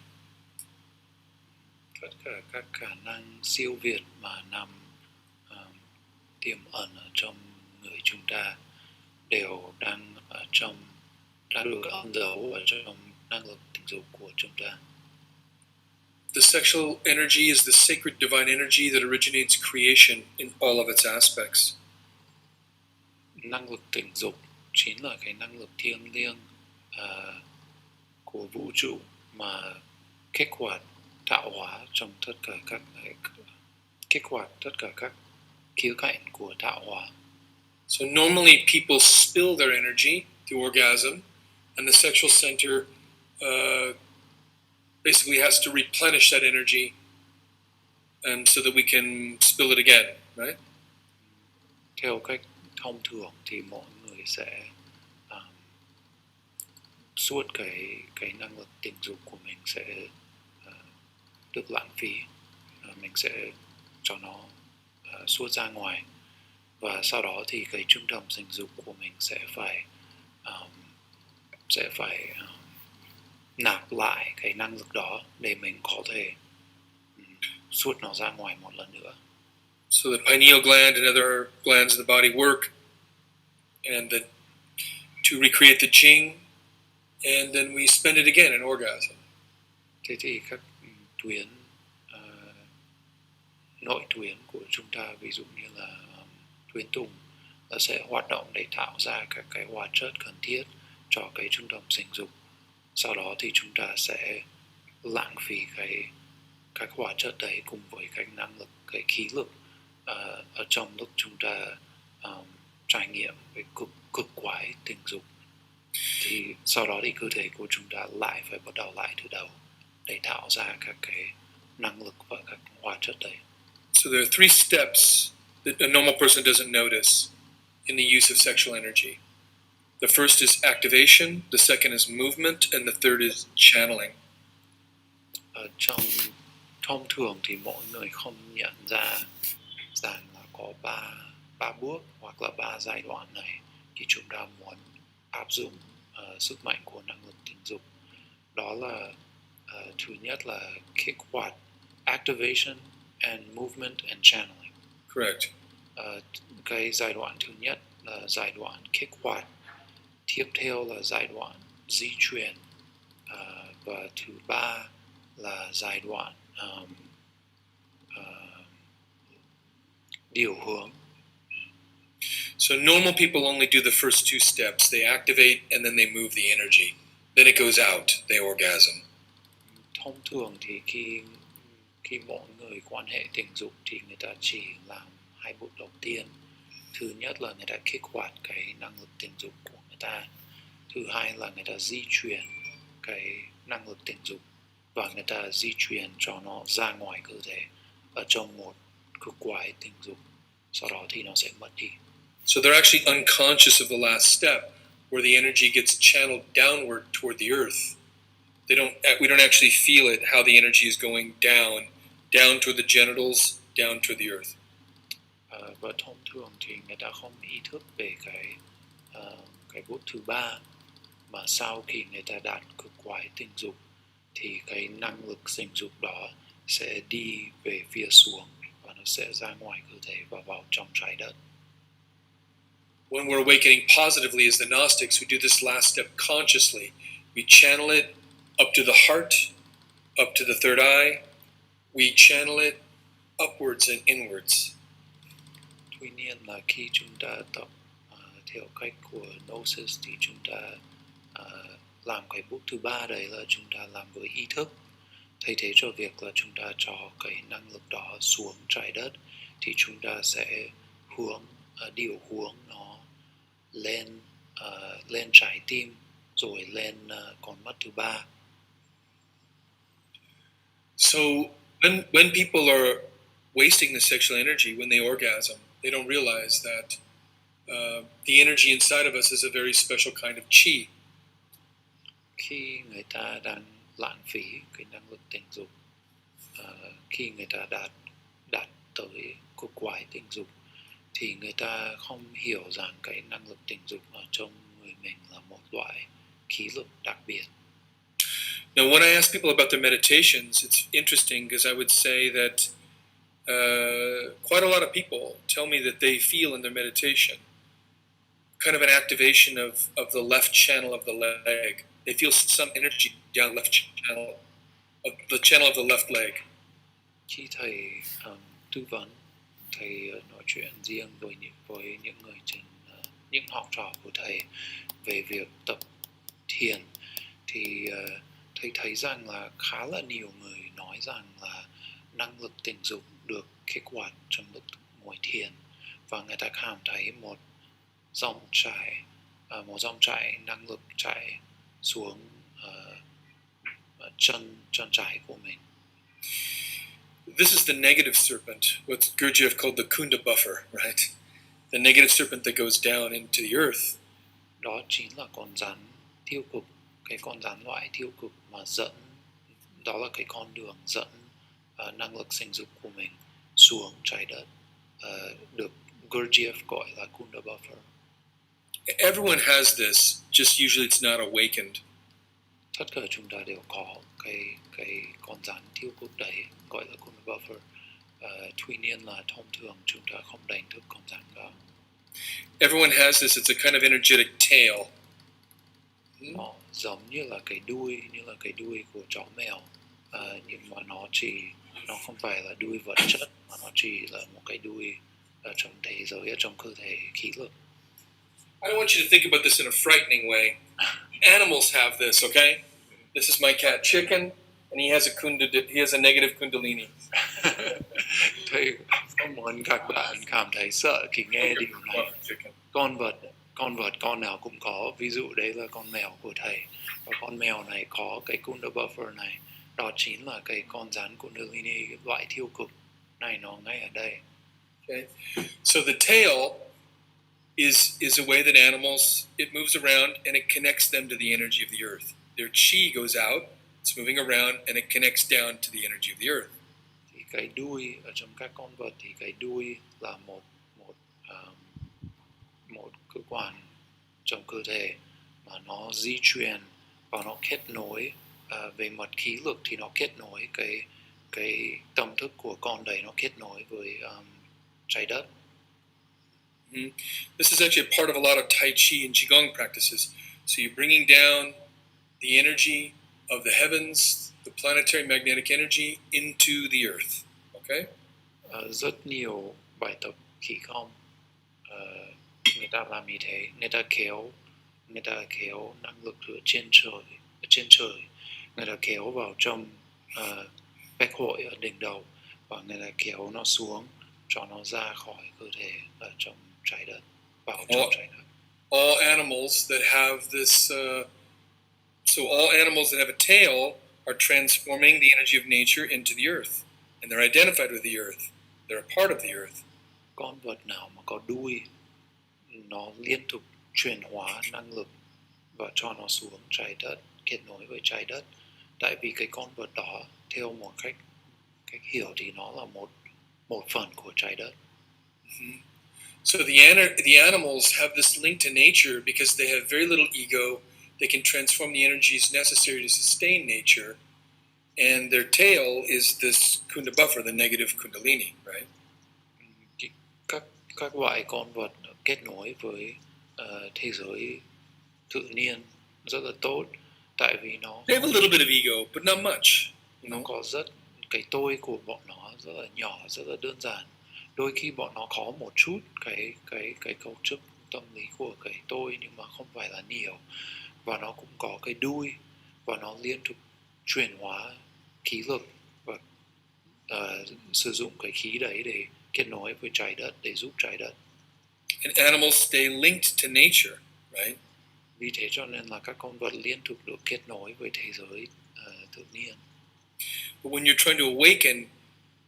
Speaker 2: Tất cả các khả năng siêu việt mà nằm tiềm ẩn ở trong người chúng ta đều đang được ẩn giấu ở trong năng lực tình dục của chúng ta.
Speaker 1: The sexual energy is the sacred divine energy that originates creation in all of its aspects.
Speaker 2: Năng lực tình dục chính là cái năng lực thiêng liêng của vũ trụ mà kích hoạt tạo hóa trong tất cả các khía cạnh của tạo hóa.
Speaker 1: So normally people spill their energy through orgasm, and the sexual center basically has to replenish that energy, and so that we can spill it again, right?
Speaker 2: Theo cách thông thường thì mọi người sẽ suốt cái năng lực tình dục của mình sẽ được lãng phí. Mình sẽ cho nó suốt ra ngoài, và sau đó thì cái trung tâm sinh dục của mình sẽ phải nạp lại cái năng lực đó để mình có thể suốt nó ra ngoài một lần nữa.
Speaker 1: So the pineal gland and other glands of the body work and to recreate the jing, and then we spend it again in orgasm.
Speaker 2: Thế thì các tuyến nội tuyến của chúng ta, ví dụ như là tuyến tùng, nó sẽ hoạt động để tạo ra các cái hóa chất cần thiết cho cái trung tâm sinh dục. Sau đó thì chúng ta sẽ lãng phí các hóa chất đấy cùng với cái năng lực, cái khí lực ở trong lúc chúng ta trải nghiệm cái cực quái tình dục. Thì sau đó thì cơ thể của chúng ta lại phải bắt đầu lại từ đầu để tạo ra các cái năng lực và các hóa chất đấy.
Speaker 1: So there are three steps that a normal person doesn't notice in the use of sexual energy. The first is activation, the second is movement, and the third is channeling.
Speaker 2: Trong thông thường thì mọi người không nhận ra rằng là có ba bước hoặc là 3 giai đoạn này khi chúng ta muốn áp dụng sức mạnh của năng lực tình dục. Đó là thứ nhất là kích hoạt, activation, and movement and channeling.
Speaker 1: Correct.
Speaker 2: Cái giai đoạn thứ nhất là giai đoạn kích hoạt, tiếp theo là giai đoạn di chuyển, và thứ ba là giai đoạn điều hướng.
Speaker 1: So normal people only do the first two steps. They activate and then they move the energy. Then it goes out, they orgasm.
Speaker 2: Thông thường thì khi mọi người quan hệ tình dục thì người ta chỉ làm 2 bước đầu tiên. Thứ nhất là người ta kích hoạt cái năng lực tình dục của người ta. Thứ hai là người ta di chuyển cái năng lực tình dục, và người ta di chuyển cho nó ra ngoài cơ thể ở trong một cực quái tình dục. Sau đó thì nó sẽ mất đi.
Speaker 1: So they're actually unconscious of the last step, where the energy gets channeled downward toward the earth. We don't actually feel it, how the energy is going down toward the genitals, down toward the earth.
Speaker 2: Và thông thường thì người ta không ý thức về cái bước thứ ba, mà sau khi người ta đạt cực quái tình dục thì cái năng lực sinh dục đó sẽ đi về phía xuống và nó sẽ ra ngoài cơ thể và vào trong trái đất.
Speaker 1: When we're awakening positively as the Gnostics, we do this last step consciously. We channel it up to the heart, up to the third eye. We channel it upwards and inwards.
Speaker 2: Tuy nhiên là khi chúng ta tập theo cách của Gnosis thì chúng ta làm cái bước thứ ba, đấy là chúng ta làm với ý thức. Thay thế cho việc là chúng ta cho cái năng lực đó xuống trái đất thì chúng ta sẽ điều hướng nó lên trái tim, rồi lên con mắt thứ ba.
Speaker 1: So when people are wasting the sexual energy when they orgasm, they don't realize that the energy inside of us is a very special kind of chi.
Speaker 2: Khi người ta đang lãng phí cái năng lực tình dục, khi người ta đạt tới cực quái tình dục thì người ta không hiểu rằng cái năng lực tình dục ở trong người mình là một loại khí lực đặc biệt.
Speaker 1: Now, when I ask people about their meditations, it's interesting because I would say that quite a lot of people tell me that they feel in their meditation kind of an activation of the left channel of the leg. They feel some energy down the channel of the left leg.
Speaker 2: Khi thầy tư vấn, thầy nói chuyện riêng với những người những học trò của thầy về việc tập thiền thì thầy thấy rằng là khá là nhiều người nói rằng là năng lực tình dục được kích hoạt trong lúc ngồi thiền, và người ta cảm thấy một dòng chảy năng lực chảy xuống chân trái của mình.
Speaker 1: This is the negative serpent, what Gurdjieff called the Kunda buffer, right? The negative serpent that goes down into the earth.
Speaker 2: Đó chính là con rắn tiêu cực, cái con rắn loại tiêu cực mà dẫn, đó là cái con đường dẫn năng lực sinh dục của mình xuống trái đất, được Gurdjieff gọi là Kunda buffer.
Speaker 1: Everyone has this, just usually it's not awakened.
Speaker 2: Tất cả chúng ta đều có cái con rắn thiếu cực đấy gọi là Kunda buffer. Tuy nhiên là thông thường chúng ta không đánh thức con rắn đó.
Speaker 1: Everyone has this, it's a kind of energetic tail.
Speaker 2: Nó giống như là cái đuôi của chó mèo, nhưng mà nó không phải là đuôi vật chất, mà nó chỉ là một cái đuôi ở trong thế giới, ở trong cơ thể khí lực.
Speaker 1: I don't want you to think about this in a frightening way. Animals have this, okay? This is my cat Chicken, and he has a negative kundalini.
Speaker 2: Thì không muốn các bạn cảm thấy sợ khi nghe điều này.
Speaker 1: Chicken.
Speaker 2: Con nào cũng có, ví dụ đấy là con mèo của thầy, và con mèo này có cái Kunda buffer này, đó chính là cái con rắn Kundalini loại thiêu cực này, nó ngay ở đây.
Speaker 1: Okay, so the tail is a way that animals, it moves around and it connects them to the energy of the earth. Their chi goes out, it's moving around, and it connects down to the energy of the earth.
Speaker 2: Thì cái đuôi ở trong các con vật thì cái đuôi là một cơ quan trong cơ thể mà nó di chuyển và nó kết nối, về mặt khí lực thì nó kết nối cái tâm thức của con đấy, nó kết nối với trái đất.
Speaker 1: This is actually a part of a lot of Tai Chi and Qigong practices. So you're bringing down the energy of the heavens, the planetary magnetic energy, into the earth. Okay?
Speaker 2: Rất nhiều bài tập khí công, người ta làm như thế, người ta kéo năng lực ở trên trời, người ta kéo vào trong bách hội ở đỉnh đầu, và người ta kéo nó xuống cho nó ra khỏi cơ thể ở trong trái đất, vào trong trái đất.
Speaker 1: All animals that have this, all animals that have a tail are transforming the energy of nature into the earth, and they're identified with the earth. They're a part of the earth.
Speaker 2: Con vật nào mà có đuôi, nó liên tục chuyển hóa năng lực và cho nó xuống trái đất, kết nối với trái đất. Tại vì cái con vật đó, theo một cách hiểu thì nó là một phần của trái đất.
Speaker 1: So the animals have this link to nature because they have very little ego. They can transform the energies necessary to sustain nature, and their tail is this Kunda buffer, the negative kundalini, right?
Speaker 2: Các loại con vật kết nối với thế giới tự nhiên rất là tốt, tại vì nó
Speaker 1: They have a little bit of ego, but not much.
Speaker 2: nó có cái tôi của bọn nó rất là nhỏ, rất là đơn giản. Đôi khi bọn nó có một chút cái cấu trúc tâm lý của cái tôi, nhưng mà không phải là nhiều, và nó cũng có cái đuôi, và nó liên tục chuyển hóa khí lực và sử dụng cái khí đấy để kết nối với trái đất, để giúp trái đất.
Speaker 1: And animals stay linked to nature, right?
Speaker 2: Vì thế cho nên là các con vật liên tục được kết nối với thế giới tự nhiên.
Speaker 1: But when you're trying to awaken,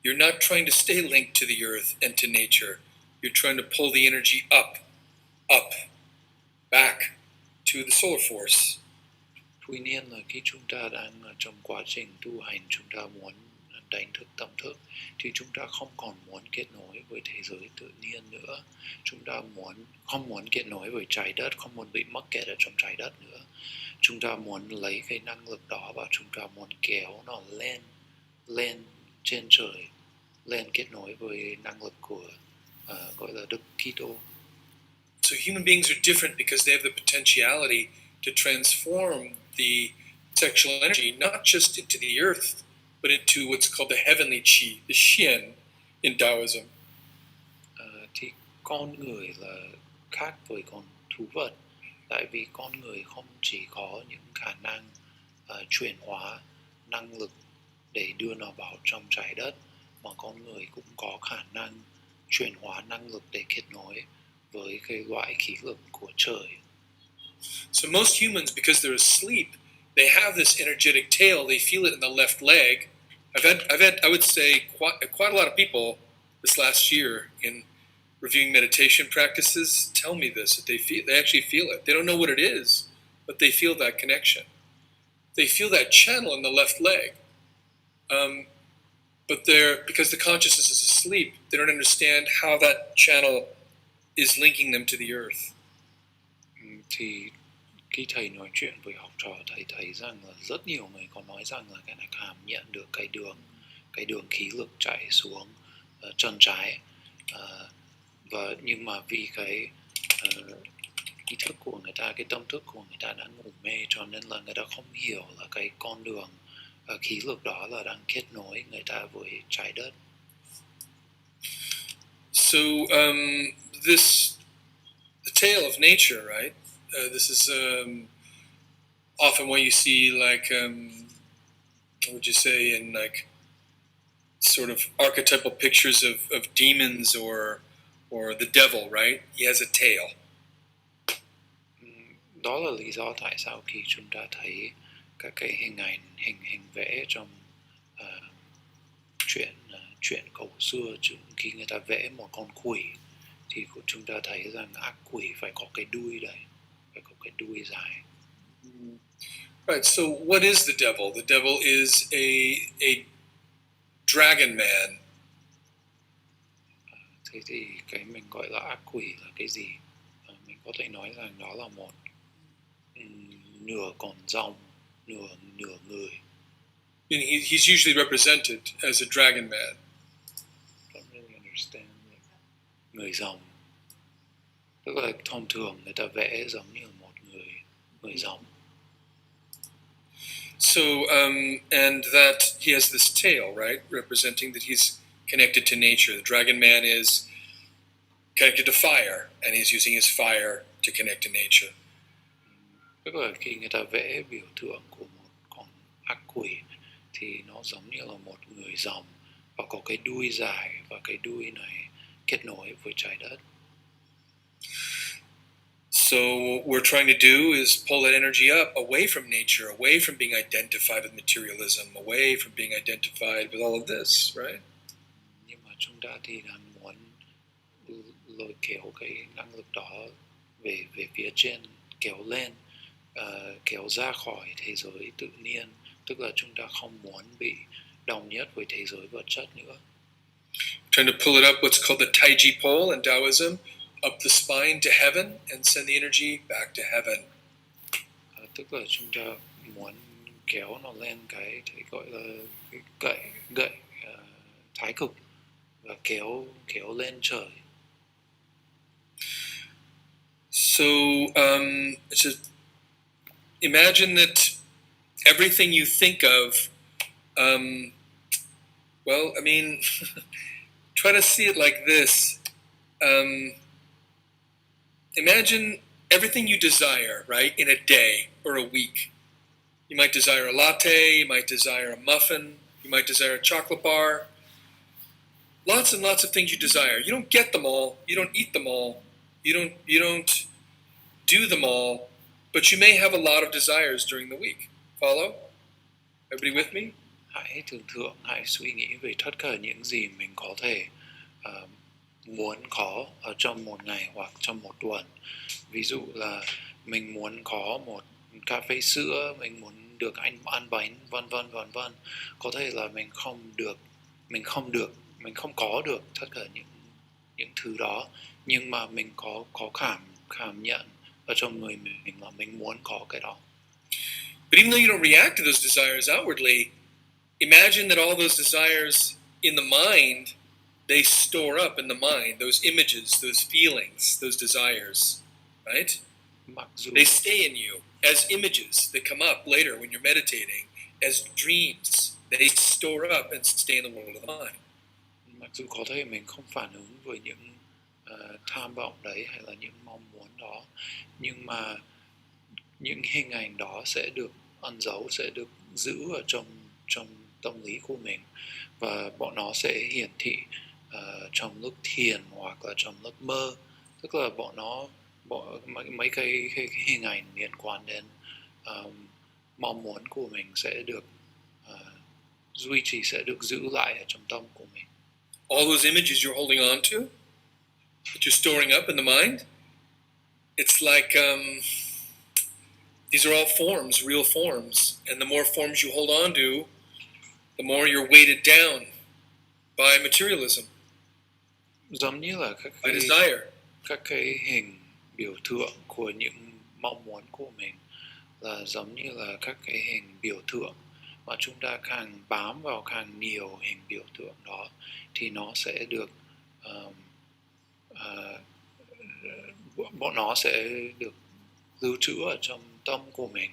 Speaker 1: you're not trying to stay linked to the earth and to nature. You're trying to pull the energy up, back to the solar force.
Speaker 2: Tuy nhiên là khi chúng ta đang ở trong quá trình tu hành, chúng ta muốn đánh thức tâm thức, thì chúng ta không còn muốn kết nối với thế giới tự nhiên nữa. Chúng ta không muốn kết nối với trái đất, không muốn bị mắc kẹt ở trong trái đất nữa. Chúng ta muốn lấy cái năng lực đó và chúng ta muốn kéo nó lên trên trời, lên kết nối với năng lực của gọi là Đức Kitô.
Speaker 1: So human beings are different because they have the potentiality to transform the sexual energy not just into the earth, but into what's called the heavenly chi, the Xian in Taoism.
Speaker 2: Thì con người là khác với con thú vật, tại vì con người không chỉ có những khả năng chuyển hóa năng lực để đưa nó vào trong trái đất, mà con người cũng có khả năng chuyển hóa năng lực để kết nối với cái loại khí lực của trời.
Speaker 1: So most humans, because they're asleep, they have this energetic tail. They feel it in the left leg. I've had I would say quite a lot of people this last year in reviewing meditation practices tell me this, that they actually feel it. They don't know what it is, but they feel that connection. They feel that channel in the left leg. but because the consciousness is asleep, they don't understand how that channel is linking them to the earth.
Speaker 2: Thì khi thầy nói chuyện với học trò, thầy thấy rằng là rất nhiều người có nói rằng là cái này cảm nhận được cái đường khí lực chạy xuống chân trái, và nhưng mà vì cái ý thức của người ta, cái tâm thức của người ta đã ngủ mê, cho nên là người ta không hiểu là cái con đường khí lực đó là đang kết nối người ta với trái đất.
Speaker 1: So the tale of nature, right? This is often what you see, like what would you say, in like sort of archetypal pictures of demons or the devil, right? He has a tail.
Speaker 2: Đó là lý do tại sao khi chúng ta thấy các cái hình ảnh, hình vẽ trong chuyện cổ xưa, khi người ta vẽ một con quỷ thì chúng ta thấy rằng ác quỷ phải có cái đuôi đấy, phải có cái đuôi dài.
Speaker 1: Right. So what is the devil? The devil is a dragon man.
Speaker 2: Thế thì cái mình gọi là ác quỷ là cái gì? Mình có thể nói rằng đó là một nửa con rồng, nửa người.
Speaker 1: And he's usually represented as a dragon man.
Speaker 2: Don't really understand. Người rồng. Tức là thông thường người ta vẽ giống như một người rồng.
Speaker 1: So and that he has this tail, right, representing that he's connected to nature. The dragon man is connected to fire, and he's using his fire to connect to nature.
Speaker 2: Tức là khi người ta vẽ biểu tượng của một con ác quỷ thì nó giống như là một người rồng và có cái đuôi dài, và cái đuôi này kết nối với trái đất.
Speaker 1: So what we're trying to do is pull that energy up away from nature, away from being identified with materialism, away from being identified with all of this, right?
Speaker 2: Nhưng mà chúng ta thì đang muốn lôi kéo cái năng lực đó về phía trên, kéo lên, kéo ra khỏi thế giới tự nhiên, tức là chúng ta không muốn bị đồng nhất với thế giới vật chất nữa.
Speaker 1: Trying to pull it up, what's called the Taiji pole in Taoism, up the spine to heaven and send the energy back to heaven.
Speaker 2: Tức là chúng ta muốn kéo nó lên cái gọi là cái gậy thái cực và kéo lên trời.
Speaker 1: So imagine that everything you think of, well, I mean, try to see it like this. Imagine everything you desire, right, in a day or a week. You might desire a latte, you might desire a muffin, you might desire a chocolate bar. Lots and lots of things you desire. You don't get them all, you don't eat them all, you don't do them all, but you may have a lot of desires during the week. Follow? Everybody with me?
Speaker 2: Hãy tưởng tượng, hãy suy nghĩ về tất cả những gì mình có thể muốn có ở trong một ngày hoặc trong một tuần. Ví dụ là mình muốn có một cà phê sữa, mình muốn được ăn bánh, vân vân. Có thể là mình không có được tất cả những thứ đó, nhưng mà mình có cảm nhận ở trong người mình là mình muốn có cái đó.
Speaker 1: But even though you don't react to those desires outwardly, imagine that all those desires in the mind, they store up in the mind, those images, those feelings, those desires, right?
Speaker 2: Mặc dù
Speaker 1: They stay in you as images that come up later when you're meditating, as dreams. They store up and stay in the world of the mind.
Speaker 2: Mặc dù có thể mình không phản ứng với những tham vọng đấy hay là những mong muốn đó, nhưng mà những hình ảnh đó sẽ được ẩn giấu, sẽ được giữ ở trong tâm lý của mình, và bọn nó sẽ hiển thị trong lúc thiền hoặc là trong lúc mơ. Tức là mấy cái hình ảnh liên quan đến mong muốn của mình sẽ được duy trì, sẽ được giữ lại ở trong tâm của mình.
Speaker 1: All those images you're holding on to, that you're storing up in the mind, it's like these are all forms, real forms, and the more forms you hold on to, the more you're weighted down by materialism,
Speaker 2: giống như là
Speaker 1: by desire.
Speaker 2: các cái hình biểu tượng của những mong muốn của mình, là giống như là các cái hình biểu tượng mà chúng ta càng bám vào càng nhiều hình biểu tượng đó thì nó sẽ được bọn nó sẽ được lưu trữ ở trong tâm của mình,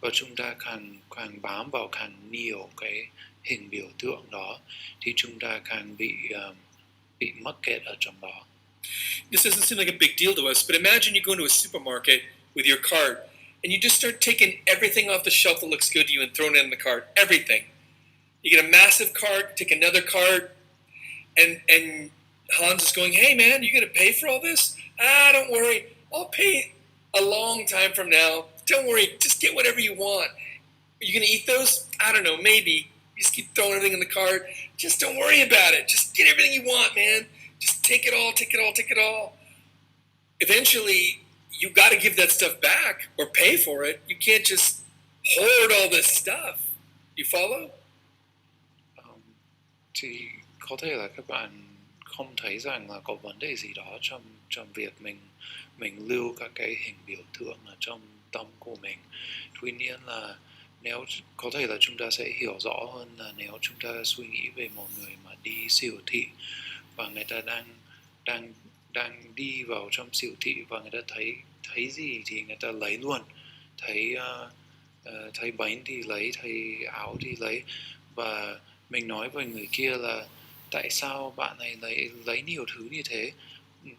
Speaker 2: và chúng ta càng bám vào càng nhiều cái hình biểu tượng đó thì chúng ta càng bị mắc kẹt ở trong đó.
Speaker 1: This doesn't seem like a big deal to us, but imagine you go into a supermarket with your cart and you just start taking everything off the shelf that looks good to you and throwing it in the cart. Everything. You get a massive cart, take another cart, and Hans is going, "Hey man, you gonna pay for all this? Don't worry. I'll pay a long time from now. Don't worry, just get whatever you want. Are you gonna eat those? I don't know, maybe. You just keep throwing everything in the cart. Just don't worry about it. Just get everything you want, man. Just take it all, take it all, take it all." Eventually, you got to give that stuff back or pay for it. You can't just hoard all this stuff. You follow?
Speaker 2: Thì có thể là các bạn không thấy rằng là có vấn đề gì đó trong việc mình lưu các cái hình biểu tượng ở trong tâm của mình. Tuy nhiên là nếu có thể là chúng ta sẽ hiểu rõ hơn là nếu chúng ta suy nghĩ về một người mà đi siêu thị và người ta đang đi vào trong siêu thị và người ta thấy gì thì người ta lấy luôn, thấy bánh thì lấy, thấy áo thì lấy, và mình nói với người kia là tại sao bạn này lấy nhiều thứ như thế.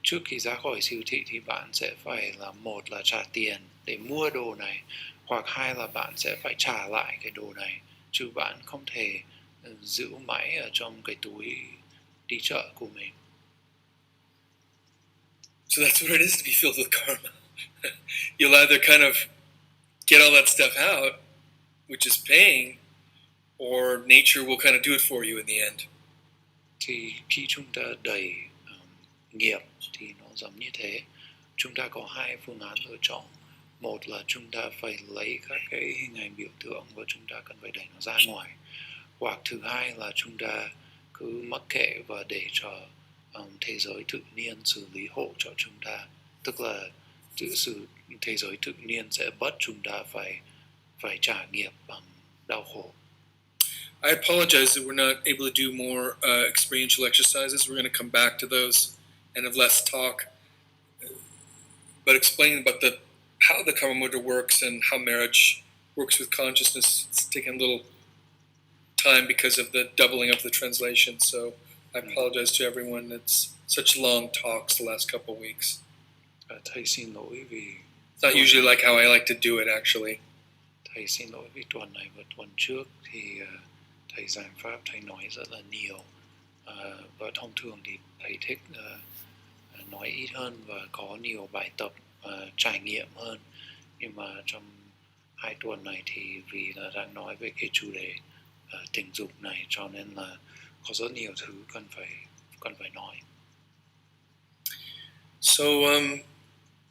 Speaker 2: Trước khi ra khỏi siêu thị thì bạn sẽ phải là một là trả tiền để mua đồ này, hoặc hai là bạn sẽ phải trả lại cái đồ này, chứ bạn không thể giữ mãi ở trong cái túi đi chợ của mình.
Speaker 1: So that's what it is to be filled with karma. You'll either kind of get all that stuff out, which is paying, or nature will kind of do it for you in the end.
Speaker 2: Thì khi chúng ta đầy nghiệp thì nó giống như thế. Chúng ta có hai phương án lựa chọn. Một là chúng ta phải lấy các cái hình ảnh biểu tượng và chúng ta cần phải đẩy nó ra ngoài. Hoặc thứ hai là chúng ta cứ mắc kệ và để cho thế giới tự nhiên xử lý hộ cho chúng ta. Tức là thế giới tự nhiên sẽ bắt chúng ta phải trả nghiệp bằng đau khổ.
Speaker 1: I apologize that we're not able to do more experiential exercises. We're going to come back to those and have less talk. But explaining about how the karma mudra works and how marriage works with consciousness, it's taken a little time because of the doubling of the translation. So I apologize to everyone. It's such long talks the last couple of weeks.
Speaker 2: Thầy xin lỗi vì
Speaker 1: It's not usually like how I like to do it, actually.
Speaker 2: Thầy xin lỗi vì tuần này và tuần trước thì thầy giảng pháp, thầy nói rất là nhiều, và thông thường thì thầy thích nói ít hơn và có nhiều bài tập trải nghiệm hơn. Nhưng mà trong 2 tuần này thì vì là đang nói về cái chủ đề tình dục này, cho nên là có rất nhiều thứ cần phải nói.
Speaker 1: So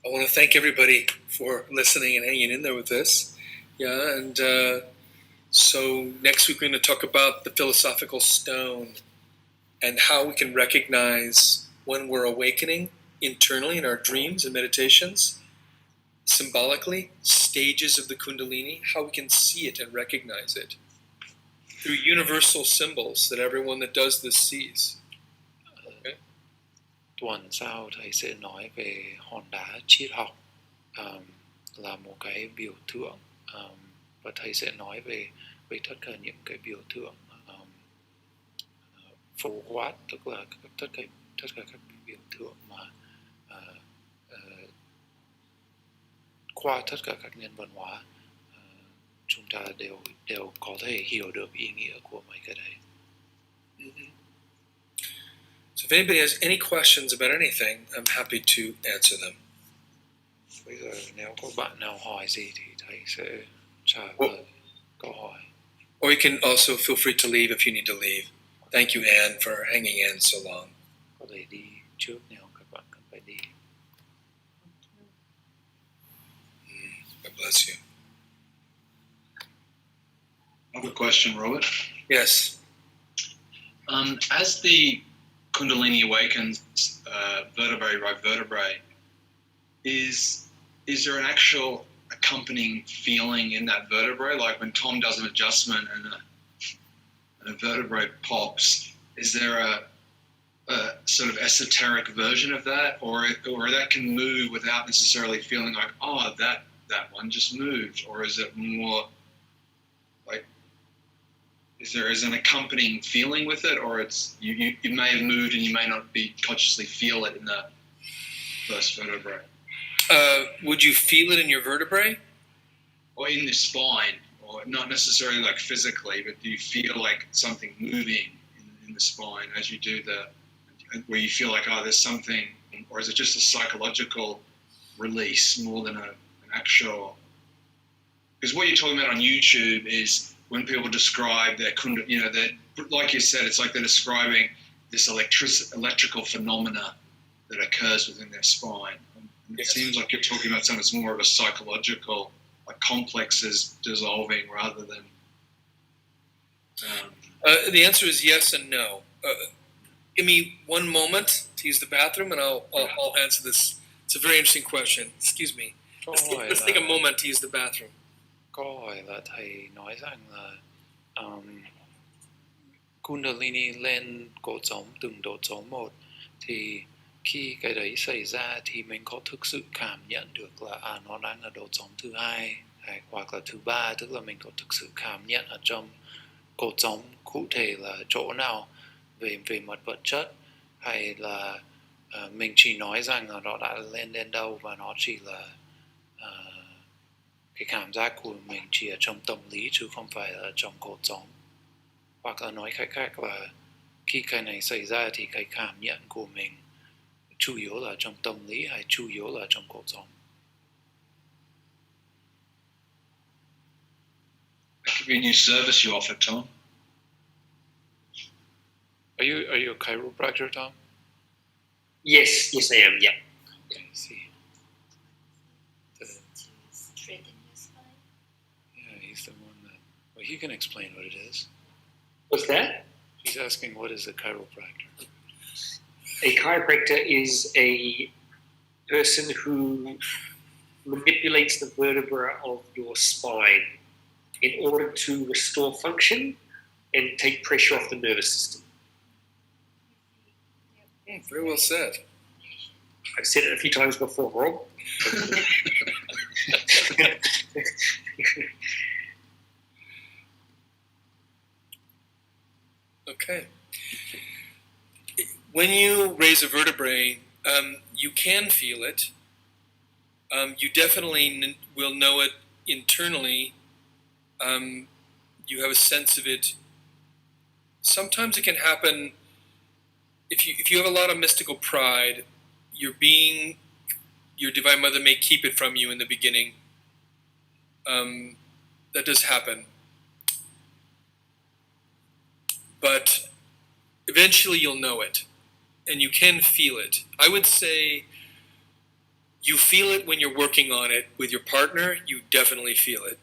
Speaker 1: I want to thank everybody for listening and hanging in there with us. Yeah, and so next week we're going to talk about the philosophical stone and how we can recognize when we're awakening internally in our dreams and meditations, symbolically, stages of the Kundalini, how we can see it and recognize it through universal symbols that everyone that does this sees. Okay?
Speaker 2: Tuần sau thầy sẽ nói về hòn đá triết học, là một cái biểu tượng, và thầy sẽ nói về tất cả những cái biểu tượng phổ quát, tức là tất cả các biểu tượng mà qua tất cả các nền văn hóa chúng ta đều có thể hiểu được ý nghĩa của mấy cái đấy.
Speaker 1: Mm-hmm. So if anybody has any questions about anything, I'm happy to answer them.
Speaker 2: Bây giờ nếu có bạn nào hỏi gì thì thầy sẽ trả lời câu hỏi.
Speaker 1: Or you can also feel free to leave if you need to leave. Thank you, Anne, for hanging in so long.
Speaker 2: Có thể đi trước nếu các bạn cần phải đi.
Speaker 1: God bless you.
Speaker 7: I have a question, Robert.
Speaker 1: Yes.
Speaker 7: As the Kundalini awakens vertebrae by vertebrae, is there an actual accompanying feeling in that vertebrae? Like when Tom does an adjustment and a vertebrae pops, is there a sort of esoteric version of that, or that can move without necessarily feeling like, oh, that one just moved, or is it more like, is there an accompanying feeling with it, or it's you may have moved and you may not be consciously feel it in the first vertebrae?
Speaker 1: Would you feel it in your vertebrae?
Speaker 7: Or in the spine, or not necessarily like physically, but do you feel like something moving in the spine as you do where you feel like, oh, there's something, or is it just a psychological release more than an actual? Because what you're talking about on YouTube is when people describe their like you said, it's like they're describing this electrical phenomena that occurs within their spine. And it seems like you're talking about something that's more of a psychological, like complexes dissolving rather than.
Speaker 1: The answer is yes and no. Give me one moment to use the bathroom, and I'll answer this. It's a very interesting question. Excuse me. Let's take a moment to use the bathroom.
Speaker 2: Câu hỏi là thầy nói rằng là Kundalini lên cột sống từng đốt sống một, thì khi cái đấy xảy ra thì mình có thực sự cảm nhận được là nó đang ở đốt sống thứ hai hoặc là thứ ba, tức là mình có thực sự cảm nhận ở trong cột sống cụ thể là chỗ nào về mặt vật chất, hay là mình chỉ nói rằng là nó đã lên đến đâu và nó chỉ là cái cảm giác của mình chỉ ở trong tâm lý chứ không phải là trong cột sống. Hoặc là nói cách khác là khi cái này xảy ra thì cái cảm nhận của mình chủ yếu là trong tâm lý hay chủ yếu là trong cột sống.
Speaker 7: That could be a new service you offer, Tom.
Speaker 2: Are you a chiropractor, Tom?
Speaker 3: Yes, I am. Yeah.
Speaker 2: Okay, I see.
Speaker 5: To straighten your spine.
Speaker 2: Yeah, he's the one that. Well, he can explain what it is.
Speaker 3: What's that?
Speaker 2: He's asking what is a chiropractor.
Speaker 3: A chiropractor is a person who manipulates the vertebra of your spine in order to restore function and take pressure off the nervous system.
Speaker 1: Very well said.
Speaker 3: I've said it a few times before, Rob.
Speaker 1: Okay. When you raise a vertebrae, you can feel it. You definitely will know it internally. You have a sense of it. Sometimes it can happen if you have a lot of mystical pride. Your Divine Mother may keep it from you in the beginning. That does happen. But eventually you'll know it, and you can feel it. I would say you feel it when you're working on it with your partner. You definitely feel it.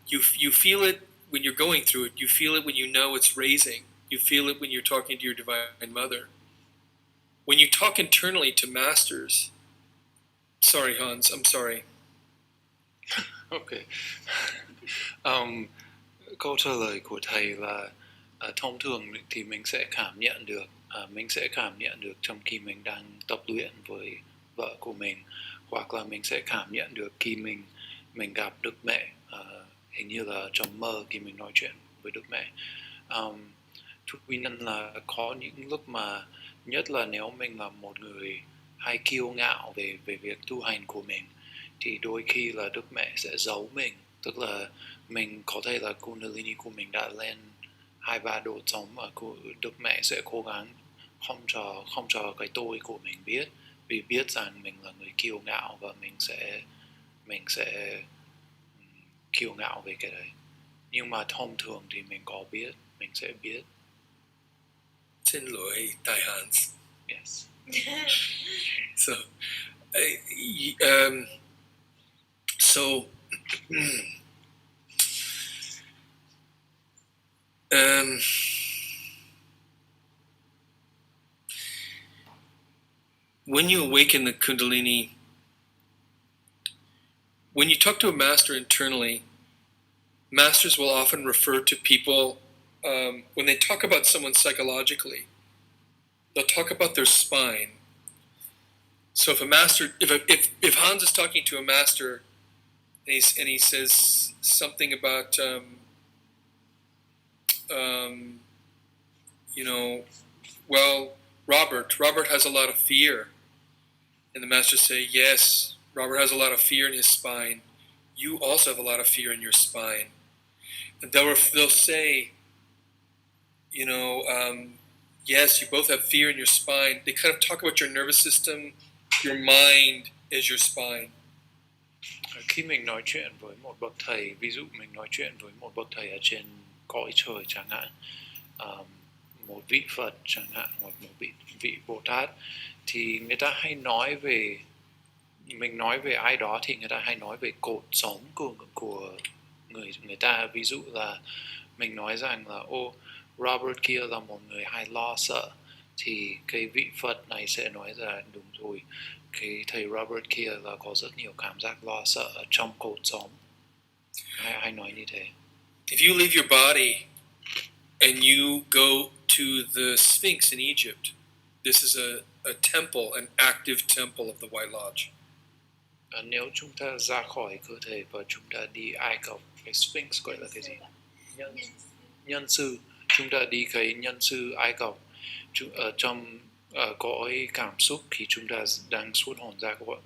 Speaker 1: You feel it when you're going through it. You feel it when you know it's raising. You feel it when you're talking to your Divine Mother. When you talk internally to masters. Sorry, Hans, I'm sorry.
Speaker 2: Okay. Câu trả lời của thầy là thông thường thì mình sẽ cảm nhận được trong khi mình đang tập luyện với vợ của mình, hoặc là mình sẽ cảm nhận được khi mình gặp Đức Mẹ, hình như là trong mơ khi mình nói chuyện với Đức Mẹ. Tuy nhiên là có những lúc mà, nhất là nếu mình là một người hay kiêu ngạo về việc tu hành của mình, thì đôi khi là Đức Mẹ sẽ giấu mình, tức là mình có thể là Kundalini của mình đã lên 2-3 độ trống mà Đức Mẹ sẽ cố gắng không cho cái tôi của mình biết, vì biết rằng mình là người kiêu ngạo và mình sẽ kiêu ngạo về cái đấy. Nhưng mà thông thường thì mình sẽ biết.
Speaker 1: Xin lỗi, Thầy Hans.
Speaker 2: Yes.
Speaker 1: when you awaken the Kundalini, when you talk to a master internally, masters will often refer to people, when they talk about someone psychologically, they'll talk about their spine. So if a master, if Hans is talking to a master, and he says something about, you know, well, Robert has a lot of fear, and the master say, yes, Robert has a lot of fear in his spine. You also have a lot of fear in your spine. And they'll say, you know, yes, you both have fear in your spine. They kind of talk about your nervous system, your mind as your spine.
Speaker 2: Khi mình nói chuyện với một bậc thầy, ví dụ mình nói chuyện với một bậc thầy ở trên cõi trời chẳng hạn, một vị Phật chẳng hạn, hoặc một vị Bồ Tát, thì người ta hay nói về, mình nói về ai đó thì người ta hay nói về cột sống của người ta. Ví dụ là mình nói rằng là Robert kia là một người hay lo sợ, thì cái vị Phật này sẽ nói là đúng rồi, cái thầy Robert kia là có rất nhiều cảm giác lo sợ ở trong cột sống. Hay nói như thế.
Speaker 1: If you leave your body and you go to the Sphinx in Egypt, this is a temple, an active temple of the White Lodge.
Speaker 2: Nếu chúng ta ra khỏi cơ thể và chúng ta đi Ai Cập, cái Sphinx gọi là cái gì? Nhân sư. Chúng ta đi cái nhân sư Ai Cập, ở trong cõi cảm xúc, khi chúng ta đang xuất hồn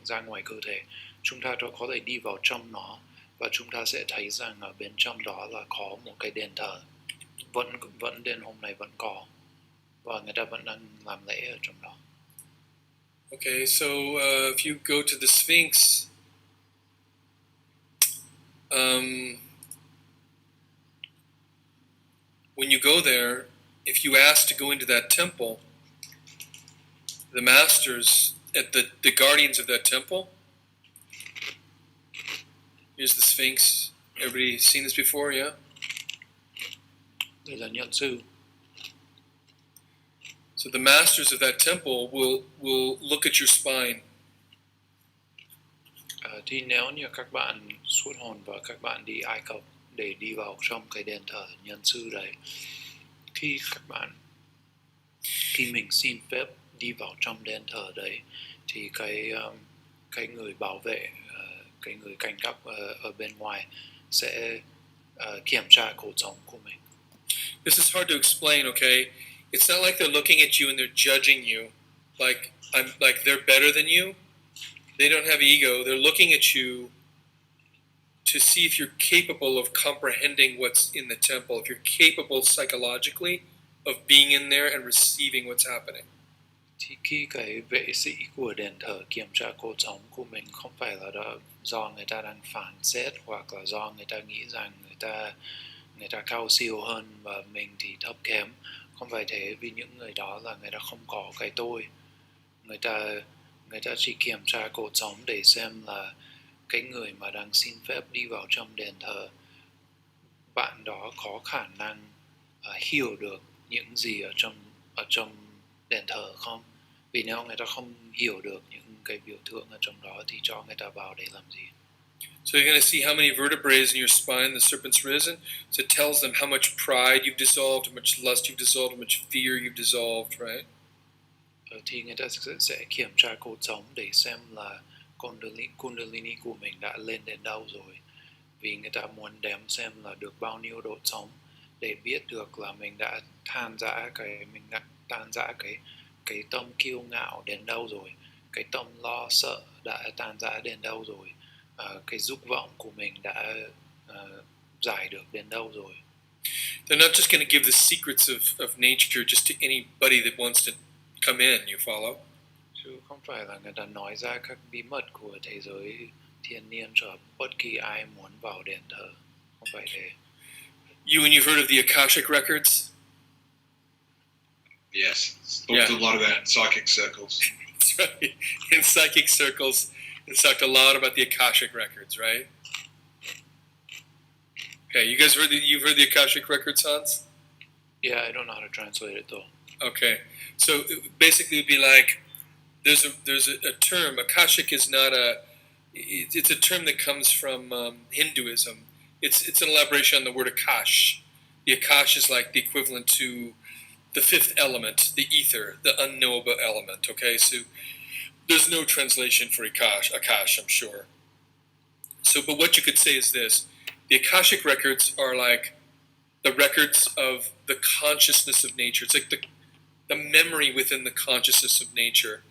Speaker 2: ra ngoài cơ thể, chúng ta có thể đi vào trong nó, và chúng ta sẽ thấy rằng ở bên trong đó là có một cái đền thờ, vẫn đến hôm nay vẫn có, và người ta vẫn đang làm lễ ở trong đó.
Speaker 1: Okay, so if you go to the Sphinx, when you go there, if you ask to go into that temple, the masters, the guardians of that temple, here's the Sphinx. Everybody seen this before, yeah?
Speaker 2: Đây là nhận sư.
Speaker 1: So the masters of that temple will look at your spine.
Speaker 2: Thì nếu như các bạn xuất hồn và các bạn đi Ai Cập để đi vào trong cái đền thờ nhân sư đấy, khi mình xin phép đi vào trong đền thờ đấy, thì cái người bảo vệ, cái người canh gác ở bên ngoài sẽ kiểm tra cột sống của mình.
Speaker 1: This is hard to explain, okay? It's not like they're looking at you and they're judging you, like they're better than you. They don't have ego. They're looking at you to see if you're capable of comprehending what's in the temple, if you're capable psychologically of being in there and receiving what's happening.
Speaker 2: Thì khi cái vệ sĩ của đền thờ kiểm tra cột sống của mình, không phải là do người ta đang phán xét, hoặc là do người ta nghĩ rằng người ta cao siêu hơn và mình thì thấp kém. Không phải thế, vì những người đó là người ta không có cái tôi. Người ta chỉ kiểm tra cột sống để xem là cái người mà đang xin phép đi vào trong đền thờ, bạn đó có khả năng hiểu được những gì ở trong đền thờ không. Vì nếu người ta không hiểu được những cái biểu tượng ở trong đó thì cho người ta vào để làm gì.
Speaker 1: So you're going to see how many vertebrae in your spine the serpent's risen. So it tells them how much pride you've dissolved, how much lust you've dissolved, how much fear you've dissolved, right?
Speaker 2: Thì người ta sẽ kiểm tra cột sống để xem là Kundalini của mình đã lên đến đâu rồi. Vì người ta muốn đếm xem là được bao nhiêu độ sống, để biết được là mình đã tan rã cái tâm kiêu ngạo đến đâu rồi, cái tâm lo sợ đã tan rã đến đâu rồi, cái dục vọng của mình đã giải được đến đâu rồi.
Speaker 1: They're not just going to give the secrets of nature just to anybody that wants to come in, you follow?
Speaker 2: Chứ không phải là người ta nói ra các bí mật của thế giới thiên nhiên cho bất kỳ ai muốn vào đền thờ. Không phải thế.
Speaker 1: And you've heard of the Akashic Records?
Speaker 7: Yes, talked a lot about psychic circles.
Speaker 1: That's right. In psychic circles, it's talked a lot about the Akashic Records, right? Okay, you've heard the Akashic Records, Hans?
Speaker 2: Yeah, I don't know how to translate it though.
Speaker 1: Okay, so basically it'd be like there's a term. Akashic is not it's a term that comes from Hinduism. It's an elaboration on the word Akash. The Akash is like the equivalent to the fifth element, the ether, the unknowable element. Okay, so there's no translation for Akash, I'm sure. So, but what you could say is this: the Akashic records are like the records of the consciousness of nature. It's like the memory within the consciousness of nature.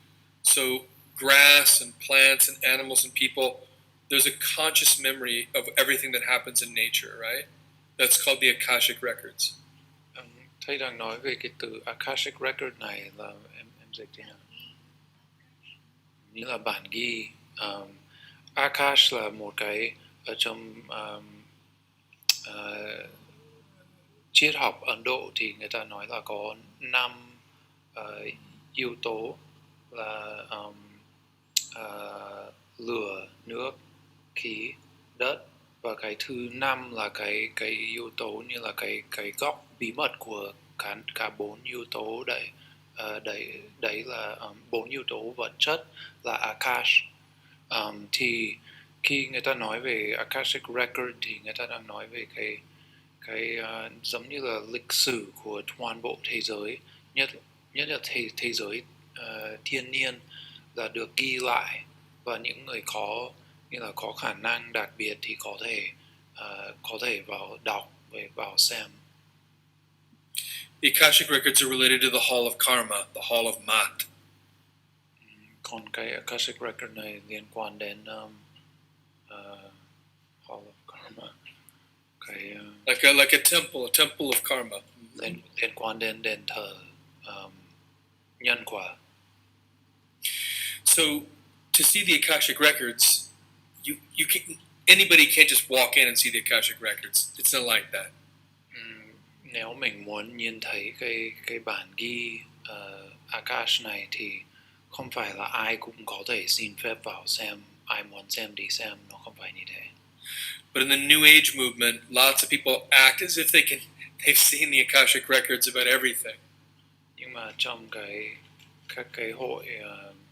Speaker 1: So grass and plants and animals and people, there's a conscious memory of everything that happens in nature, right? That's called the Akashic records.
Speaker 2: Thầy đang nói về cái từ Akashic record này là em dịch thế nào? Như là bản ghi. Akash là một cái ở trong triết học Ấn Độ thì người ta nói là có 5 yếu tố là lửa, nước, khí, đất, và cái thứ 5 là cái yếu tố như là cái góc bí mật của cả 4 yếu tố đấy là 4 yếu tố vật chất là Akash. Thì khi người ta nói về Akashic record thì người ta đang nói về cái giống như là lịch sử của toàn bộ thế giới, nhất là thế giới thiên nhiên là được ghi lại, và những người có khả năng đặc biệt thì có thể vào đọc vào xem.
Speaker 1: The Akashic records are related to the Hall of Karma, the Hall of Mat.
Speaker 2: Còn cái Akashic record này liên quan đến Hall of Karma, cái
Speaker 1: like a temple of karma.
Speaker 2: liên quan đến đền thờ nhân quả.
Speaker 1: So to see the Akashic records, you can, anybody can't just walk in and see the Akashic records. It's not like that.
Speaker 2: Nếu mình muốn nhìn thấy cái bản ghi Akash này thì không phải là ai cũng có thể xin phép vào xem, ai muốn xem đi xem, nó không phải như thế.
Speaker 1: But in the New Age movement, lots of people act as if they've seen the Akashic records about everything.
Speaker 2: Nhưng mà trong các cái hội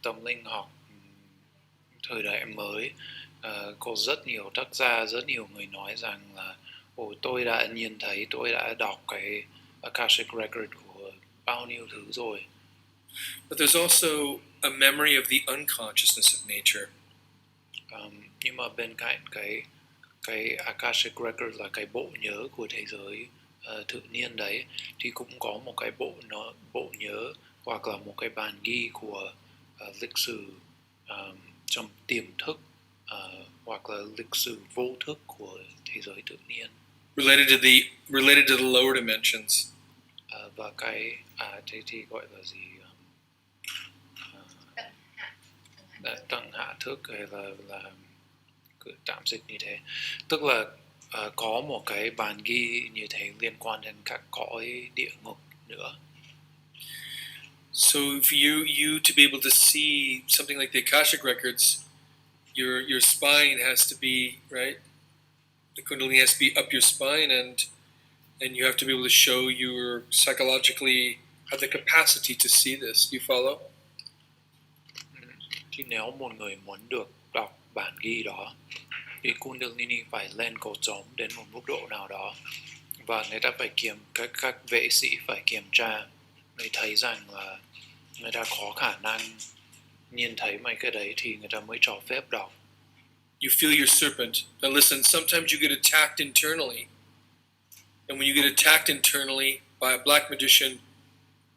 Speaker 2: tâm linh học thời đại mới, có rất nhiều tác gia, rất nhiều người nói rằng là tôi đã nhìn thấy, tôi đã đọc cái Akashic record của bao nhiêu thứ rồi.
Speaker 1: But there's also a memory of the unconsciousness of nature.
Speaker 2: Nhưng mà bên cạnh cái Akashic record là cái bộ nhớ của thế giới tự nhiên đấy, thì cũng có một cái bộ nhớ hoặc là một cái bản ghi của lịch sử trong tiềm thức hoặc là lịch sử vô thức của thế giới tự nhiên.
Speaker 1: Related to the lower dimensions.
Speaker 2: Và cái thì gọi là gì? Tầng hạ thức hay là cứ tạm dịch như thế. Tức là có một cái bản ghi như thế liên quan đến các cõi địa ngục nữa.
Speaker 1: So for you to be able to see something like the Akashic records, your spine has to be right. The Kundalini has to be up your spine, and you have to be able to show you psychologically have the capacity to see this. You follow?
Speaker 2: Thì nếu một người muốn được đọc bản ghi đó thì Kundalini phải lên cột sống đến một mức độ nào đó, và người ta phải các vệ sĩ phải kiểm tra, người thấy rằng là người ta có khả năng nhìn thấy mấy cái đấy thì người ta mới cho phép đọc.
Speaker 1: You feel your serpent. Now listen, sometimes you get attacked internally. And when you get attacked internally by a black magician,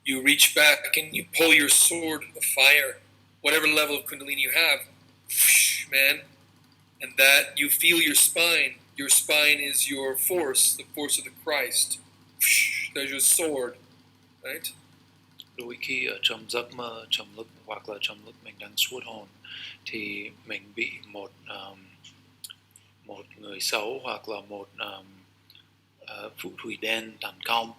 Speaker 1: you reach back and you pull your sword of fire, whatever level of Kundalini you have, man. And that you feel your spine. Your spine is your force, the force of the Christ. There's your sword, right?
Speaker 2: Đôi khi ở trong giấc mơ, trong lúc hoặc là trong lúc mình đang xuất hồn thì mình bị một người xấu hoặc là một phù thủy đen tấn công,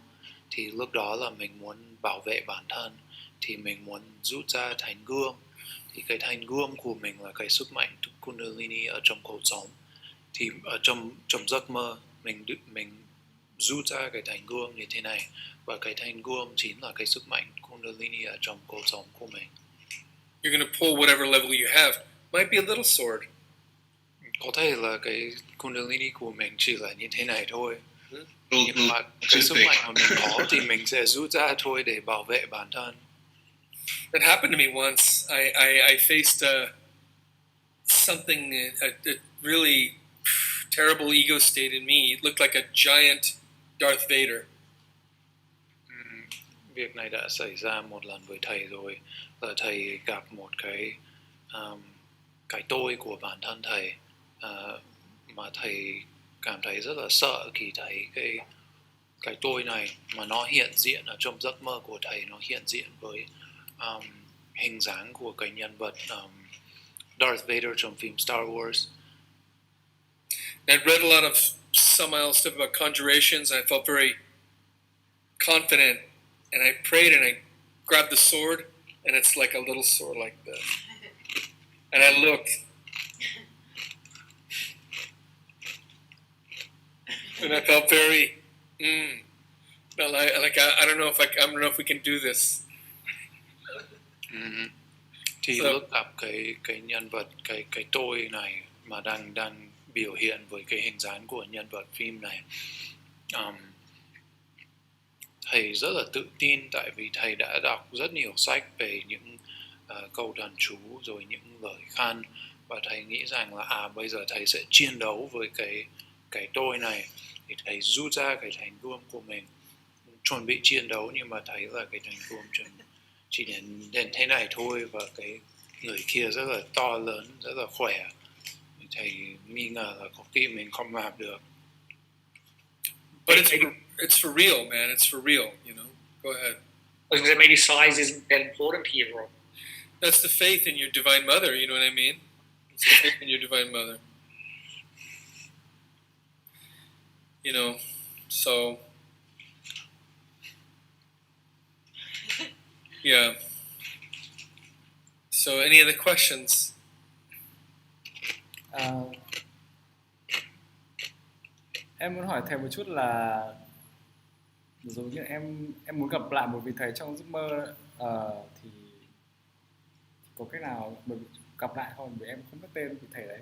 Speaker 2: thì lúc đó là mình muốn bảo vệ bản thân thì mình muốn rút ra thanh gươm, thì cái thanh gươm của mình là cái sức mạnh Kundalini ở trong cột sống, thì ở trong giấc mơ mình rút ra cái thanh gươm như thế này, và cái thanh gươm chính là cái sức mạnh Kundalini ở trong cột sống của mình.
Speaker 1: you're going to pull whatever level you have. Might be a little sword.
Speaker 2: Có thể là cái Kundalini của mình chỉ là như thế này thôi. Nhưng mà cái
Speaker 7: too
Speaker 2: sức
Speaker 7: big.
Speaker 2: mạnh mà mình có thì mình sẽ rút ra thôi để bảo vệ bản thân.
Speaker 1: That happened to me once. I faced something, a really terrible ego state in me. It looked like a giant Darth Vader.
Speaker 2: Việc này đã xảy ra một lần với thầy rồi, là thầy gặp một cái tôi của bản thân thầy, mà thầy cảm thấy rất là sợ khi thấy cái tôi này mà nó hiện diện ở trong giấc mơ của thầy, nó hiện diện với hình dáng của cái nhân vật Darth Vader trong phim Star Wars.
Speaker 1: And I'd read a lot of Samael stuff about conjurations, and I felt very confident. And I prayed, and I grabbed the sword, and it's like a little sword like this. And I looked, and I felt very, felt like I don't know if I don't know if we can do this.
Speaker 2: Thì
Speaker 1: So-
Speaker 2: lúc gặp cái nhân vật cái tôi này mà đang biểu hiện với cái hình dáng của nhân vật phim này, thầy rất là tự tin, tại vì thầy đã đọc rất nhiều sách về những câu thần chú rồi những lời khan, và thầy nghĩ rằng là bây giờ thầy sẽ chiến đấu với cái tôi này. Thì thầy rút ra cái thanh gươm của mình, chuẩn bị chiến đấu, nhưng mà thấy là cái thanh gươm chỉ đến thế này thôi, và cái người kia rất là to lớn, rất là khỏe. Thầy nghi ngờ là có khi mình không làm được.
Speaker 1: But it's for real, man. It's for real. You know. Go ahead.
Speaker 3: I was going to say maybe size isn't that important here, Rob.
Speaker 1: That's the faith in your divine mother. You know what I mean? It's the faith in your divine mother. You know. So. Yeah. So, any other questions?
Speaker 8: Em muốn hỏi thầy một chút là giống như em muốn gặp lại một vị thầy trong giấc mơ, thì có cách nào mà gặp lại không? Vì em không biết tên vị thầy đấy.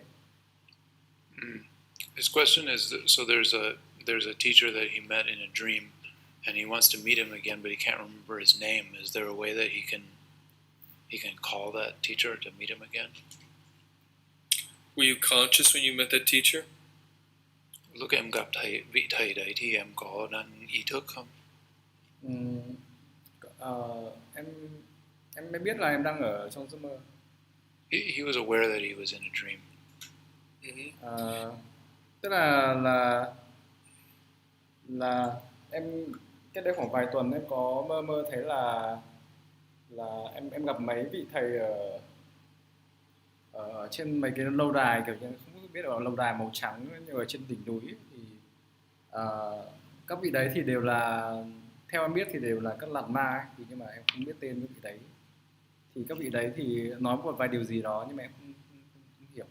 Speaker 2: His question is, so there's a teacher that he met in a dream, and he wants to meet him again, but he can't remember his name. Is there a way that he can call that teacher to meet him again?
Speaker 1: Were you conscious when you met that teacher?
Speaker 2: Lúc em gặp vị thầy đấy thì em có đang ý thức không?
Speaker 8: Em mới biết là em đang ở trong giấc mơ.
Speaker 2: He was aware that he was in a dream.
Speaker 8: Tức là em cách đây khoảng vài tuần em có mơ thấy là em gặp mấy vị thầy ở trên mấy cái lâu đài, kiểu như không biết là lâu đài màu trắng nhưng ở trên đỉnh núi. Thì các vị đấy thì đều là, theo em biết thì đều là các lạt ma ấy. Thì nhưng mà em không biết tên các vị đấy. Thì các vị đấy thì nói một vài điều gì đó nhưng mà em không hiểu,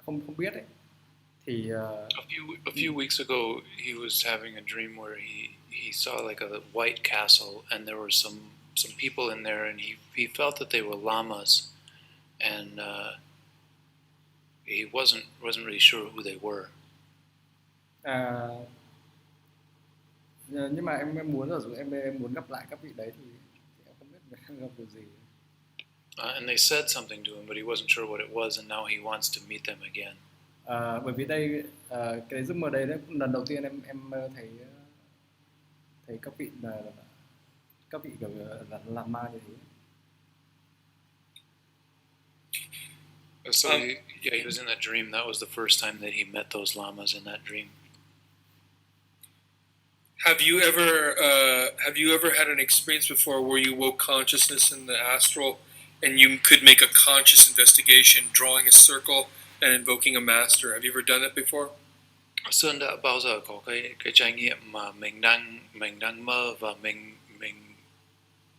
Speaker 8: không biết ấy. Thì
Speaker 2: A few weeks ago, he was having a dream where he saw like a white castle, and there were some people in there, and he felt that they were lamas, and he wasn't really sure who they were.
Speaker 8: Nhưng mà em muốn em muốn gặp lại các vị đấy thì em không biết gặp điều gì.
Speaker 2: And they said something to him, but he wasn't sure what it was, and now he wants to meet them again.
Speaker 8: Bởi vì đây cái giấc mơ đấy lần đầu tiên em thấy các vị kiểu là làm ma như thế.
Speaker 2: So he was in that dream. That was the first time that he met those lamas in that dream.
Speaker 1: Have you ever had an experience before where you woke consciousness in the astral and you could make a conscious investigation, drawing a circle and invoking a master? Have you ever done that before?
Speaker 2: Sơn đã bao giờ có cái trải nghiệm mà mình đang mơ và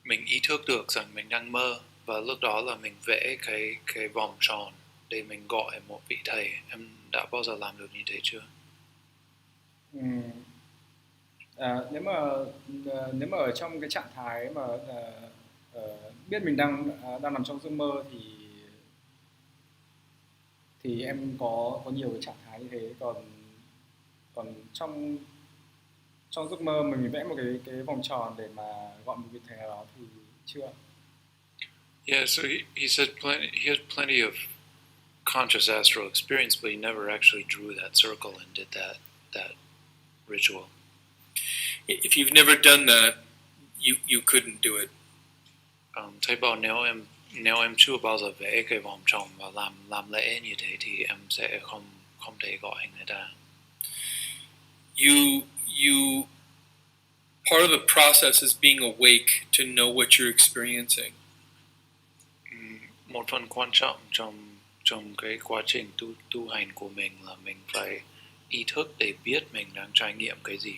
Speaker 2: mình ý thức được rằng mình đang mơ, và lúc đó là mình vẽ cái vòng tròn để mình gọi một vị thầy. Em đã bao giờ làm được như thế chưa?
Speaker 8: Nếu mà ở trong cái trạng thái mà biết mình đang nằm trong giấc mơ thì em có nhiều cái trạng thái như thế, còn còn trong giấc mơ mình vẽ một cái vòng tròn để mà gọi một vị thầy nào đó thì chưa.
Speaker 2: Yeah, so he said he had plenty of conscious astral experience, but he never actually drew that circle and did that ritual.
Speaker 1: If you've never done that, you couldn't do it.
Speaker 2: Thầy bảo nếu em chưa bao giờ vẽ cái vòng tròn và làm lễ như thế thì em sẽ không thể gọi người ta.
Speaker 1: You part of the process is being awake to know what you're experiencing.
Speaker 2: Một phần quan trọng trong cái quá trình tu hành của mình là mình phải ý thức để biết mình đang trải nghiệm cái gì.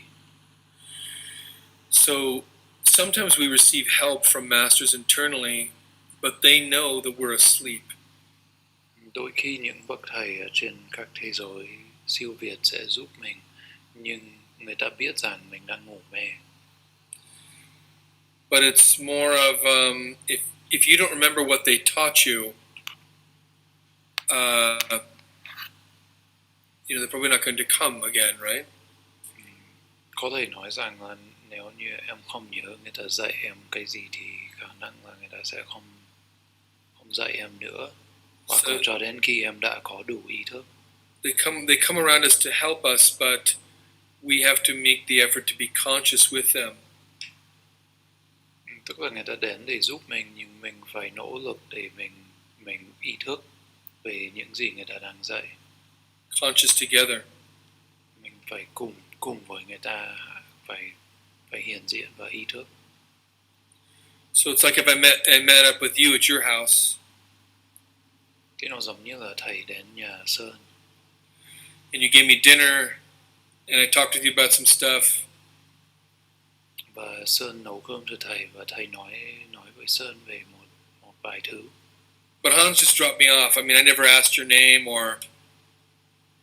Speaker 1: So sometimes we receive help from masters internally, but they know that we're asleep.
Speaker 2: Đôi khi những bậc thầy ở trên các thế giới siêu việt sẽ giúp mình, nhưng người ta biết rằng mình đang ngủ mê.
Speaker 1: But it's more of if you don't remember what they taught you, they're probably not going to come again, right?
Speaker 2: Có thể nói rằng là nếu như em không nhớ người ta dạy em cái gì thì khả năng là người ta sẽ không dạy em nữa, hoặc
Speaker 1: So-
Speaker 2: cho đến khi em đã có đủ ý thức.
Speaker 1: They come around us to help us, but we have to make the effort to be conscious with them.
Speaker 2: Tức là người ta đến để giúp mình, nhưng mình phải nỗ lực để mình ý thức về những gì người ta đang dạy.
Speaker 1: Conscious together.
Speaker 2: Mình phải cùng với người ta phải hiện diện và ý thức.
Speaker 1: So it's like if I met up with you at your house,
Speaker 2: Cái nó giống như là thầy đến nhà Sơn
Speaker 1: and you gave me dinner, and I talked with you about some stuff,
Speaker 2: và Sơn nấu cơm cho thầy và thầy nói với Sơn về một vài thứ.
Speaker 1: but Hans just dropped me off. I mean, I never asked your name, or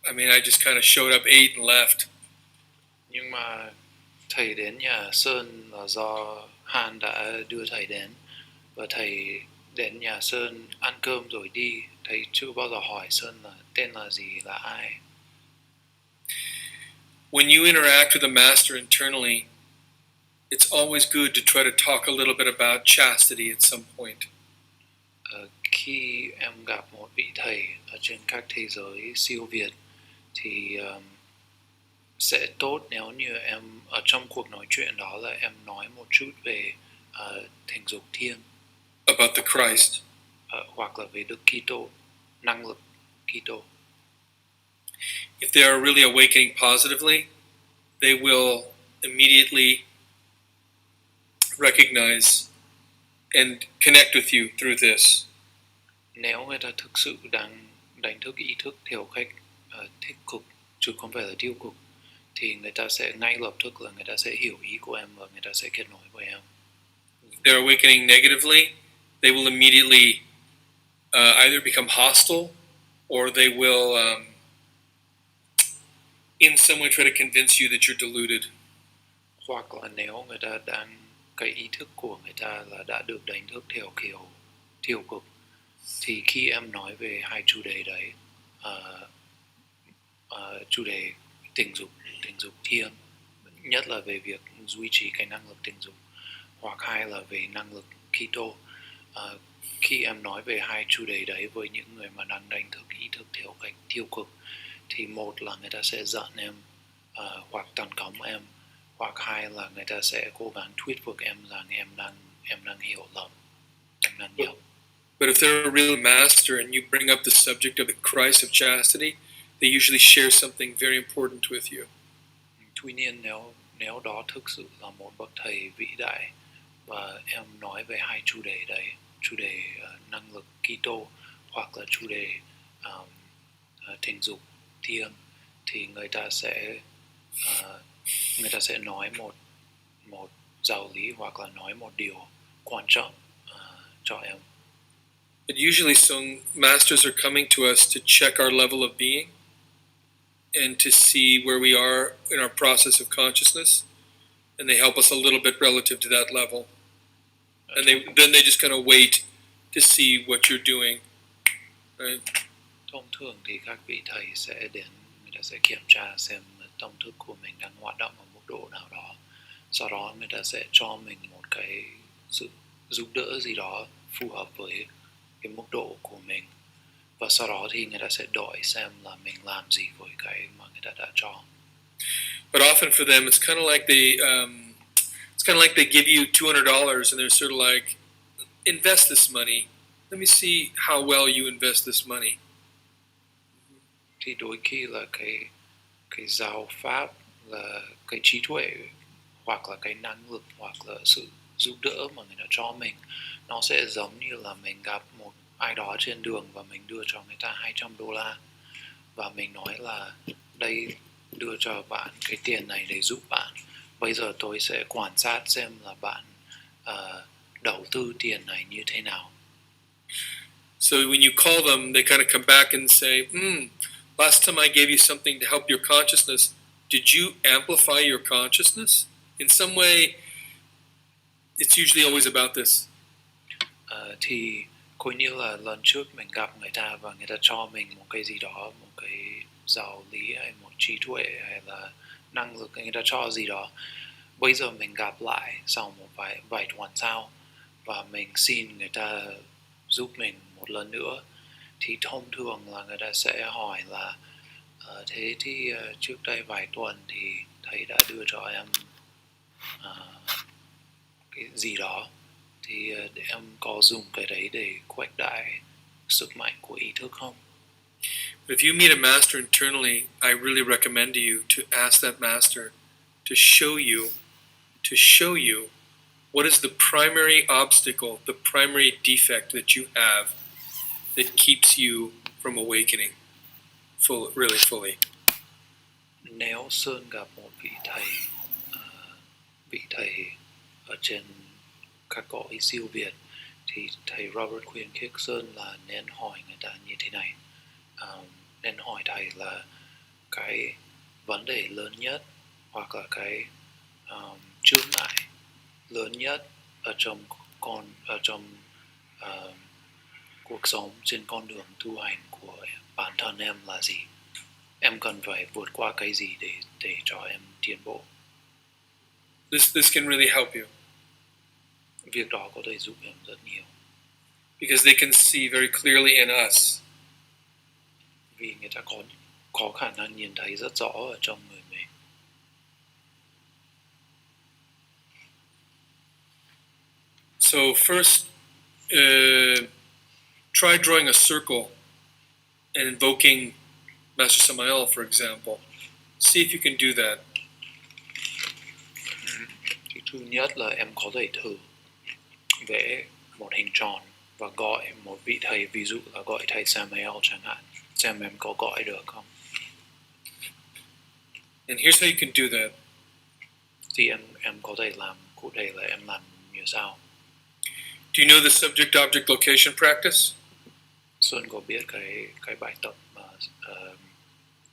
Speaker 1: I just kind of showed up, ate, and left.
Speaker 2: Nhưng mà thầy đến nhà Sơn là do Han đã đưa thầy đến, và thầy đến nhà Sơn ăn cơm rồi đi. Thầy chưa bao giờ hỏi Sơn là tên là gì, là ai.
Speaker 1: When you interact with a master internally, it's always good to try to talk a little bit about chastity at some point.
Speaker 2: Khi em gặp một vị thầy ở trên các thế giới siêu việt thì sẽ tốt nếu như em ở trong cuộc nói chuyện đó là em nói một chút về tình dục thiên,
Speaker 1: About the Christ.
Speaker 2: hoặc là về Đức Kitô, năng lực Kitô.
Speaker 1: If they are really awakening positively, they will immediately recognize and connect with you through this.
Speaker 2: Nếu người ta thực sự đang đánh thức ý thức theo cách tích cực chứ không phải là tiêu cực, thì người ta sẽ ngay lập tức là người ta sẽ hiểu ý của em và người ta sẽ kết nối với em.
Speaker 1: If they're awakening negatively, they will immediately either become hostile, or they will in some way try to convince you that you're deluded.
Speaker 2: Hoặc là nếu người ta cái ý thức của người ta là đã được đánh thức theo kiểu tiêu cực, thì khi em nói về hai chủ đề đấy, chủ đề tình dục thiên, nhất là về việc duy trì cái năng lực tình dục, hoặc hai là về năng lực Kitô, khi em nói về hai chủ đề đấy với những người mà đang đánh thức ý thức theo cách tiêu cực, thì một là người ta sẽ giận em hoặc tấn công em, hoặc hai là người ta sẽ cố gắng thuyết phục em rằng em đang hiểu lầm, em đang nhầm.
Speaker 1: But if they're a real master and you bring up the subject of the Christ of chastity, they usually share something very important with you.
Speaker 2: Tuy nhiên nếu đó thực sự là một bậc thầy vĩ đại và em nói về hai chủ đề đấy, chủ đề năng lực Kitô hoặc là chủ đề tình dục thiên, thì người ta sẽ nói một giáo lý hoặc là nói một điều quan trọng cho em.
Speaker 1: But usually some masters are coming to us to check our level of being and to see where we are in our process of consciousness, and they help us a little bit relative to that level. And then they just kind of wait to see what you're doing. Right?
Speaker 2: Thông thường thì các vị thầy sẽ đến, người ta sẽ kiểm tra xem tâm thức của mình đang hoạt động ở mức độ nào đó. Sau đó người ta sẽ cho mình một cái sự giúp đỡ gì đó phù hợp với cái mức độ của mình. Và sau đó thì người ta sẽ đổi xem là mình làm gì với cái mà người ta đã cho.
Speaker 1: But often for them, it's kind of like they give you $200 and they're sort of like, invest this money. Let me see how well you invest this money.
Speaker 2: Thì đôi khi là cái giáo pháp là cái trí tuệ hoặc là cái năng lực hoặc là sự giúp đỡ mà người ta cho mình, nó sẽ giống như là mình gặp một ai đó trên đường và mình đưa cho người ta $200 và mình nói là đây, đưa cho bạn cái tiền này để giúp bạn. Bây giờ tôi sẽ quan sát xem là bạn đầu tư tiền này như thế nào.
Speaker 1: So when you call them, they kind of come back and say, last time I gave you something to help your consciousness, did you amplify your consciousness? In some way, it's usually always about this.
Speaker 2: Thì coi như là lần trước mình gặp người ta và người ta cho mình một cái gì đó, một cái giáo lý hay một trí tuệ hay là năng lực, người ta cho gì đó. Bây giờ mình gặp lại sau một vài tuần sau và mình xin người ta giúp mình một lần nữa, thì thông thường là người ta sẽ hỏi là thế thì trước đây vài tuần thì thầy đã đưa cho em cái gì đó, thì em có dùng cái đấy để khuếch đại sức mạnh của ý thức không?
Speaker 1: But if you meet a master internally, I really recommend to you to ask that master to show you what is the primary obstacle, the primary defect that you have that keeps you from awakening really fully.
Speaker 2: Nếu Sơn gặp một vị thầy ở trên các cõi siêu việt, thì thầy Robert khuyên Khiết Sơn là nên hỏi người ta như thế này. Nên hỏi thầy là cái vấn đề lớn nhất hoặc là cái chướng ngại lớn nhất ở trong cuộc sống trên con đường tu hành của bản thân em là gì? Em cần phải vượt qua cái gì để cho em tiến bộ?
Speaker 1: This can really help you.
Speaker 2: Việc đó có thể giúp em rất nhiều.
Speaker 1: Because they can see very clearly in us.
Speaker 2: Vì người ta có khả năng nhìn thấy rất rõ ở trong người mình.
Speaker 1: So first, try drawing a circle and invoking Master Samael, for example. See if you can do that.
Speaker 2: Thì thứ nhất là em có thể thử vẽ một hình tròn và gọi một vị thầy, ví dụ là gọi thầy Samael chẳng hạn, xem em có gọi được không.
Speaker 1: And here's how you can do that.
Speaker 2: Thì em có thể làm, cụ thể là em làm như sau.
Speaker 1: Do you know the subject-object location practice?
Speaker 2: Sơn có biết cái bài tập mà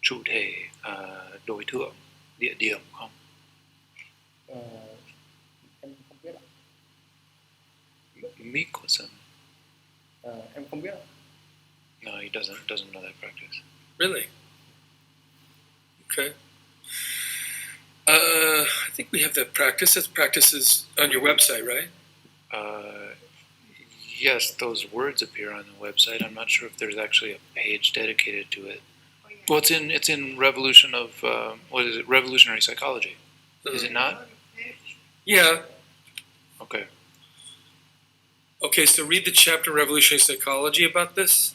Speaker 2: chủ thể, đối tượng, địa điểm không?
Speaker 8: Em không biết ạ.
Speaker 2: Mic của Sơn.
Speaker 8: Em không biết ạ.
Speaker 2: No, he doesn't know that practice.
Speaker 1: Really? Okay. I think we have that practice. That practice is on your website, right?
Speaker 2: Yes, those words appear on the website. I'm not sure if there's actually a page dedicated to it. Well, it's in Revolution of what is it? Revolutionary Psychology. Is it not?
Speaker 1: Yeah.
Speaker 2: Okay.
Speaker 1: Okay, so read the chapter in Revolutionary Psychology about this.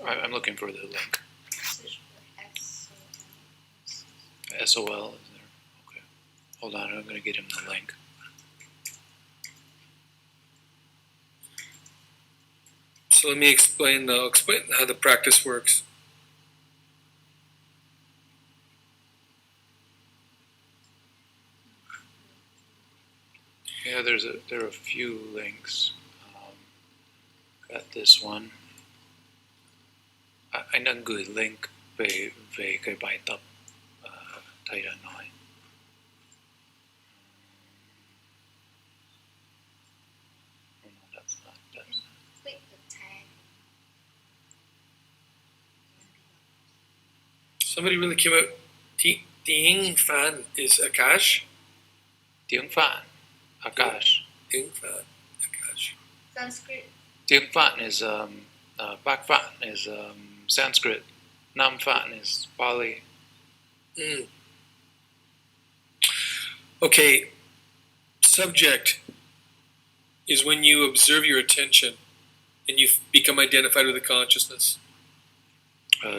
Speaker 2: I'm looking for the link. SOL is there? Okay. Hold on, I'm going to get him the link.
Speaker 1: So let me explain how the practice works.
Speaker 2: Yeah, there are a few links. Got this one. Anh đang gửi link về cái bài tập thầy đã nói.
Speaker 1: Somebody really came out. Tiếng Phạn is Akash.
Speaker 2: Tiếng Phạn, Akash.
Speaker 1: Tiếng Phạn, Akash.
Speaker 5: Sanskrit.
Speaker 2: Tiếng Phạn is Bắc Phạn is Sanskrit. Nam Phạn is Pali.
Speaker 1: Mm. Okay. Subject is when you observe your attention and you become identified with the consciousness.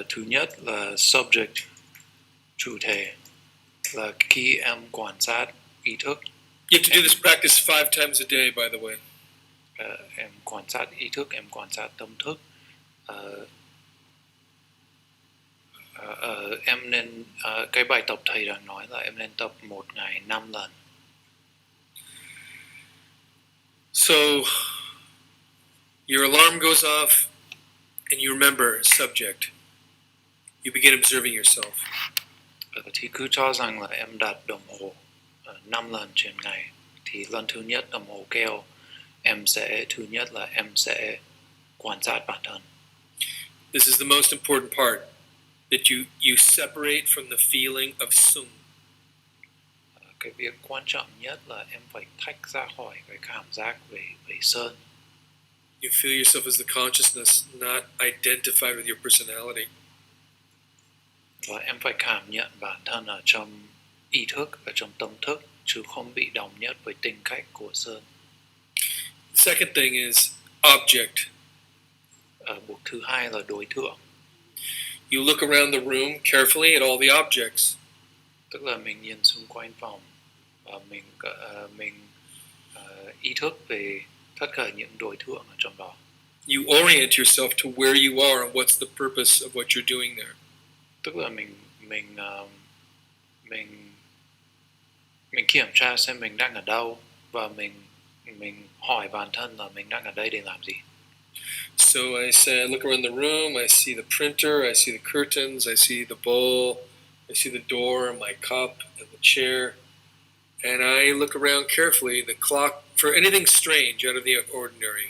Speaker 2: Thứ nhất là subject, chủ thể, là khi em quan sát ý thức.
Speaker 1: You have to do this practice 5 times a day, by the way.
Speaker 2: Em quan sát ý thức, em quan sát tâm thức. Em nên cái bài tập thầy đang nói là em nên tập một ngày 5 lần.
Speaker 1: So your alarm goes off and you remember subject. You begin observing yourself.
Speaker 2: Thì cứ cho rằng là em đặt đồng hồ 5 lần trên ngày. Thì lần thứ nhất đồng hồ kêu, thứ nhất là em sẽ quan sát bản thân.
Speaker 1: This is the most important part, that you separate from the feeling of sung.
Speaker 2: Cái việc quan trọng nhất là em phải tách ra khỏi cái cảm giác về sơn.
Speaker 1: You feel yourself as the consciousness, not identified with your personality.
Speaker 2: Và em phải cảm nhận bản thân ở trong ý thức, ở trong tâm thức, chứ không bị đồng nhất với tính cách của sơn.
Speaker 1: The second thing is object.
Speaker 2: Bước thứ hai là đối tượng.
Speaker 1: You look around the room carefully at all the objects.
Speaker 2: Tức là mình nhìn xung quanh phòng và mình ý thức về tất cả những đối tượng ở trong đó.
Speaker 1: You orient yourself to where you are and what's the purpose of what you're doing there.
Speaker 2: Tức là mình kiểm tra xem mình đang ở đâu và mình hỏi bản thân là mình đang ở đây để làm gì.
Speaker 1: So I look around the room, I see the printer, I see the curtains, I see the bowl, I see the door, my cup, and the chair. And I look around carefully, the clock, for anything strange out of the ordinary.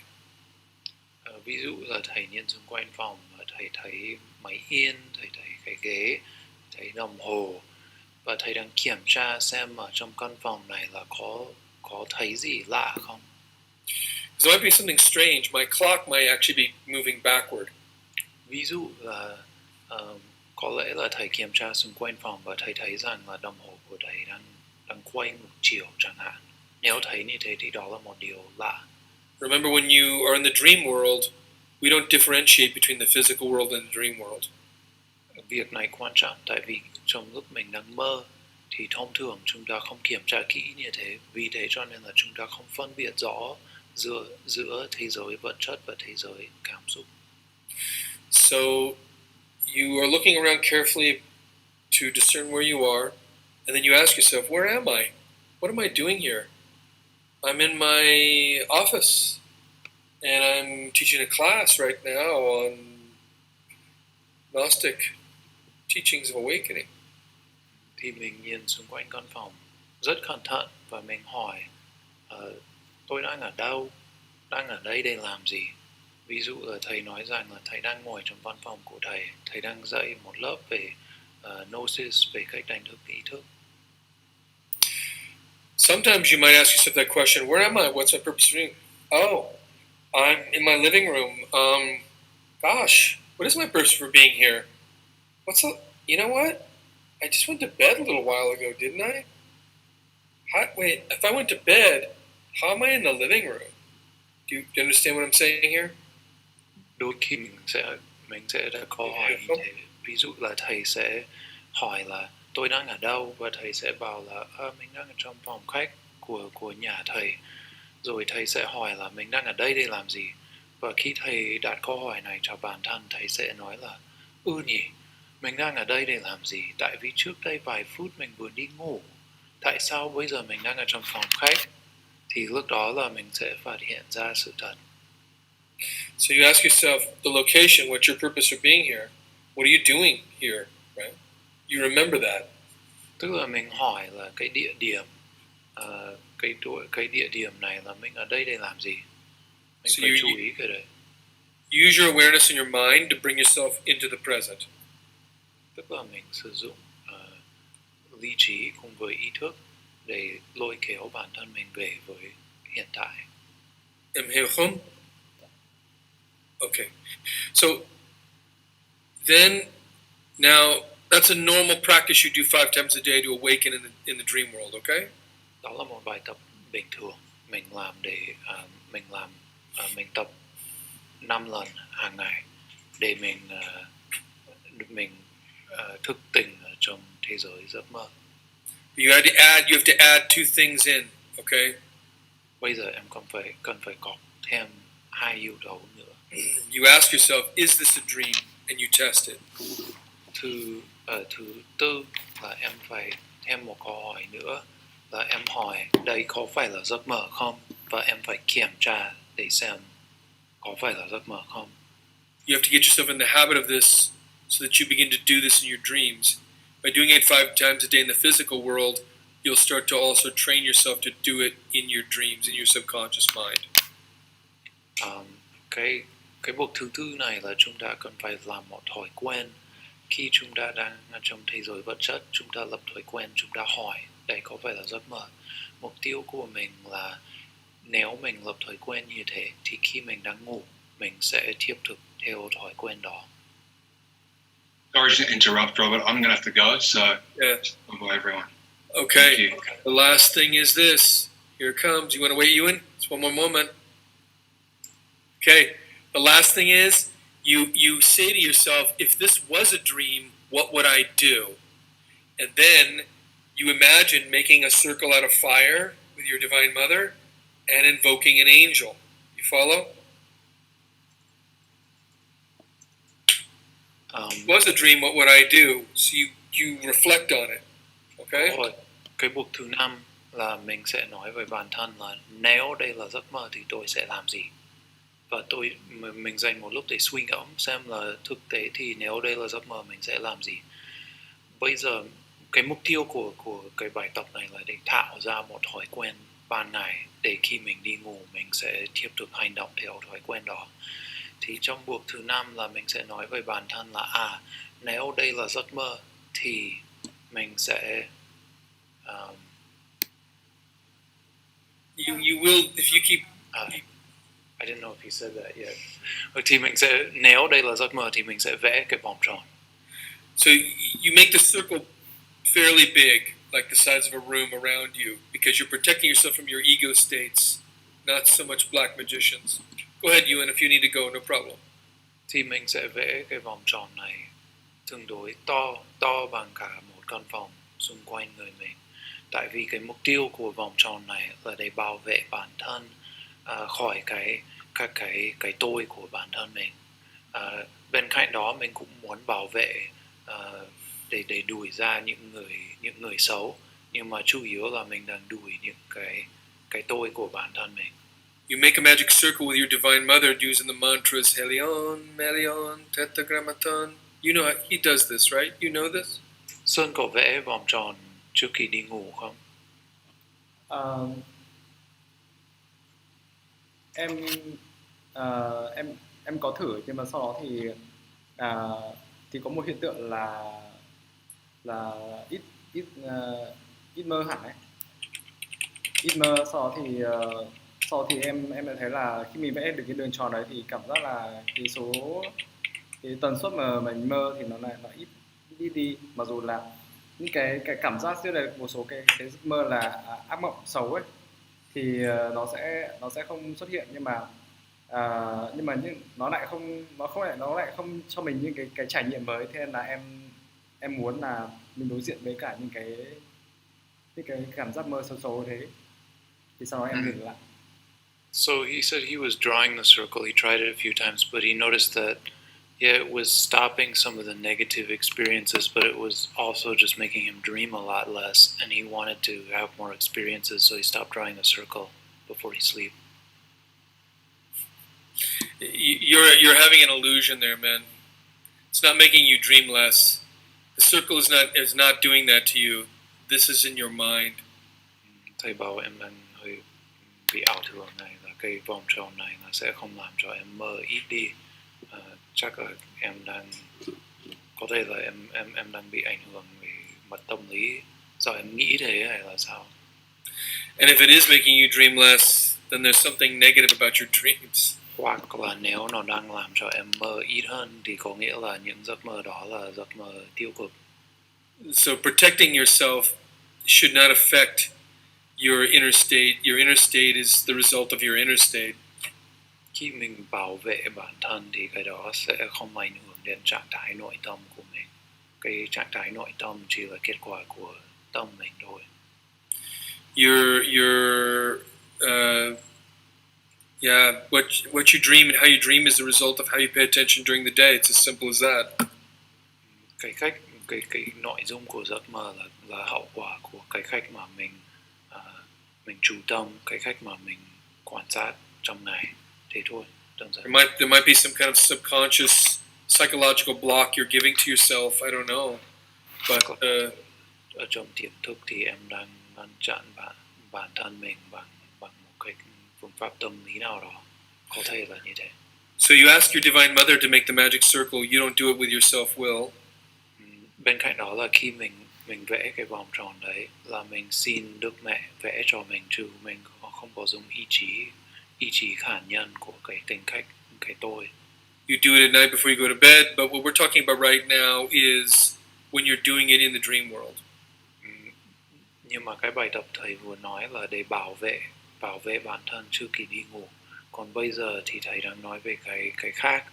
Speaker 2: Ví dụ là thầy nhìn xung quanh phòng và thầy thấy máy in, thầy thấy cái ghế, thấy đồng hồ và thầy đang kiểm tra xem ở trong căn phòng này là có thấy gì lạ không.
Speaker 1: So it might be something strange. My clock might actually be moving backward.
Speaker 2: Ví dụ là có lẽ là thầy kiểm tra xung quanh phòng và thầy thấy rằng là đồng hồ của thầy đang quay ngược chiều chẳng hạn. Nếu thấy như thế thì đó là một điều lạ.
Speaker 1: Remember, when you are in the dream world, we don't differentiate between the physical world and the dream world.
Speaker 2: Việc này quan trọng tại vì trong lúc mình đang mơ thì thông thường chúng ta không kiểm tra kỹ như thế. Vì thế cho nên là chúng ta không phân biệt rõ giữa thế giới vật chất và thế giới cảm xúc.
Speaker 1: So you are looking around carefully to discern where you are, and then you ask yourself, where am I? What am I doing here? I'm in my office, and I'm teaching a class right now on Gnostic teachings of awakening.
Speaker 2: Thì mình nhìn xung quanh căn phòng rất cẩn thận và mình hỏi tôi đang ở đâu, đang ở đây để làm gì. Ví dụ là thầy nói rằng là thầy đang ngồi trong văn phòng của thầy đang dạy một lớp về Gnosis, về cách đánh thức ý thức.
Speaker 1: Sometimes you might ask yourself that question, where am I? What's my purpose of being? Oh, I'm in my living room. Gosh, what is my purpose for being here? You know what? I just went to bed a little while ago, didn't I? Wait, if I went to bed, how am I in the living room? Do you understand what I'm saying here?
Speaker 2: Đôi khi mình sẽ đặt câu hỏi như thế. Ví dụ là thầy sẽ hỏi là tôi đang ở đâu và thầy sẽ bảo là mình đang ở trong phòng khách của nhà thầy. Rồi thầy sẽ hỏi là mình đang ở đây để làm gì. Và khi thầy đặt câu hỏi này cho bản thân, thầy sẽ nói là nhỉ, mình đang ở đây để làm gì? Tại vì trước đây vài phút mình vừa đi ngủ. Tại sao bây giờ mình đang ở trong phòng khách? Thì lúc đó là mình sẽ phát hiện ra sự thật.
Speaker 1: So you ask yourself the location, what's your purpose for being here? What are you doing here? Right? You remember that.
Speaker 2: Tức là mình hỏi là cái địa điểm, cái địa điểm này là mình ở đây để làm gì? Mình
Speaker 1: So
Speaker 2: phải chú ý cái đấy.
Speaker 1: Use your awareness in your mind to bring yourself into the present.
Speaker 2: tức là mình sử dụng lý trí cùng với ý thức để lôi kéo bản thân mình về với hiện tại.
Speaker 1: Em hiểu không? Okay. So then, now that's a normal practice you do 5 times a day to awaken in the dream world, okay?
Speaker 2: Đó là một bài tập bình thường mình làm để mình tập 5 lần hàng ngày để mình thức tỉnh ở trong thế giới giấc mơ.
Speaker 1: You have to add 2 things in, okay?
Speaker 2: Bây giờ em cần phải có thêm 2 yếu tố nữa.
Speaker 1: You ask yourself, is this a dream? And you test it.
Speaker 2: Thứ tư là em phải thêm một câu hỏi nữa, là em hỏi đây có phải là giấc mơ không, và em phải kiểm tra để xem có phải là giấc mơ không.
Speaker 1: You have to get yourself in the habit of this so that you begin to do this in your dreams. By doing it 5 times a day in the physical world, you'll start to also train yourself to do it in your dreams, in your subconscious mind.
Speaker 2: Cái bước thứ tư này là chúng ta cần phải làm một thói quen. Khi chúng ta đang ở trong thế giới vật chất, chúng ta lập thói quen, chúng ta hỏi đây có phải là giấc mơ. Mục tiêu của mình là nếu mình lập thói quen như thế thì khi mình đang ngủ, mình sẽ tiếp tục theo thói quen đó.
Speaker 7: Sorry to interrupt, Robert. I'm going to have to go, so
Speaker 1: Yeah.
Speaker 7: bye everyone.
Speaker 1: Okay.
Speaker 7: Thank you.
Speaker 1: The last thing is this. Here it comes. You want to wait, Ewan? Just one more moment. Okay. The last thing is you say to yourself, if this was a dream, what would I do? And then you imagine making a circle out of fire with your Divine Mother and invoking an angel. You follow? If it was a dream, what would I do? So you reflect on it. Okay?
Speaker 2: Rồi, cái bước thứ 5 là mình sẽ nói với bản thân là nếu đây là giấc mơ thì tôi sẽ làm gì? Và mình dành một lúc để suy ngẫm xem là thực tế thì nếu đây là giấc mơ mình sẽ làm gì. Bây giờ cái mục tiêu của cái bài tập này là để tạo ra một thói quen ban ngày để khi mình đi ngủ mình sẽ tiếp tục hành động theo thói quen đó. Thì trong bước thứ 5 là mình sẽ nói với bản thân là nếu đây là giấc mơ thì mình sẽ
Speaker 1: You will, if you keep
Speaker 2: I didn't know if he said that yet. Thì mình sẽ, nếu đây là giấc mơ thì mình sẽ vẽ cái vòng tròn.
Speaker 1: So you make the circle fairly big, like the size of a room around you, because you're protecting yourself from your ego states, not so much black magicians. Go ahead, Ewan, if you need to go, no problem.
Speaker 2: Thì mình sẽ vẽ cái vòng tròn này tương đối to bằng cả một căn phòng xung quanh người mình. Tại vì cái mục tiêu của vòng tròn này là để bảo vệ bản thân khỏi các cái tôi của bản thân mình. Bên cạnh đó mình cũng muốn bảo vệ để đuổi ra những người xấu, nhưng mà chủ yếu là mình đang đuổi những cái tôi của bản thân mình.
Speaker 1: You make a magic circle with your Divine Mother using the mantras Helion, Melion, Tetragrammaton. You know he does this, right? You know this?
Speaker 2: Sơn có vẽ vòng tròn trước khi đi ngủ không?
Speaker 8: Em có thử, nhưng mà sau đó thì có một hiện tượng là ít mơ hẳn ấy, ít mơ. Sau đó thì em lại thấy là khi mình vẽ được cái đường tròn đấy thì cảm giác là cái tần suất mà mình mơ thì nó ít đi, mặc dù là những cái cảm giác trước đây một số cái giấc mơ là ác mộng xấu ấy thì nó sẽ không xuất hiện, nhưng mà nó lại không cho mình những cái trải nghiệm mới. Thế nên là em muốn là mình đối diện với cả những cái cảm giác mơ xấu thế, thì sau đó em dừng lại.
Speaker 2: So he said he was drawing the circle. He tried it a few times, but he noticed that it was stopping some of the negative experiences, but it was also just making him dream a lot less, and he wanted to have more experiences, so he stopped drawing the circle before he sleep.
Speaker 1: You're having an illusion there, man. It's not making you dream less. The circle is not doing that to you. This is in your mind.
Speaker 2: Thầy bảo em đang hơi bị ảo tưởng này, là cái vòng tròn này nó sẽ không làm cho em mơ ít đi. Chắc là em đang Có thể là em đang bị ảnh hưởng vì mặt tâm lý do em nghĩ thế hay là sao?
Speaker 1: And if it is making you dream less, then there's something negative about your dreams.
Speaker 2: Hoặc là nếu nó đang làm cho em mơ ít hơn thì có nghĩa là những giấc mơ đó là giấc mơ tiêu cực.
Speaker 1: So protecting yourself should not affect your inner state. Your inner state is the result of your inner state.
Speaker 2: Khi mình bảo vệ bản thân thì cái đó sẽ không ảnh hưởng đến trạng thái nội tâm của mình. Cái trạng thái nội tâm chỉ là kết quả của tâm mình thôi.
Speaker 1: What you dream and how you dream is the result of how you pay attention during the day. It's as simple as that.
Speaker 2: Cái nội dung của giấc mơ là hậu quả của cái cách mà mình chú tâm, cái cách mà mình quan sát trong ngày. Thế thôi, đơn giản.
Speaker 1: There might be some kind of subconscious psychological block you're giving to yourself. I don't know, but
Speaker 2: ở trong tiềm thức thì em đang ngăn chặn bản thân mình bằng một cái phương pháp tâm lý nào đó, có thể là như thế.
Speaker 1: So you ask your Divine Mother to make the magic circle. You don't do it with your self-will.
Speaker 2: Bên cạnh đó là khi mình vẽ cái vòng tròn đấy là mình xin Đức Mẹ vẽ cho mình, chứ mình không có dùng ý chí khả nhân của cái tính cách, cái tôi.
Speaker 1: You do it at night before you go to bed, but what we're talking about right now is when you're doing it in the dream world.
Speaker 2: Nhưng mà cái bài tập thầy vừa nói là để bảo vệ bản thân trước khi đi ngủ. Còn bây giờ thì thầy đang nói về cái khác,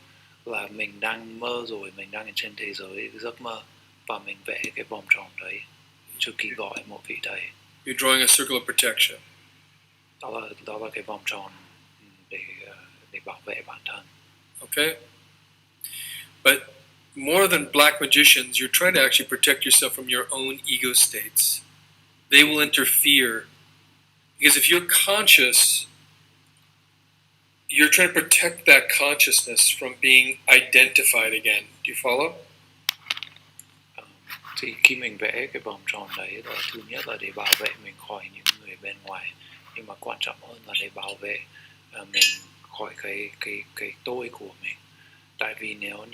Speaker 2: là mình đang mơ rồi, mình đang ở trên thế giới giấc mơ và mình vẽ cái vòng tròn đấy trước khi gọi một vị thầy.
Speaker 1: You're drawing a circle of protection.
Speaker 2: Đó là cái vòng tròn để bảo vệ bản thân.
Speaker 1: Okay? But more than black magicians, you're trying to actually protect yourself from your own ego states. They will interfere. Because if you're conscious, you're trying to protect that consciousness from being identified again. Do you follow?
Speaker 2: Thì khi mình vẽ cái vòng tròn đấy là thứ nhất là để bảo vệ mình khỏi những người bên ngoài, nhưng mà quan trọng hơn là để bảo vệ mình khỏi cái tôi của mình. Tại vì nếu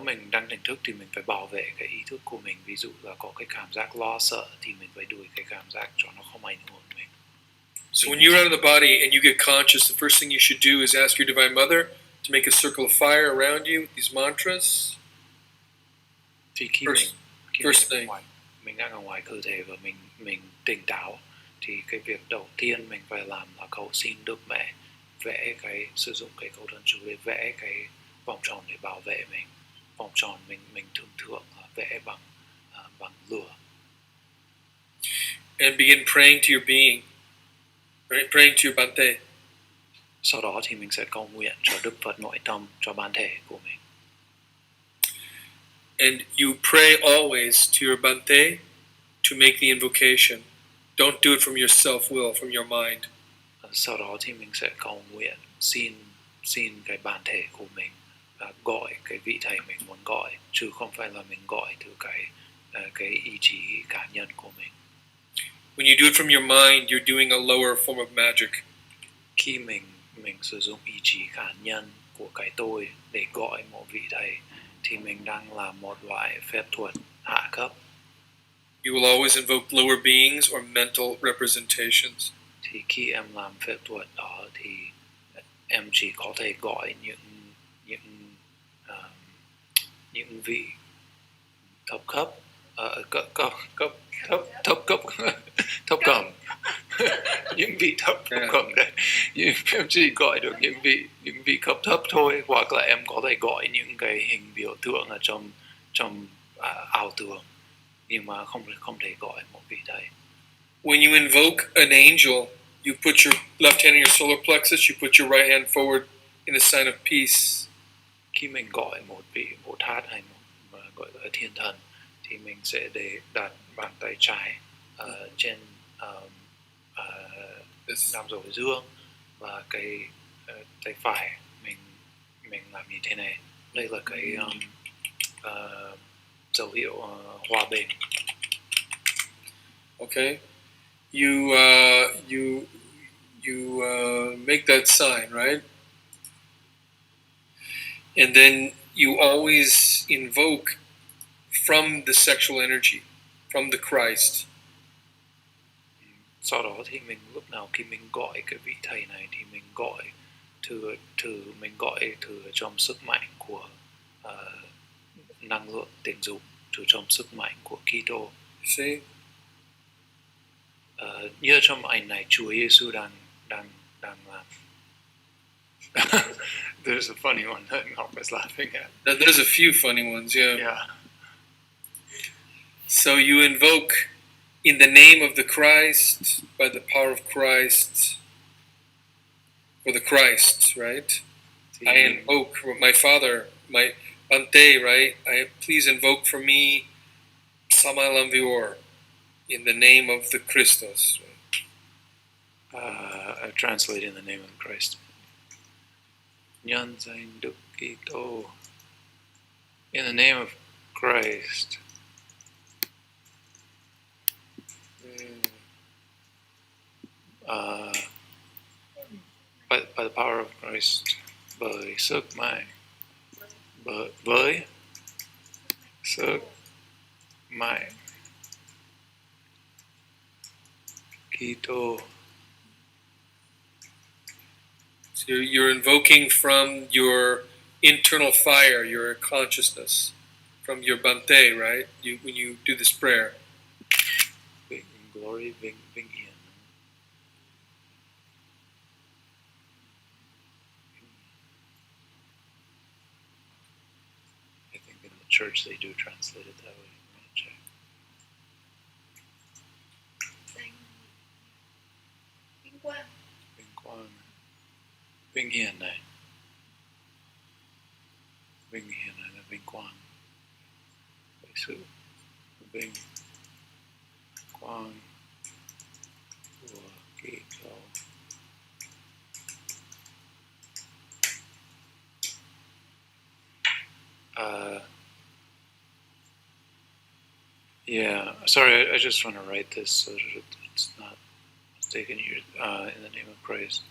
Speaker 2: mình đang tỉnh thức thì mình phải bảo vệ cái ý thức của mình. Ví dụ là có cái cảm giác lo sợ thì mình phải đuổi cái cảm giác cho nó không ảnh hưởng mình.
Speaker 1: So when you're out of the body and you get conscious, the first thing you should do is ask your Divine Mother to make a circle of fire around you with these mantras.
Speaker 2: Thì khi mình đang ở ngoài cơ thể và mình tỉnh táo thì cái việc đầu tiên mình phải làm là cầu xin Đức Mẹ sử dụng cái câu thần chú để vẽ cái vòng tròn để bảo vệ mình. Vòng tròn mình thường là vẽ bằng lửa.
Speaker 1: And begin praying to your being, right? Praying to your Bante.
Speaker 2: Sau đó thì mình sẽ cầu nguyện cho Đức Phật nội tâm, cho bản thể của mình.
Speaker 1: And you pray always to your Bante to make the invocation. Don't do it from your self-will, from your mind.
Speaker 2: Sau đó thì mình sẽ cầu nguyện xin cái bản thể của mình gọi cái vị thầy mình muốn gọi, chứ không phải là mình gọi từ cái ý chí cá nhân của mình.
Speaker 1: When you do it from your mind, you're doing a lower form of magic.
Speaker 2: Khi mình sử dụng ý chí cá nhân của cái tôi để gọi một vị thầy thì mình đang làm một loại phép thuật hạ cấp.
Speaker 1: You will always invoke lower beings or mental representations.
Speaker 2: Thì khi em làm phép thuật đó thì em chỉ có thể gọi những vị thấp cấp những vị thấp cầm đấy. Em chỉ gọi được những vị cấp thấp thôi, hoặc là em có thể gọi những cái hình biểu tượng ở trong ảo tưởng, nhưng mà không thể gọi một vị thầy.
Speaker 1: When you invoke an angel, you put your left hand in your solar plexus, you put your right hand forward in a sign of peace.
Speaker 2: Khi mình gọi một vị Bồ Tát hay một gọi là thiên thần thì mình sẽ đặt bàn tay trái trên nam rồi dương, và cái tay phải mình làm như thế này. Đây là cái dấu hiệu hòa bình.
Speaker 1: Okay, you you make that sign, right? And then you always invoke from the sexual energy, from the Christ.
Speaker 2: Sau đó thì mình lúc nào khi mình gọi cái vị thầy này thì mình gọi mình gọi từ trong sức mạnh của năng lượng tình dục, từ trong sức mạnh của Kitô.
Speaker 1: See?
Speaker 2: Như ở trong ảnh này Chúa Giêsu đang làm. There's a funny one that Ngọc is laughing at.
Speaker 1: There's a few funny ones, yeah.
Speaker 2: Yeah.
Speaker 1: So you invoke in the name of the Christ, by the power of Christ, for the Christ, right?
Speaker 2: Thì
Speaker 1: I invoke my Father, my Bante, right? Please invoke for me Samalam Vior, in the name of the Christos.
Speaker 2: I translate in the name of Christ. Nhân danh Đức Kitô. In the name of Christ. By the power of Christ, bởi sức mạnh, với sức mạnh Kitô.
Speaker 1: So you're invoking from your internal fire, your consciousness, from your Bante, right? When you do this prayer.
Speaker 2: Vinh glory, vinh hiển. I think in the church they do translate it that way. I'm gonna check.
Speaker 5: Vinh quang.
Speaker 2: Vinh quang, vinh hiển này. Vinh hiển này là vinh quang. Bởi sự vinh quang của Kitô. Yeah, sorry, I just want to write this so that it's not taken here. In the name of Christ.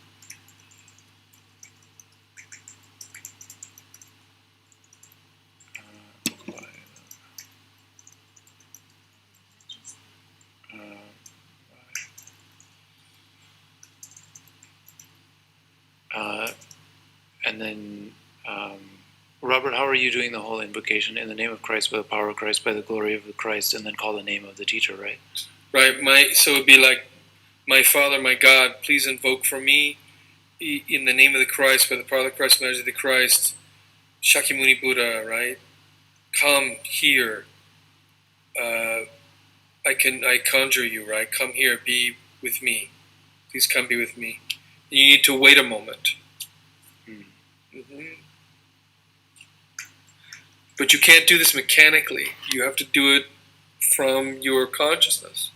Speaker 2: And then, Robert, how are you doing the whole invocation? In the name of Christ, by the power of Christ, by the glory of the Christ, and then call the name of the teacher, right?
Speaker 1: Right, so it'd be like, my Father, my God, please invoke for me, in the name of the Christ, by the power of the Christ, and the of the Christ, Shakyamuni Buddha, right? Come here. I conjure you, right? Come here, be with me. Please come be with me. You need to wait a moment. Mm-hmm. But you can't do this mechanically. You have to do it from your consciousness.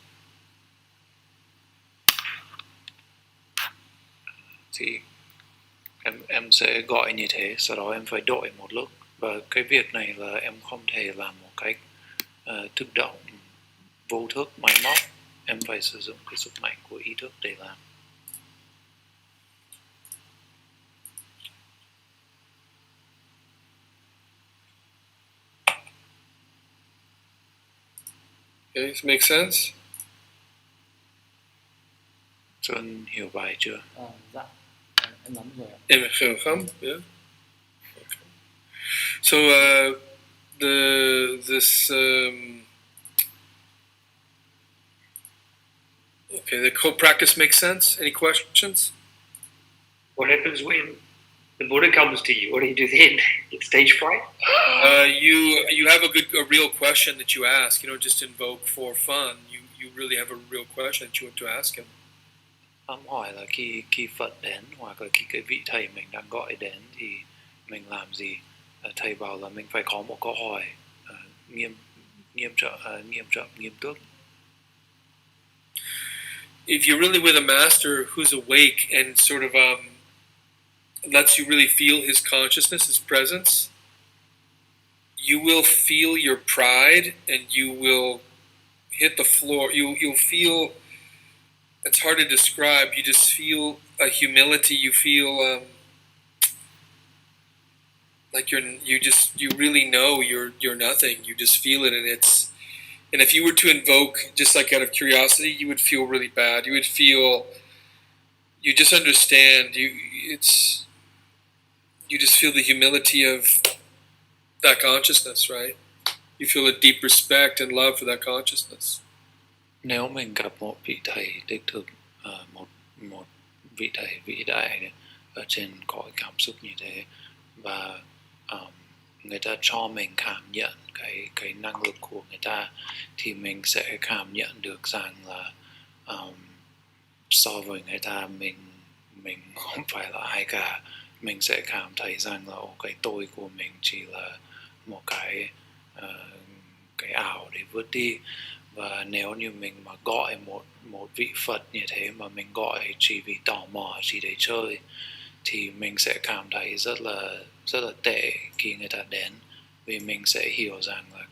Speaker 2: Thì em sẽ gọi như thế, sau đó em phải đợi một lúc. Và cái việc này là em không thể làm một cách tự động, vô thức, máy móc. Em phải sử dụng cái sức mạnh của ý thức để làm.
Speaker 1: Okay, does it make sense?
Speaker 2: Xuân hiểu bài chưa?
Speaker 8: Dạ, em nắm rồi ạ.
Speaker 1: Em hiểu không? Yeah. Okay. So the co-practice makes sense. Any questions?
Speaker 3: What happens when the Buddha comes to you? What do you do then? Get stage fright?
Speaker 1: You have a real question that you ask. You don't just invoke for fun. You really have a real question that you want to ask him.
Speaker 2: Ông hỏi là khi Phật đến hoặc là khi cái vị thầy mình đang gọi đến thì mình làm gì? Thầy bảo là mình phải có một câu hỏi nghiêm túc.
Speaker 1: If you're really with a master who's awake and sort of lets you really feel his consciousness, his presence, you will feel your pride and you will hit the floor. You'll feel it's hard to describe. You just feel a humility. You feel like you really know you're nothing. You just feel it, and if you were to invoke just like out of curiosity, you would feel really bad. You would feel you just understand you just feel the humility of that consciousness, right? You feel a deep respect and love for that consciousness.
Speaker 2: Nếu mình gặp một vị thầy đích thực, một một vị thầy vĩ đại ở trên cõi cảm xúc như thế, và người ta cho mình cảm nhận cái năng lực của người ta, thì mình sẽ cảm nhận được rằng là so với người ta mình không phải là ai cả. Mình sẽ cảm thấy rằng là cái tôi của mình chỉ là một cái ảo để vượt đi. Và nếu như mình mà gọi một vị Phật như thế, mà mình gọi chỉ vì tò mò, chỉ để chơi, thì mình sẽ cảm thấy rất là tệ khi người ta đến, vì mình sẽ hiểu rằng là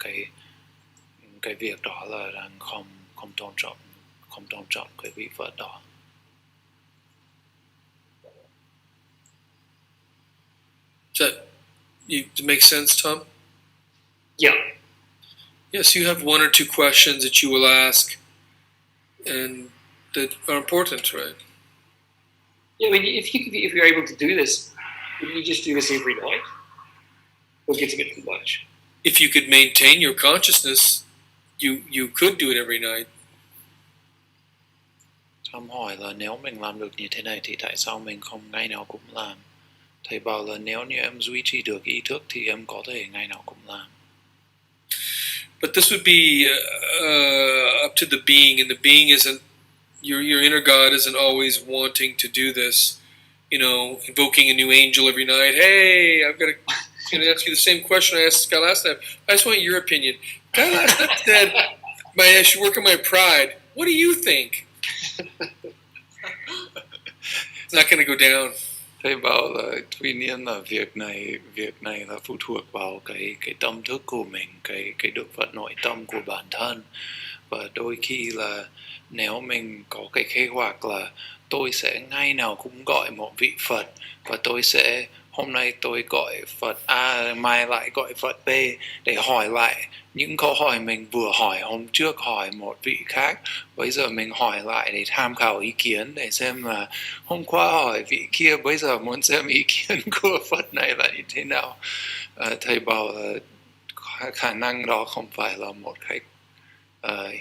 Speaker 2: cái việc đó là đang không tôn trọng cái vị Phật đó.
Speaker 1: Does that make sense, Tom?
Speaker 3: Yeah.
Speaker 1: Yes, you have one or two questions that you will ask, and that are important, right?
Speaker 3: Yeah, I mean, if you're able to do this, would you just do this every night, or get a bit too much?
Speaker 1: If you could maintain your consciousness, you could do it every night.
Speaker 2: Tom hỏi là nếu mình làm được như thế này thì tại sao mình không ngày nào cũng làm? Thầy bảo là nếu như em duy trì được ý thức thì em có thể ngày nào cũng làm.
Speaker 1: But this would be up to the being, and the being isn't your inner God isn't always wanting to do this. You know, invoking a new angel every night. Hey, I'm going to ask you the same question I asked Scott last time. I just want your opinion. Guy last time said, I should work on my pride. What do you think? It's not going to go down.
Speaker 2: Thầy bảo là tuy nhiên là việc này là phụ thuộc vào cái tâm thức của mình, cái đức Phật nội tâm của bản thân. Và đôi khi là nếu mình có cái kế hoạch là tôi sẽ ngày nào cũng gọi một vị Phật, và tôi sẽ hôm nay tôi gọi Phật A, mai lại gọi Phật B, để hỏi lại những câu hỏi mình vừa hỏi hôm trước, hỏi một vị khác, bây giờ mình hỏi lại để tham khảo ý kiến, để xem là hôm qua hỏi vị kia, bây giờ muốn xem ý kiến của Phật này là như thế nào. Thầy bảo là khả năng đó không phải là một cách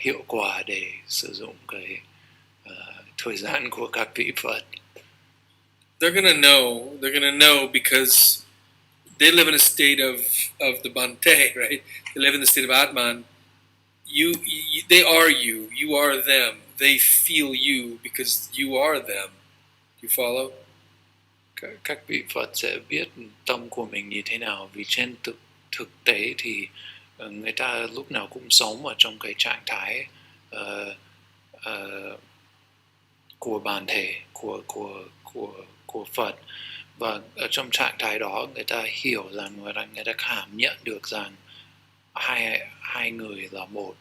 Speaker 2: hiệu quả để sử dụng cái thời gian của các vị Phật.
Speaker 1: They're gonna know because they live in a state of the Bhante, right? They live in the state of Atman. They are you. You are them. They feel you because you are them. You follow?
Speaker 2: Các vị Phật sẽ biết tâm của mình như thế nào, vì trên thực tế thì người ta lúc nào cũng sống ở trong cái trạng thái của bản thể của Phật, và ở trong trạng thái đó người ta hiểu rằng, người ta cảm nhận được rằng hai người là một,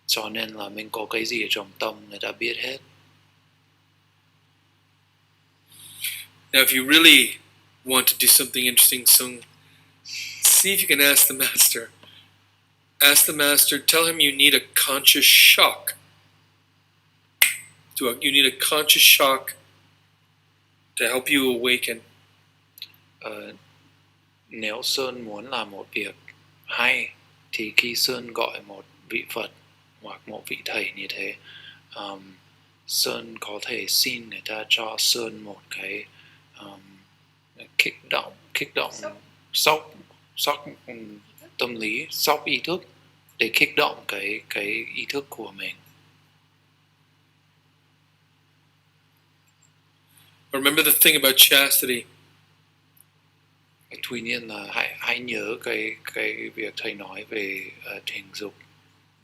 Speaker 2: cho nên là mình có cái gì ở trong tâm người ta biết hết.
Speaker 1: Now, if you really want to do something interesting, Sung, see if you can ask the master. Ask the master, tell him you need a conscious shock. You need a conscious shock to help you awaken.
Speaker 2: Nếu Sơn muốn làm một việc hay, thì khi Sơn gọi một vị Phật hoặc một vị thầy như thế, Sơn có thể xin người ta cho Sơn một cái kích động sốc tâm lý, sốc ý thức, để kích động cái ý thức của mình.
Speaker 1: Remember the thing about chastity.
Speaker 2: Tuy nhiên là hãy nhớ cái việc thầy nói về tình dục.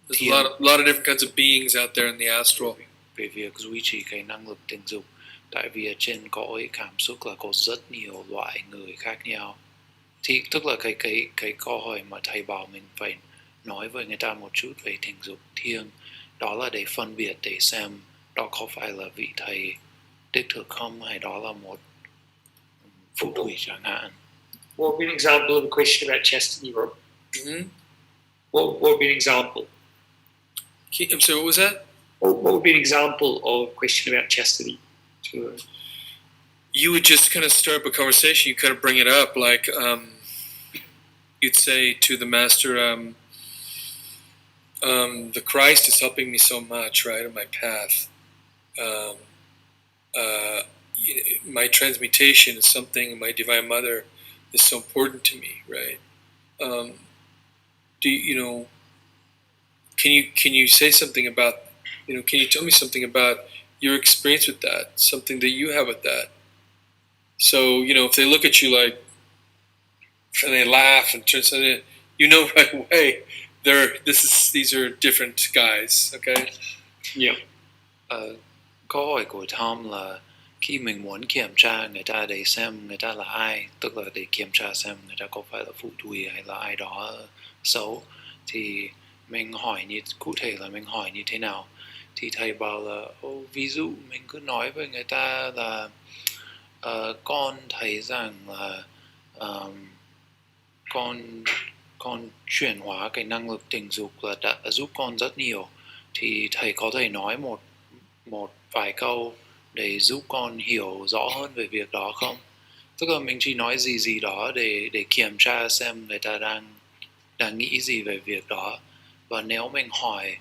Speaker 1: There's a lot of different kinds of beings out there in the astral.
Speaker 2: Về việc duy trì cái năng lực tình dục, tại vì ở trên cõi cảm xúc là có rất nhiều loại người khác nhau. Thì tức là cái câu hỏi mà thầy bảo mình phải nói với người ta một chút về tình dục thiêng, đó là để phân biệt, để xem đó có phải là vị thầy đích thực không, hay đó là một phù thủy chẳng hạn.
Speaker 3: What would be an example of a question about chastity, Rob?
Speaker 1: Hmm.
Speaker 3: What would be an example?
Speaker 1: I'm sorry, what was that?
Speaker 3: What would be an example of a question about chastity?
Speaker 1: You would just kind of start up a conversation. You kind of bring it up, like you'd say to the master, the Christ is helping me so much, right, on my path. My transmutation is something. My Divine Mother is so important to me, right? Can you say something about, can you tell me something about your experience with that, something that you have with that? So, if they look at you like, and they laugh and turn something, right away, these are different guys, okay?
Speaker 3: Yeah.
Speaker 2: Câu hỏi của Tom là khi mình muốn kiểm tra người ta để xem người ta là ai, tức là để kiểm tra xem người ta có phải là phù thủy hay là ai đó xấu, thì mình hỏi cụ thể là mình hỏi như thế nào. Thì thầy bảo là ví dụ mình cứ nói với người ta là con thấy rằng là con chuyển hóa cái năng lực tình dục là đã giúp con rất nhiều, thì thầy có thể nói một vài câu để giúp con hiểu rõ hơn về việc đó không? Tức là mình chỉ nói gì đó để kiểm tra xem người ta đang nghĩ gì về việc đó. Và nếu mình hỏi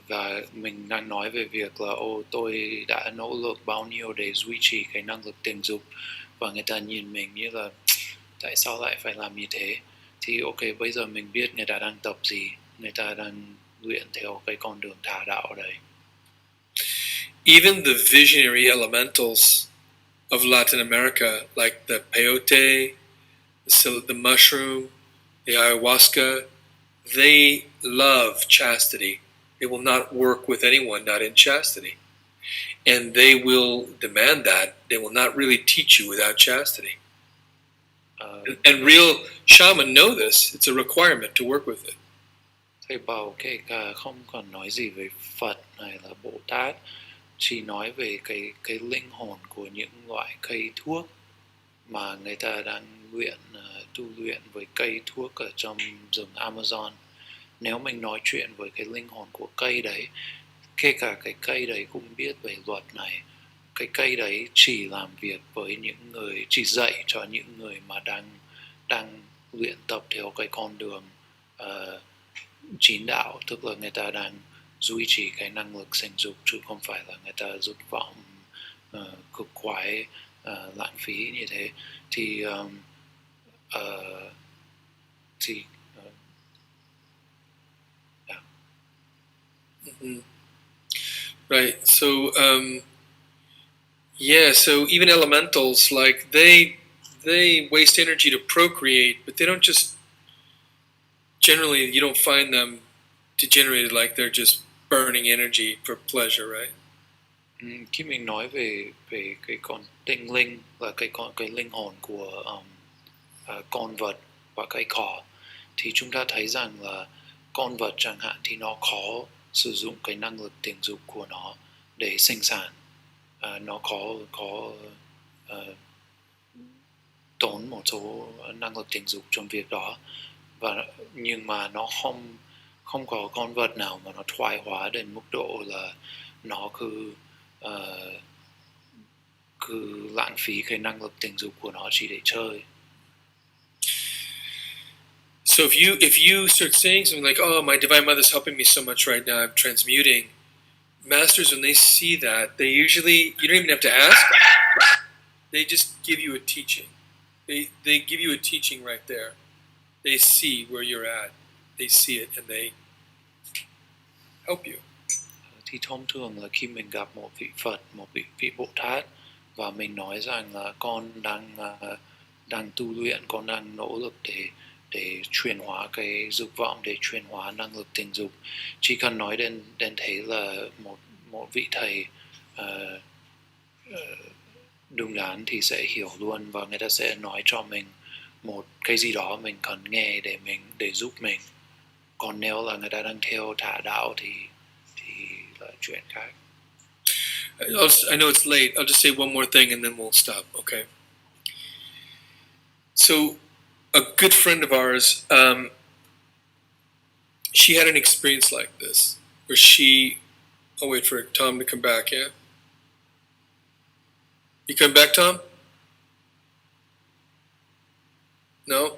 Speaker 2: và mình đang nói về việc là tôi đã nỗ lực bao nhiêu để duy trì cái năng lực tình dục, và người ta nhìn mình như là tại sao lại phải làm như thế, thì ok, bây giờ mình biết người ta đang tập gì, người ta đang luyện theo cái con đường tà đạo đấy.
Speaker 1: Even the visionary elementals of Latin America, like the peyote, the mushroom, the ayahuasca, they love chastity. They will not work with anyone not in chastity. And they will demand that. They will not really teach you without chastity. And real shaman know this. It's a requirement to work with it.
Speaker 2: Thầy bảo kể cả không còn nói gì về Phật hay là Bồ Tát, chỉ nói về cái linh hồn của những loại cây thuốc mà người ta đang tu luyện với cây thuốc ở trong rừng Amazon. Nếu mình nói chuyện với cái linh hồn của cây đấy, kể cả cái cây đấy cũng biết về luật này, cái cây đấy chỉ làm việc với chỉ dạy cho những người mà đang luyện tập theo cái con đường chín đạo, tức là người ta đang duy trì cái năng lực sinh dục, chứ không phải là người ta dục vọng cực quái lãng phí như thế. Thì
Speaker 1: Mm-hmm. Right. So so even elementals, like they waste energy to procreate, but they don't just generally, you don't find them degenerated like they're just burning energy for pleasure, right?
Speaker 2: Khi mình nói về cái con tinh linh là cái linh hồn của con vật và cây cỏ, thì chúng ta thấy rằng là con vật chẳng hạn thì nó khó sử dụng cái năng lực tình dục của nó để sinh sản. Nó có tốn một số năng lực tình dục trong việc đó, nhưng mà nó không có con vật nào mà nó thoái hóa đến mức độ là nó cứ lãng phí cái năng lực tình dục của nó chỉ để chơi.
Speaker 1: So if you start saying something like, "Oh, my Divine Mother's helping me so much right now, I'm transmuting," masters, when they see that, they usually, you don't even have to ask, they just give you a teaching. They give you a teaching right there. They see where you're at. They see it and they help you.
Speaker 2: Thì thông thường là khi mình gặp một vị Phật, một vị Bồ Tát, và mình nói rằng là con đang tu luyện, con đang nỗ lực để chuyển hóa cái dục vọng, để chuyển hóa năng lực tình dục, chỉ cần nói đến thế là một vị thầy đúng đắn thì sẽ hiểu luôn, và người ta sẽ nói cho mình một cái gì đó mình cần nghe để giúp mình. Còn nếu là người ta đang theo tà đạo thì là chuyện khác.
Speaker 1: I know it's late. I'll just say one more thing and then we'll stop. Okay. So, a good friend of ours, she had an experience like this where she. I'll wait for Tom to come back. Yeah. You come back, Tom? No.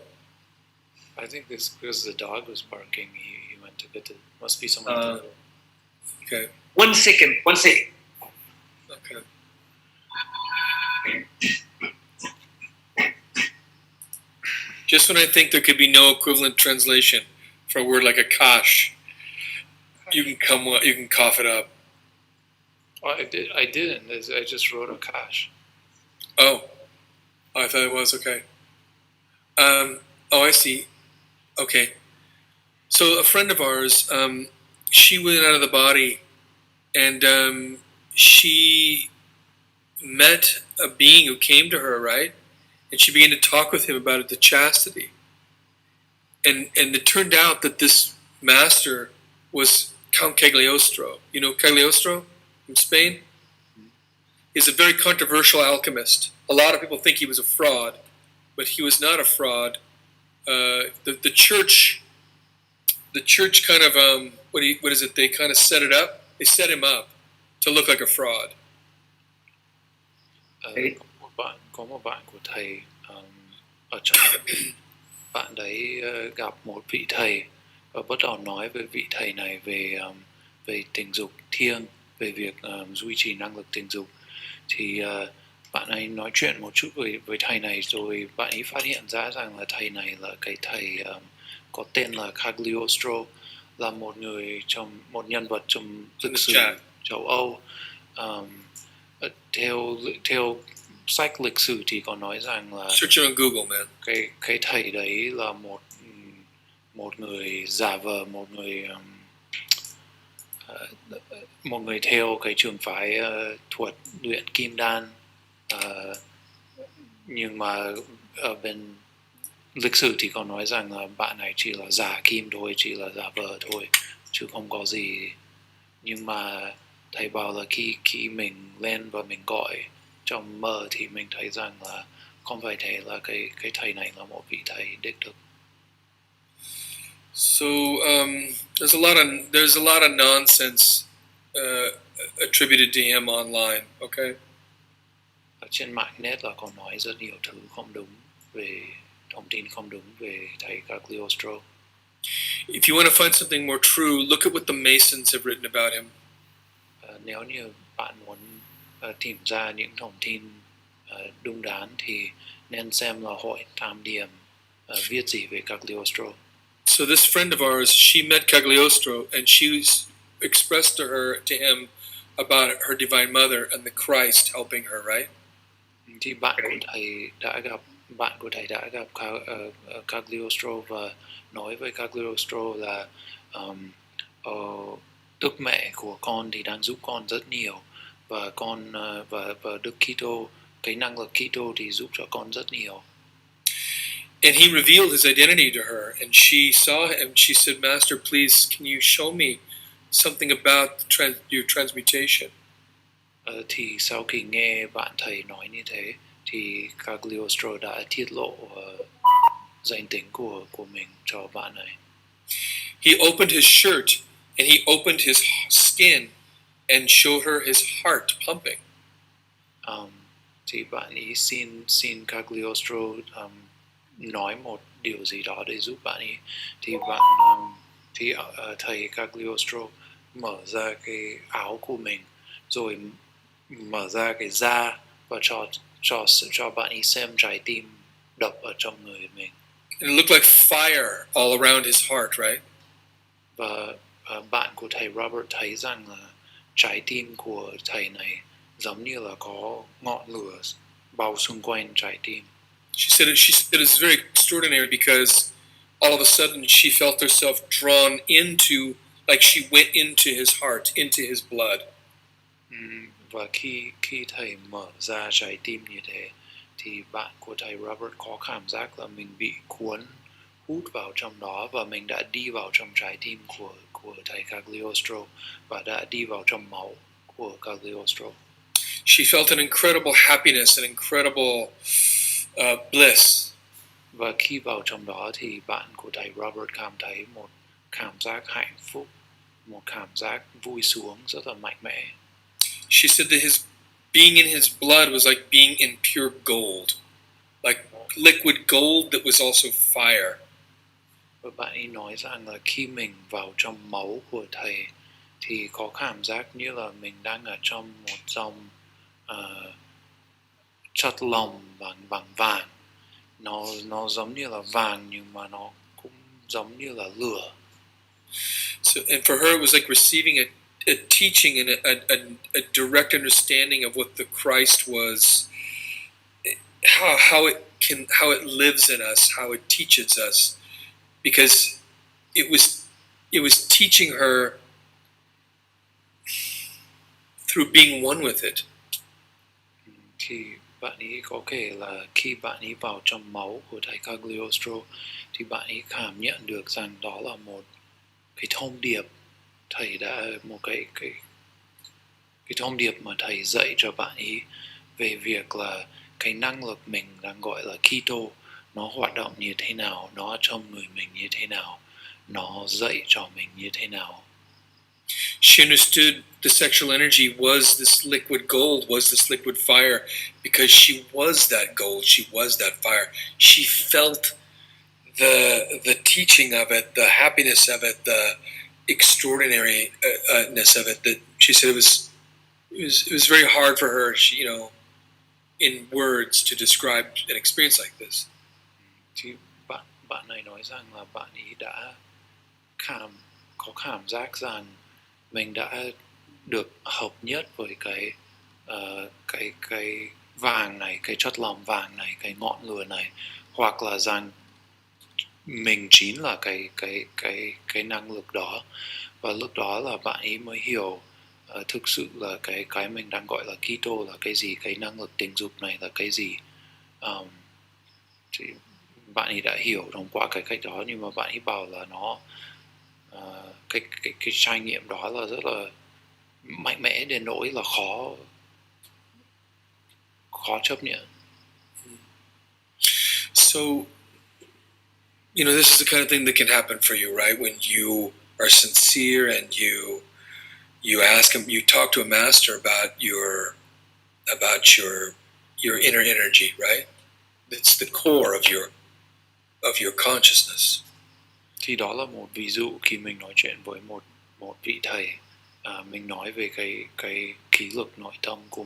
Speaker 2: I think this because the dog was barking. He went to get the. Must be someone at the door.
Speaker 1: Okay.
Speaker 3: 1 second. 1 second.
Speaker 1: Okay. Just when I think there could be no equivalent translation for a word like akash, you can cough it up.
Speaker 2: Oh, I didn't. I just wrote Akash.
Speaker 1: Oh, I thought it was okay. I see. Okay. So a friend of ours, she went out of the body, and she met a being who came to her, right? And she began to talk with him about the chastity. And it turned out that this master was Count Cagliostro. You know Cagliostro from Spain? He's a very controversial alchemist. A lot of people think he was a fraud, but he was not a fraud. The church kind of what is it? They kind of set it up. They set him up to look like a fraud.
Speaker 2: Có một bạn của thầy ở trong bạn đấy gặp một vị thầy và bắt đầu nói về vị thầy này về tình dục thiêng, về việc duy trì năng lực tình dục. Thì bạn ấy nói chuyện một chút với thầy này rồi bạn ấy phát hiện ra rằng là thầy này là cái thầy có tên là Cagliostro, là một nhân vật trong lịch sử châu Âu. Theo sách lịch sử thì có nói rằng là
Speaker 1: search on Google, man.
Speaker 2: Cái thầy đấy là một người giả vờ, một người theo cái trường phái thuật luyện kim đan, nhưng mà ở bên lịch sử thì có nói rằng là bạn này chỉ là giả kim thôi, chỉ là giả vờ thôi, chứ không có gì. Nhưng mà thầy bảo là khi mình lên và mình gọi trong mơ thì mình thấy rằng là không phải thế, là cái thầy này là một vị thầy đích thực.
Speaker 1: So there's a lot of nonsense attributed to him online. Okay.
Speaker 2: Ở trên mạng net là có nói rất nhiều thứ không đúng, về thông tin không đúng về thầy Cagliostro.
Speaker 1: If you want to find something more true, look at what the Masons have written about him.
Speaker 2: Nếu như bạn muốn tìm ra những thông tin đúng đắn thì nên xem là hội Tam Điểm viết gì về Cagliostro.
Speaker 1: So this friend of ours, she met Cagliostro, and she expressed to him about her Divine Mother and the Christ helping her, right?
Speaker 2: Thì bạn của thầy đã gặp Cagliostro và nói với Cagliostro là Đức Mẹ của con thì đang giúp con rất nhiều, và và Đức Kitô, cái năng lực Kitô thì giúp cho con rất nhiều.
Speaker 1: And he revealed his identity to her, and she saw him. She said, "Master, please, can you show me something about your transmutation?"
Speaker 2: Thì sau khi nghe bạn thầy nói như thế, thì Cagliostro đã tiết lộ danh tính của mình cho bạn này.
Speaker 1: He opened his shirt and he opened his skin and showed her his heart pumping.
Speaker 2: Thì bạn ấy xin Cagliostro nói một điều gì đó để giúp bạn ấy. Thì thầy Cagliostro mở ra cái áo của mình, rồi mở ra cái da và cho bạn ấy xem trái tim đập ở trong người mình.
Speaker 1: And it looked like fire all around his heart, right?
Speaker 2: Và bạn của thầy Robert thấy rằng là trái tim của thầy này giống như là có ngọn lửa bao xung quanh trái tim.
Speaker 1: She said it's very extraordinary because all of a sudden she felt herself drawn into, like she went into his heart, into his blood.
Speaker 2: Và khi thầy mở ra trái tim như thế, thì bạn của thầy Robert có cảm giác là mình bị hút vào trong đó, và mình đã đi vào trong trái tim của thầy Cagliostro và đã đi vào trong máu của Cagliostro.
Speaker 1: She felt an incredible happiness, an incredible bliss.
Speaker 2: Và khi vào trong đó thì bạn của thầy Robert cảm thấy một cảm giác hạnh phúc, một cảm giác vui sướng rất là mạnh mẽ.
Speaker 1: She said that his being in his blood was like being in pure gold, like liquid gold that was also fire.
Speaker 2: Và bạn ấy nói rằng là khi mình vào trong máu của thầy thì có cảm giác như là mình đang ở trong một dòng chất lỏng bằng vàng. Nó giống như là vàng nhưng mà nó cũng giống như là lửa.
Speaker 1: So, and for her, it was like receiving a teaching and a direct understanding of what the Christ was, how it lives in us, how it teaches us, because it was teaching her through being one with it.
Speaker 2: Thì bạn ấy có kể là khi bạn ấy vào trong máu của thầy Cagliostro thì bạn ấy cảm nhận được rằng đó là một cái thông điệp thầy đã một cái thông điệp mà thầy dạy cho bạn ấy về việc là cái năng lực mình đang gọi là Kitô nó hoạt động như thế nào, nó trong người mình như thế nào, nó dạy cho mình như thế nào.
Speaker 1: She understood the sexual energy was this liquid gold, was this liquid fire, because she was that gold, she was that fire. She felt the teaching of it, the happiness of it, the extraordinariness of it. That she said it was very hard for her. She, in words to describe an experience like this.
Speaker 2: Thì bạn này nói rằng là bạn ấy đã có cảm giác rằng mình đã được hợp nhất với cái vàng này, cái chất lỏng vàng này, cái ngọn lửa này, hoặc là rằng mình chính là cái năng lực đó. Và lúc đó là bạn ấy mới hiểu thực sự là cái mình đang gọi là Kitô là cái gì, cái năng lực tình dục này là cái gì. Thì bạn ấy đã hiểu thông qua cái cách đó, nhưng mà bạn ấy bảo là nó cái trải nghiệm đó là rất là mạnh mẽ đến nỗi là khó chấp nhận.
Speaker 1: So, this is the kind of thing that can happen for you, right? When you are sincere and you ask him, you talk to a master about your inner energy, right? It's the core of your consciousness.
Speaker 2: Thì đó là một ví dụ khi mình nói chuyện với một vị thầy, mình nói về cái khí lực nội tâm của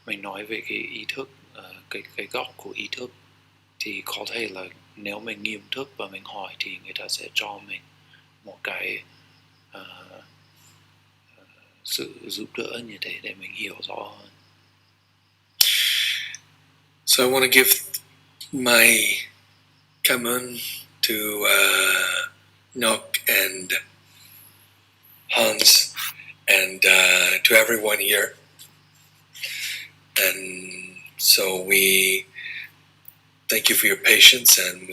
Speaker 2: mình nói về cái ý thức, cái góc của ý thức, thì có thể là nếu mình nghiêm túc và mình hỏi thì người ta sẽ cho mình một cái sự giúp đỡ như thế để mình hiểu rõ hơn.
Speaker 1: So I want to give my cảm ơn to Nock and Hans and to everyone here. And so we thank you for your patience, and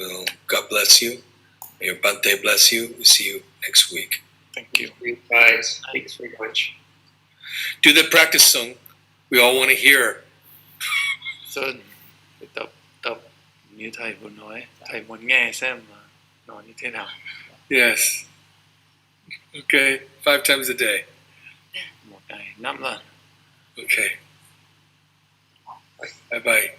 Speaker 1: God bless you. May your Bante bless you. We'll see you next week.
Speaker 2: Thank you.
Speaker 3: Guys, thanks very much.
Speaker 1: Do the practice song. We all want to hear.
Speaker 2: Sơn, cái tập như thầy vừa nói, thầy muốn nghe xem mà nó như thế nào.
Speaker 1: Yes. Okay. 5 times a day.
Speaker 2: Một ngày 5 lần.
Speaker 1: Okay. Bye bye.